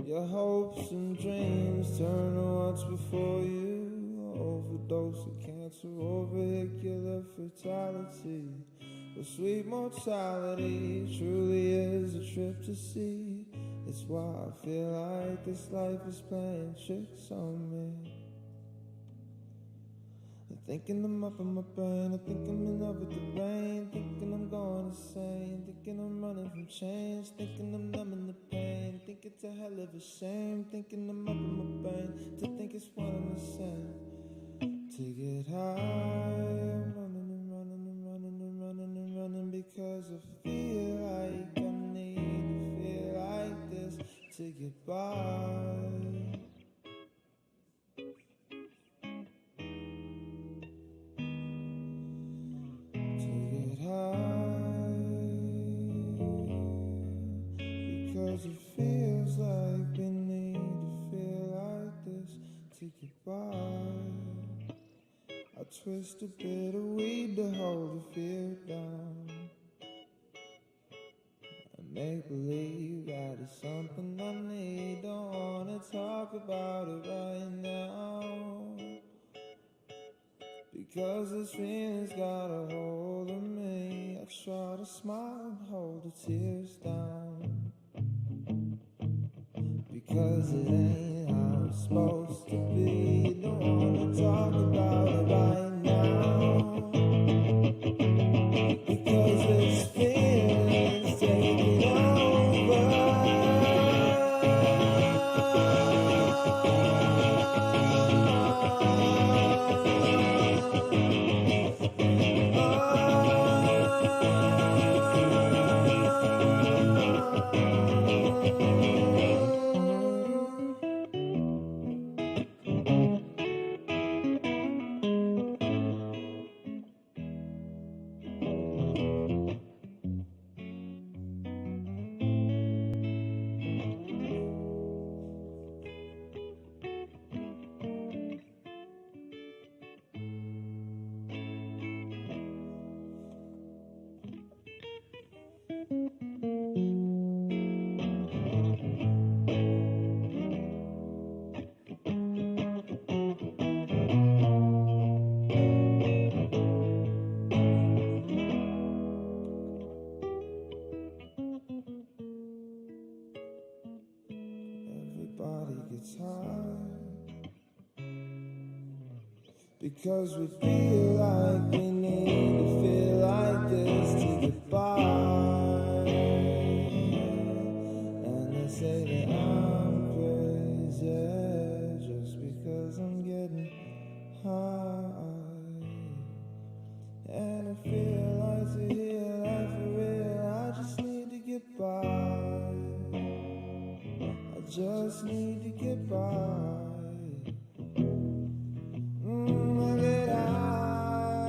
your hopes and dreams turn to what's before you. Overdose of cancer or vehicular fatality. The sweet mortality truly is a trip to see. It's why I feel like this life is playing tricks on me. I'm thinking I'm up in my brain, I think I'm in love with the rain, thinking I'm going insane, thinking I'm running from change, thinking I'm numbing the pain, think it's a hell of a shame, thinking I'm up in my brain, to think it's one and the same. To get high, I'm running and running and running and running and running because I feel like I need to feel like this to get by. To get high because it feels like we need to feel like this to get by. I twist a bit of weed to hold the fear down. I make believe that it's something I need. Don't wanna talk about it right now, because this feeling's got a hold of me. I try to smile and hold the tears down, because it ain't how it's supposed to be. Don't wanna talk about it right now, because this feeling's taking over. Because we feel like we need to feel like this to get by. And they say that I'm crazy just because I'm getting high. And I feel like to hear life for real, I just need to get by. I just need to get by. I get high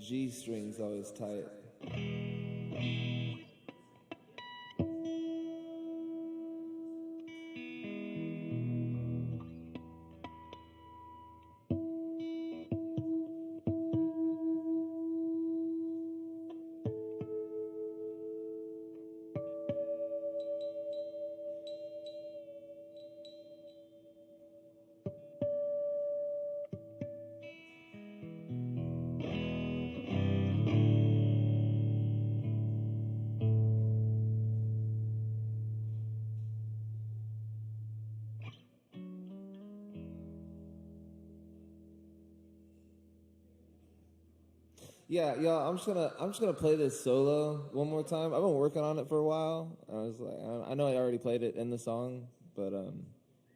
G string's always tight. Yeah, I'm just gonna play this solo one more time. I've been working on it for a while. I was like, I know I already played it in the song, but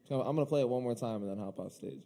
so I'm gonna play it one more time and then hop off stage.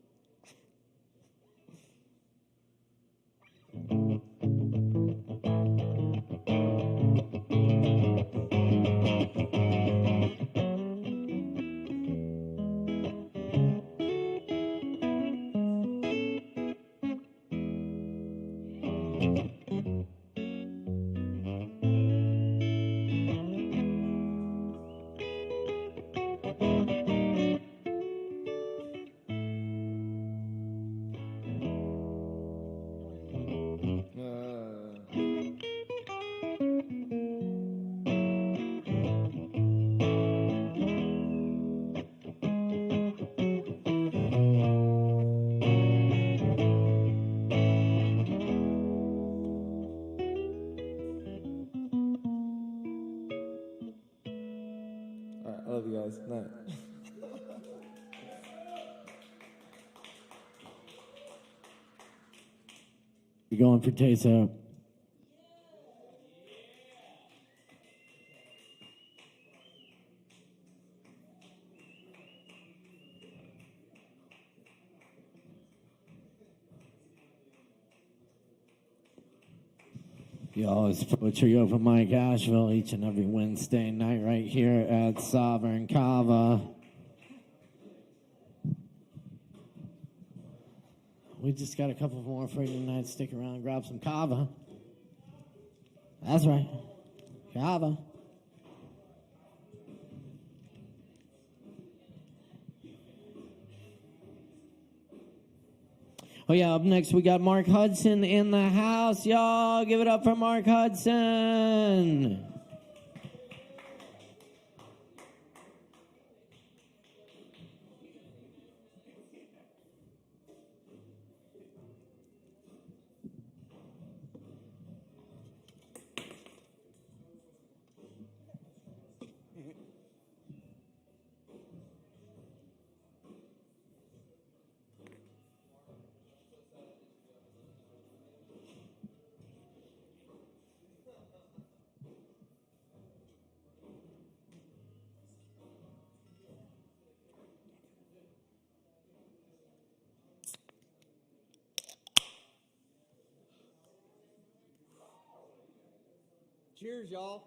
I love you guys. Night. You're going for taste out. Yo, it's Poetry Open Mic Asheville each and every Wednesday night right here at Sovereign Kava. We just got a couple more for you tonight. Stick around and grab some Kava. That's right. Kava. Oh, yeah, up next we got Mark Hudson in the house. Y'all, give it up for Mark Hudson. Cheers, y'all.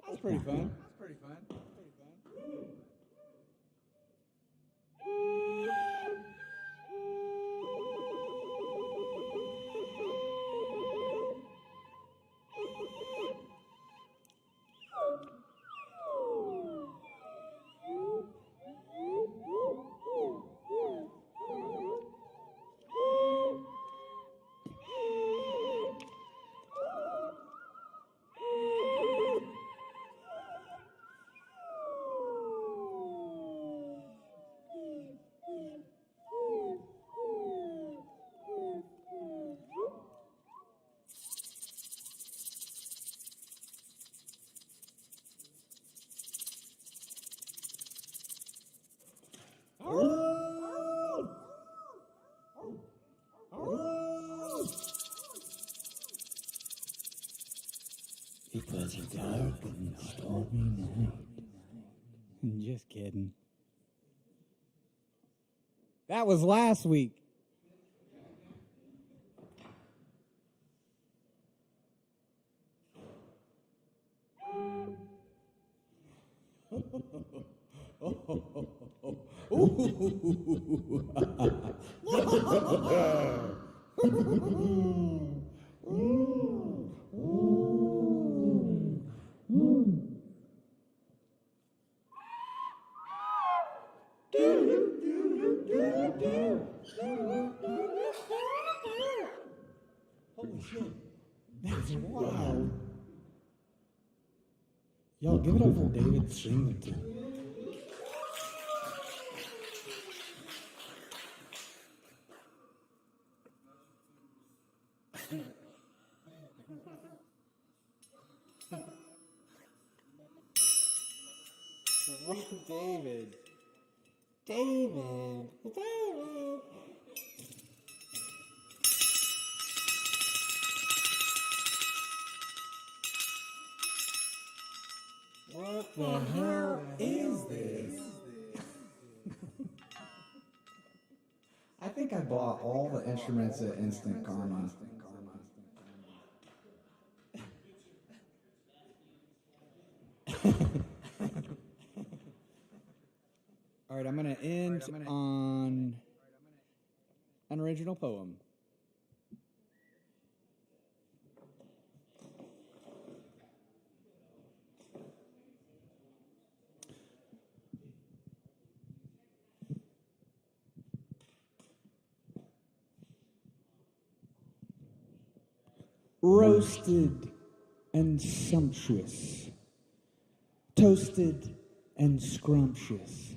That's pretty fun. It was a dark and stormy night. Just kidding. That was last week. Holy shit. That's wild. Y'all give it up for David Singleton. David. David. What the hell is this? I think I bought all the instruments at Instant Karma. All right, I'm going to end on an original poem. Roasted and sumptuous, toasted and scrumptious,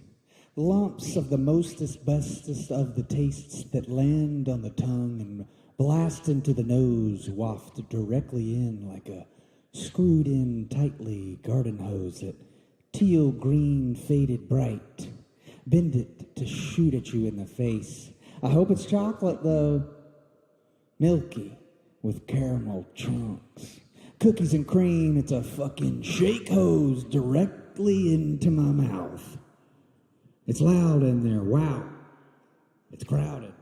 lumps of the mostest bestest of the tastes that land on the tongue and blast into the nose, waft directly in like a screwed in tightly garden hose at teal green faded bright. Bend it to shoot at you in the face. I hope it's chocolate though, milky with caramel chunks. Cookies and cream, it's a fucking shake hose directly into my mouth. It's loud in there, wow. It's crowded.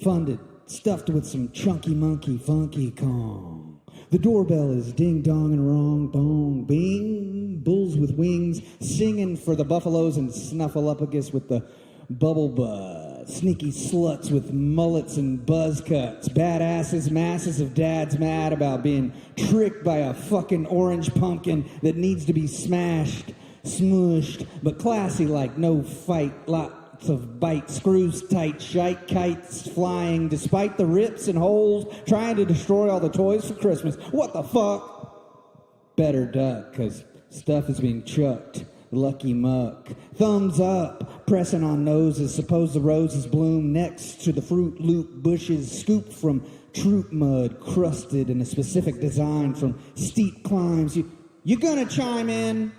Funded, stuffed with some chunky monkey funky Kong. The doorbell is ding dong and wrong bong bing. Bulls with wings singing for the buffaloes and snuffleupagus with the bubble bud. Sneaky sluts with mullets and buzz cuts. Badasses, masses of dads mad about being tricked by a fucking orange pumpkin that needs to be smashed, smushed, but classy like no fight. Lots of bite, screws tight, shite kites flying despite the rips and holes, trying to destroy all the toys for Christmas. What the fuck? Better duck, because stuff is being chucked. Lucky muck. Thumbs up, pressing on noses. Suppose the roses bloom next to the Fruit Loop bushes, scooped from troop mud, crusted in a specific design from steep climbs. You gonna chime in?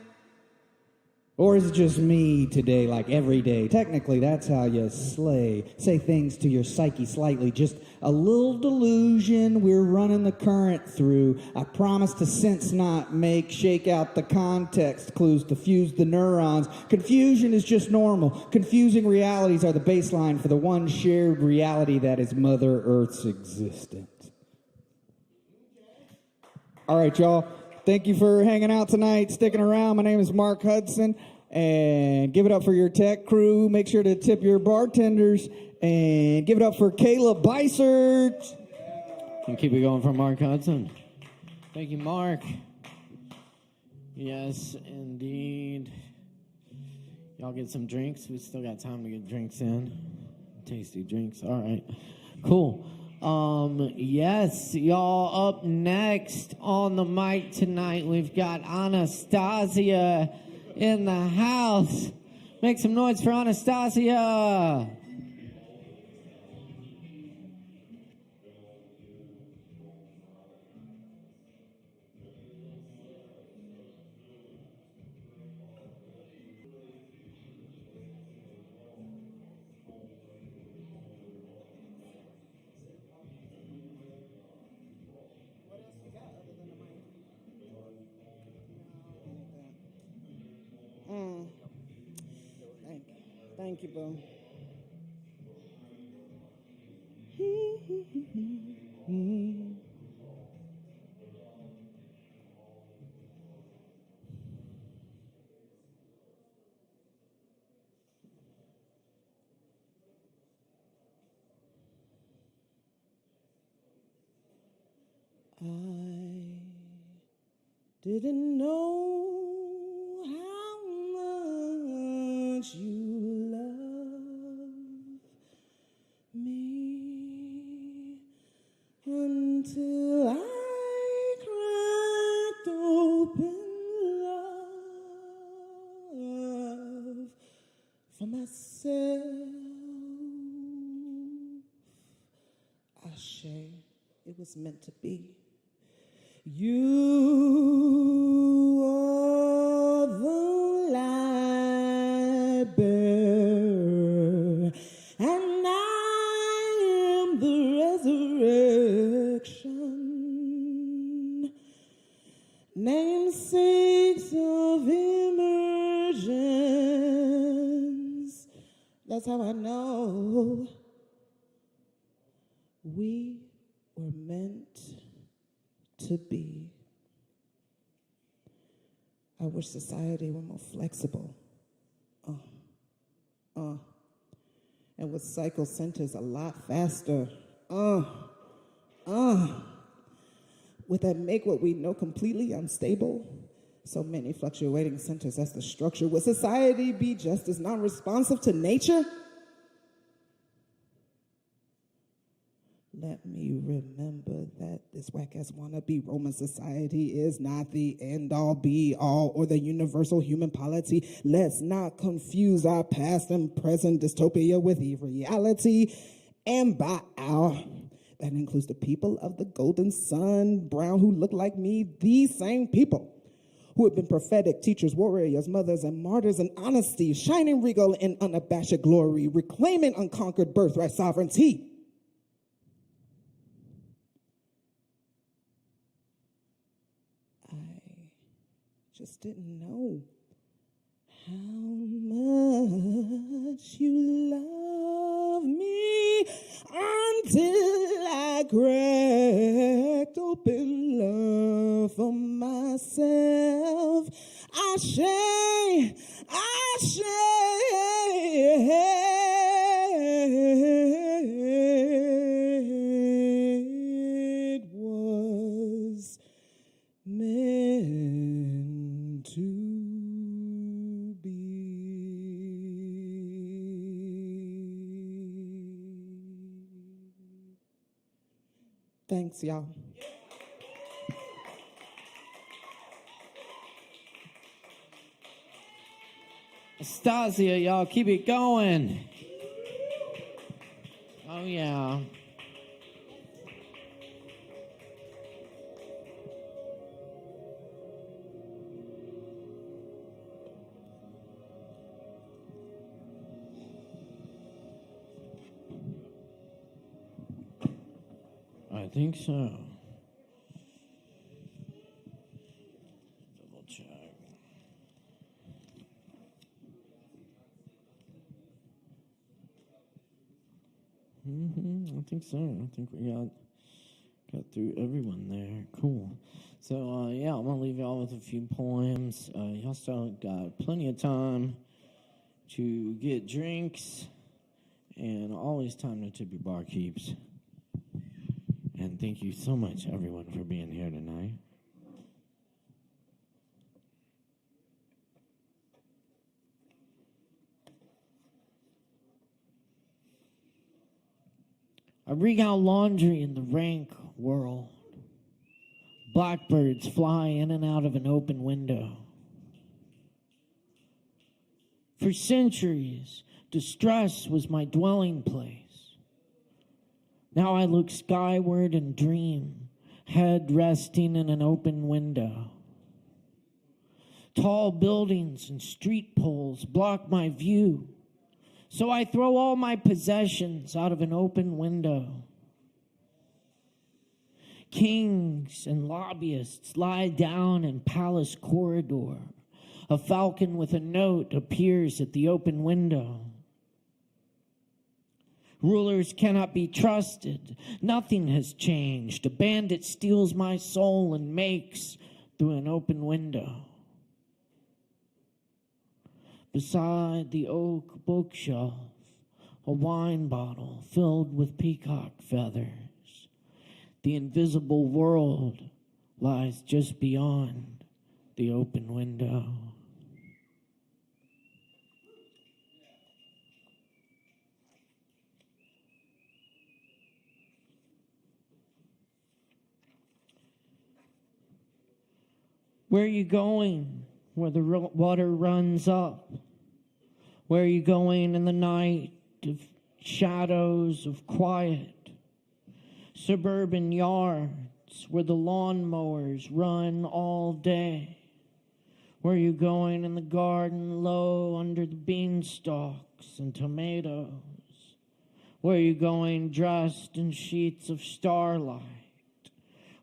Or is it just me today, like every day? Technically, that's how you slay. Say things to your psyche slightly. Just a little delusion we're running the current through. I promise to sense not make, shake out the context clues to fuse the neurons. Confusion is just normal. Confusing realities are the baseline for the one shared reality that is Mother Earth's existence. All right, y'all. Thank you for hanging out tonight, sticking around. My name is Mark Hudson, and give it up for your tech crew. Make sure to tip your bartenders, and give it up for Caleb Beissert. And keep it going for Mark Hudson. Thank you, Mark. Yes, indeed. Y'all get some drinks. We still got time to get drinks in. Tasty drinks. All right. Cool. Yes, y'all, up next on the mic tonight, we've got Anastasia in the house. Make some noise for Anastasia. Thank you, boo. I didn't know how much you love me until I cracked open love for myself. Ashe, it was meant to be. You are the light bearer, and I am the resurrection. Namesakes of emergence. That's how I know we were meant to be. I wish society were more flexible. And would cycle centers a lot faster. Would that make what we know completely unstable? So many fluctuating centers, that's the structure. Would society be just as non-responsive to nature? Let me remember that this whack-ass wannabe Roman society is not the end-all, be-all, or the universal human polity. Let's not confuse our past and present dystopia with reality. And by our, that includes the people of the Golden Sun, brown, who look like me, these same people who have been prophetic teachers, warriors, mothers, and martyrs in honesty, shining regal in unabashed glory, reclaiming unconquered birthright sovereignty. Just didn't know how much you love me until I cracked open love for myself. Ashe. Thanks, y'all. Stasia, y'all, keep it going. Oh, yeah. I think so. Double check. I think so. I think we got through everyone there. Cool. So, yeah, I'm going to leave y'all with a few poems. Y'all still got plenty of time to get drinks, and always time to tip your barkeeps. And thank you so much, everyone, for being here tonight. I wring out laundry in the rank world. Blackbirds fly in and out of an open window. For centuries, distress was my dwelling place. Now I look skyward and dream, head resting in an open window. Tall buildings and street poles block my view, so I throw all my possessions out of an open window. Kings and lobbyists lie down in palace corridor. A falcon with a note appears at the open window. Rulers cannot be trusted. Nothing has changed. A bandit steals my soul and makes through an open window. Beside the oak bookshelf, a wine bottle filled with peacock feathers. The invisible world lies just beyond the open window. Where are you going where the water runs up? Where are you going in the night of shadows of quiet? Suburban yards where the lawnmowers run all day. Where are you going in the garden low under the beanstalks and tomatoes? Where are you going dressed in sheets of starlight?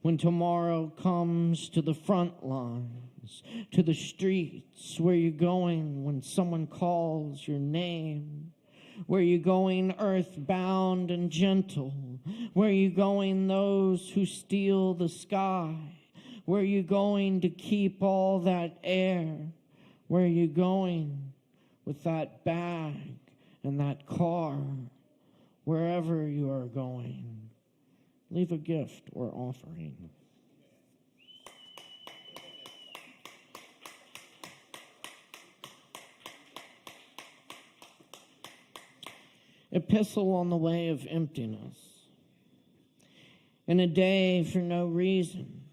When tomorrow comes to the front lines, to the streets, where you going when someone calls your name? Where you going earthbound and gentle? Where you going those who steal the sky? Where you going to keep all that air? Where you going with that bag and that car? Wherever you are going, leave a gift or offering. Epistle on the way of emptiness. In a day for no reason,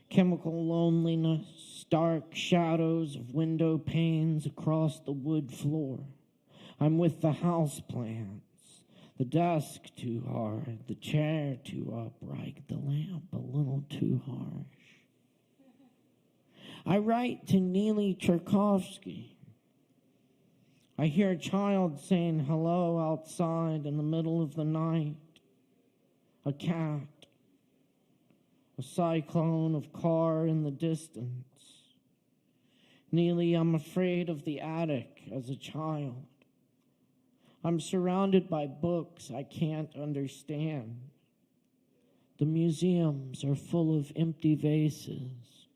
chemical loneliness, stark shadows of window panes across the wood floor. I'm with the house plants. The desk too hard, the chair too upright, the lamp a little too harsh. I write to Neely Tchaikovsky. I hear a child saying hello outside in the middle of the night. A cat. A cyclone of car in the distance. Neely, I'm afraid of the attic as a child. I'm surrounded by books I can't understand. The museums are full of empty vases.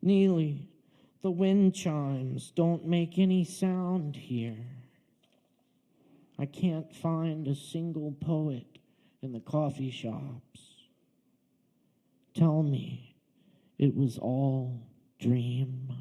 Neely, the wind chimes don't make any sound here. I can't find a single poet in the coffee shops. Tell me it was all dream.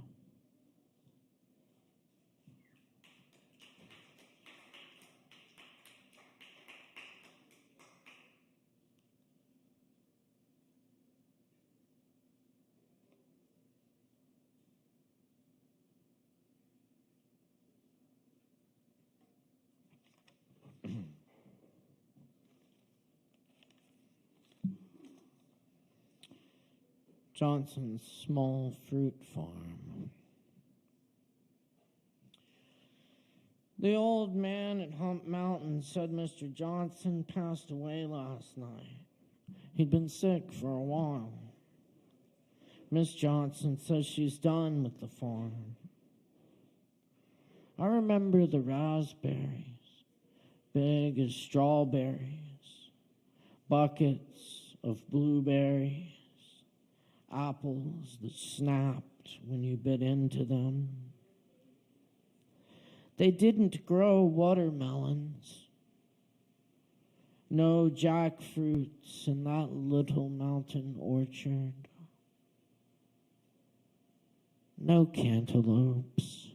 Johnson's small fruit farm. The old man at Hump Mountain said Mr. Johnson passed away last night. He'd been sick for a while. Miss Johnson says she's done with the farm. I remember the raspberries, big as strawberries, buckets of blueberries, apples that snapped when you bit into them. They didn't grow watermelons. No jackfruits in that little mountain orchard. No cantaloupes.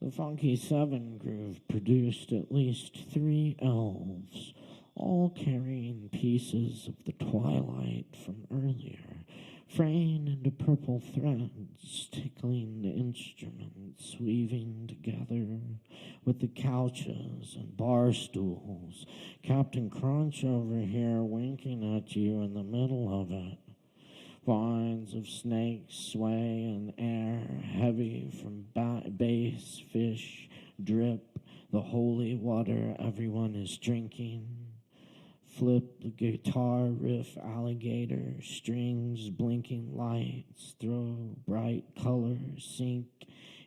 The Funky Seven Groove produced at least 3 elves, all carrying pieces of the twilight from earlier, fraying into purple threads, tickling the instruments, weaving together with the couches and bar stools. Captain Crunch over here winking at you in the middle of it. Vines of snakes sway in air, heavy from bass fish drip the holy water everyone is drinking. Flip the guitar riff alligator, strings blinking lights, throw bright colors, sink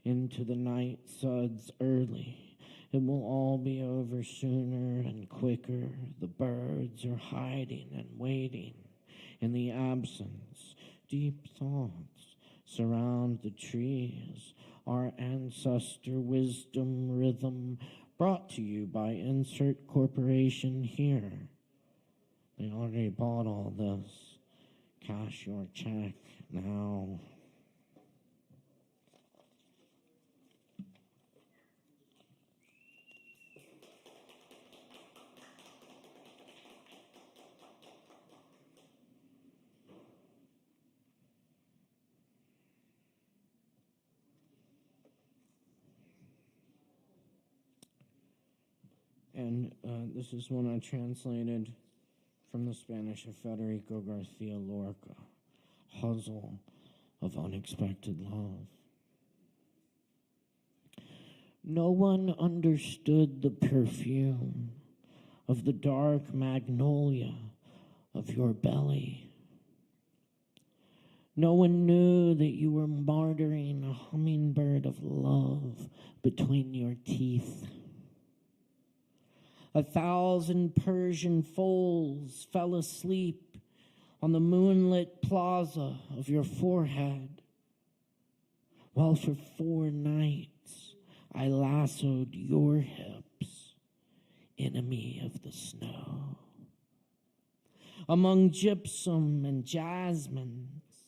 into the night suds early. It will all be over sooner and quicker. The birds are hiding and waiting. In the absence, deep thoughts surround the trees. Our ancestor wisdom rhythm brought to you by Insert Corporation here. They already bought all this. Cash your check now. And this is one I translated from the Spanish of Federico Garcia Lorca, Hustle of Unexpected Love. No one understood the perfume of the dark magnolia of your belly. No one knew that you were martyring a hummingbird of love between your teeth. 1,000 Persian foals fell asleep on the moonlit plaza of your forehead, while for 4 nights I lassoed your hips, enemy of the snow. Among gypsum and jasmines,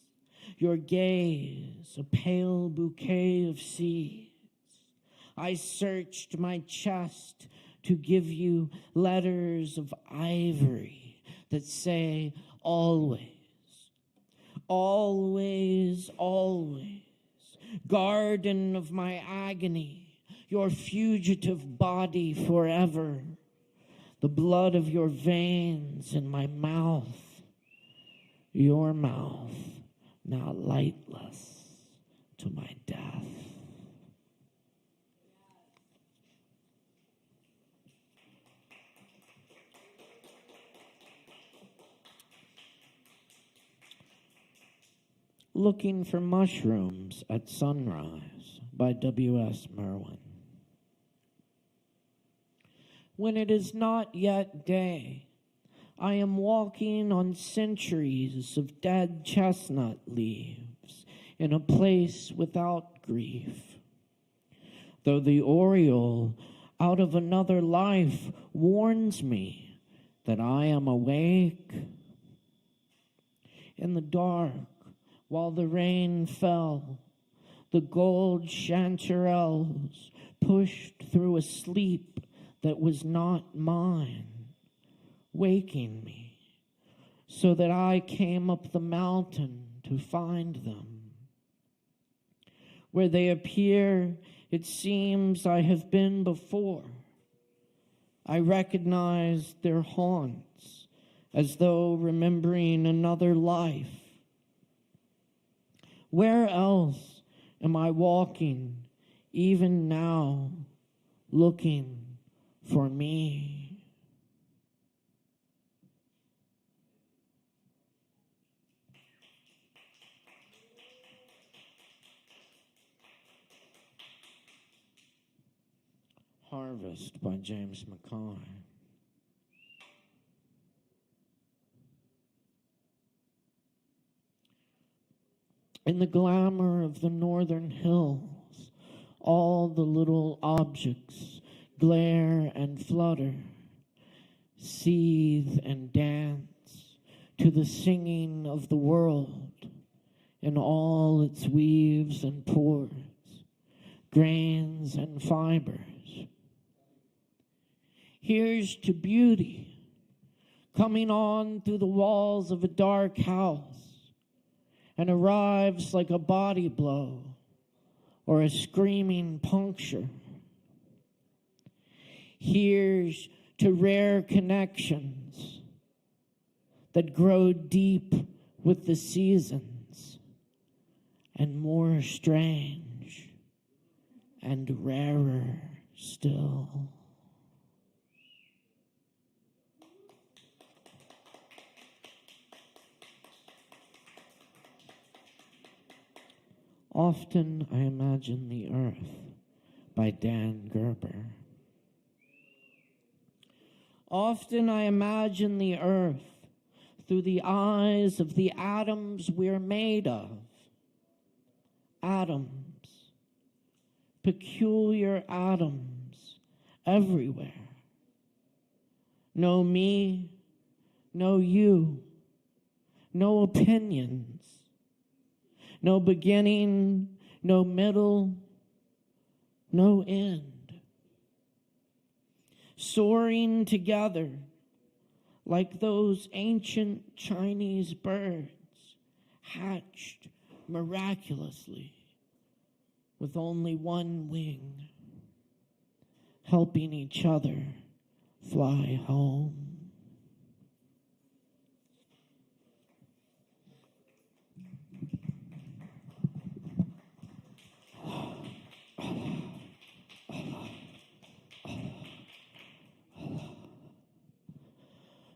your gaze a pale bouquet of seeds. I searched my chest to give you letters of ivory that say always, always, always. Garden of my agony, your fugitive body forever. The blood of your veins in my mouth, your mouth now lightless to my death. Looking for Mushrooms at Sunrise by W.S. Merwin. When it is not yet day, I am walking on centuries of dead chestnut leaves in a place without grief. Though the oriole out of another life warns me that I am awake. In the dark, while the rain fell. The gold chanterelles pushed through a sleep that was not mine, waking me, so that I came up the mountain to find them. Where they appear, it seems I have been before. I recognize their haunts as though remembering another life. Where else am I walking, even now, looking for me? Harvest by James McCoy. In the glamour of the northern hills, all the little objects glare and flutter, seethe and dance to the singing of the world in all its weaves and pores, grains and fibers. Here's to beauty coming on through the walls of a dark house and arrives like a body blow or a screaming puncture. Here's to rare connections that grow deep with the seasons and more strange and rarer still. Often I Imagine the Earth by Dan Gerber. Often I imagine the earth through the eyes of the atoms we're made of. Atoms, peculiar atoms everywhere. No me, no you, no opinions, no beginning, no middle, no end. Soaring together like those ancient Chinese birds hatched miraculously with only one wing, helping each other fly home.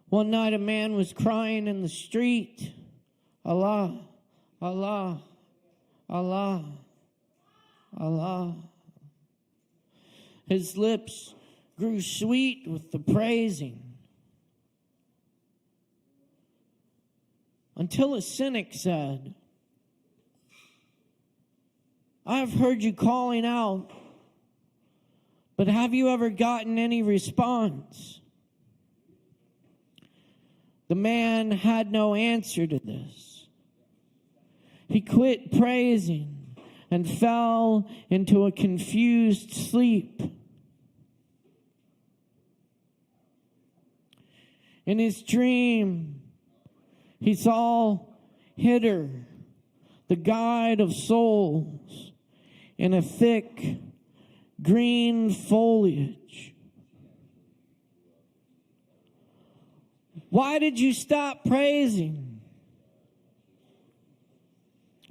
One night a man was crying in the street, Allah, Allah, Allah, Allah. His lips grew sweet with the praising, until a cynic said, I've heard you calling out, but have you ever gotten any response? The man had no answer to this. He quit praising and fell into a confused sleep. In his dream, he saw Hitter, the guide of souls, in a thick green foliage. Why did you stop praising?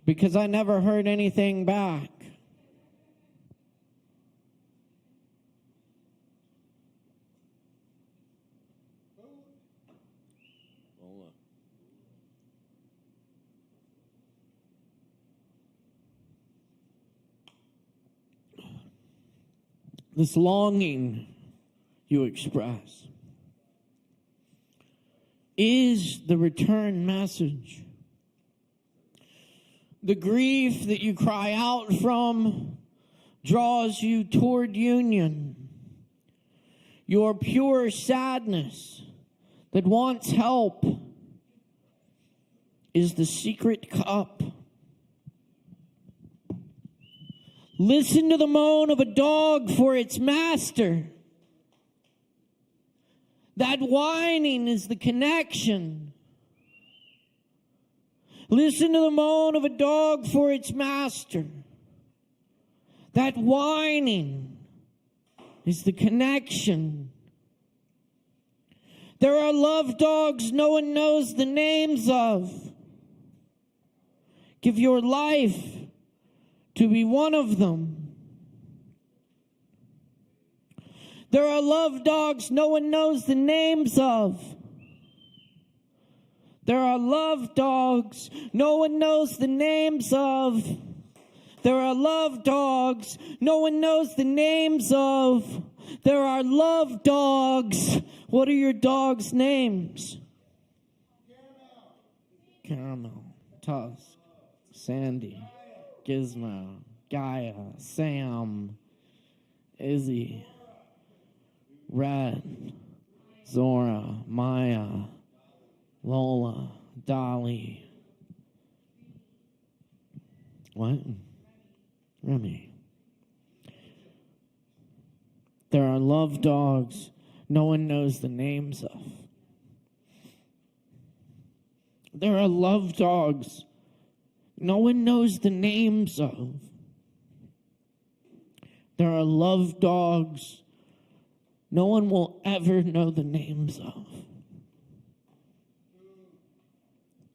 Because I never heard anything back. This longing you express is the return message. The grief that you cry out from draws you toward union. Your pure sadness that wants help is the secret cup Listen to the moan of a dog for its master. That whining is the connection. Listen to the moan of a dog for its master. That whining is the connection. There are love dogs no one knows the names of. Give your life to be one of them. There are love dogs no one knows the names of. There are love dogs no one knows the names of. There are love dogs no one knows the names of. There are love dogs. What are your dogs' names? Caramel, Tusk, Sandy, Gizmo, Gaia, Sam, Izzy, Red, Zora, Maya, Lola, Dolly. What? Remy. There are love dogs no one knows the names of. There are love dogs no one knows the names of. There are love dogs no one will ever know the names of.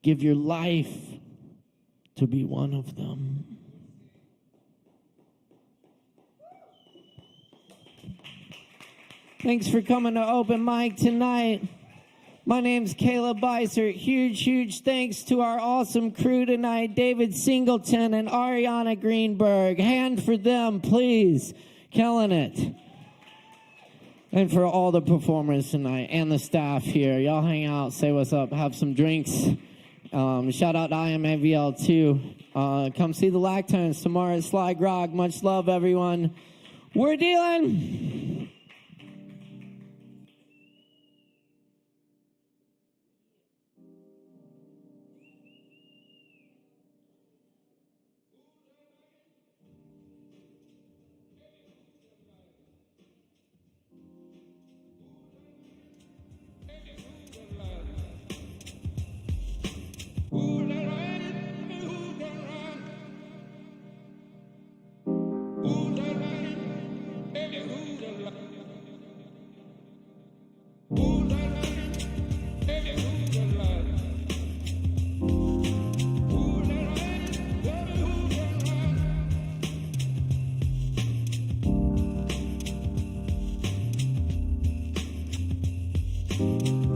Give your life to be one of them. Thanks for coming to Open Mic tonight. My name's Caleb Beissert. Huge thanks to our awesome crew tonight, David Singleton and Ari Greenberg. Hand for them, please. Killing it. And for all the performers tonight and the staff here. Y'all hang out, say what's up, have some drinks. Shout out to IMAVL too. Come see the Lactones tomorrow at Sly Grog. Much love, everyone. We're dealing. Thank you.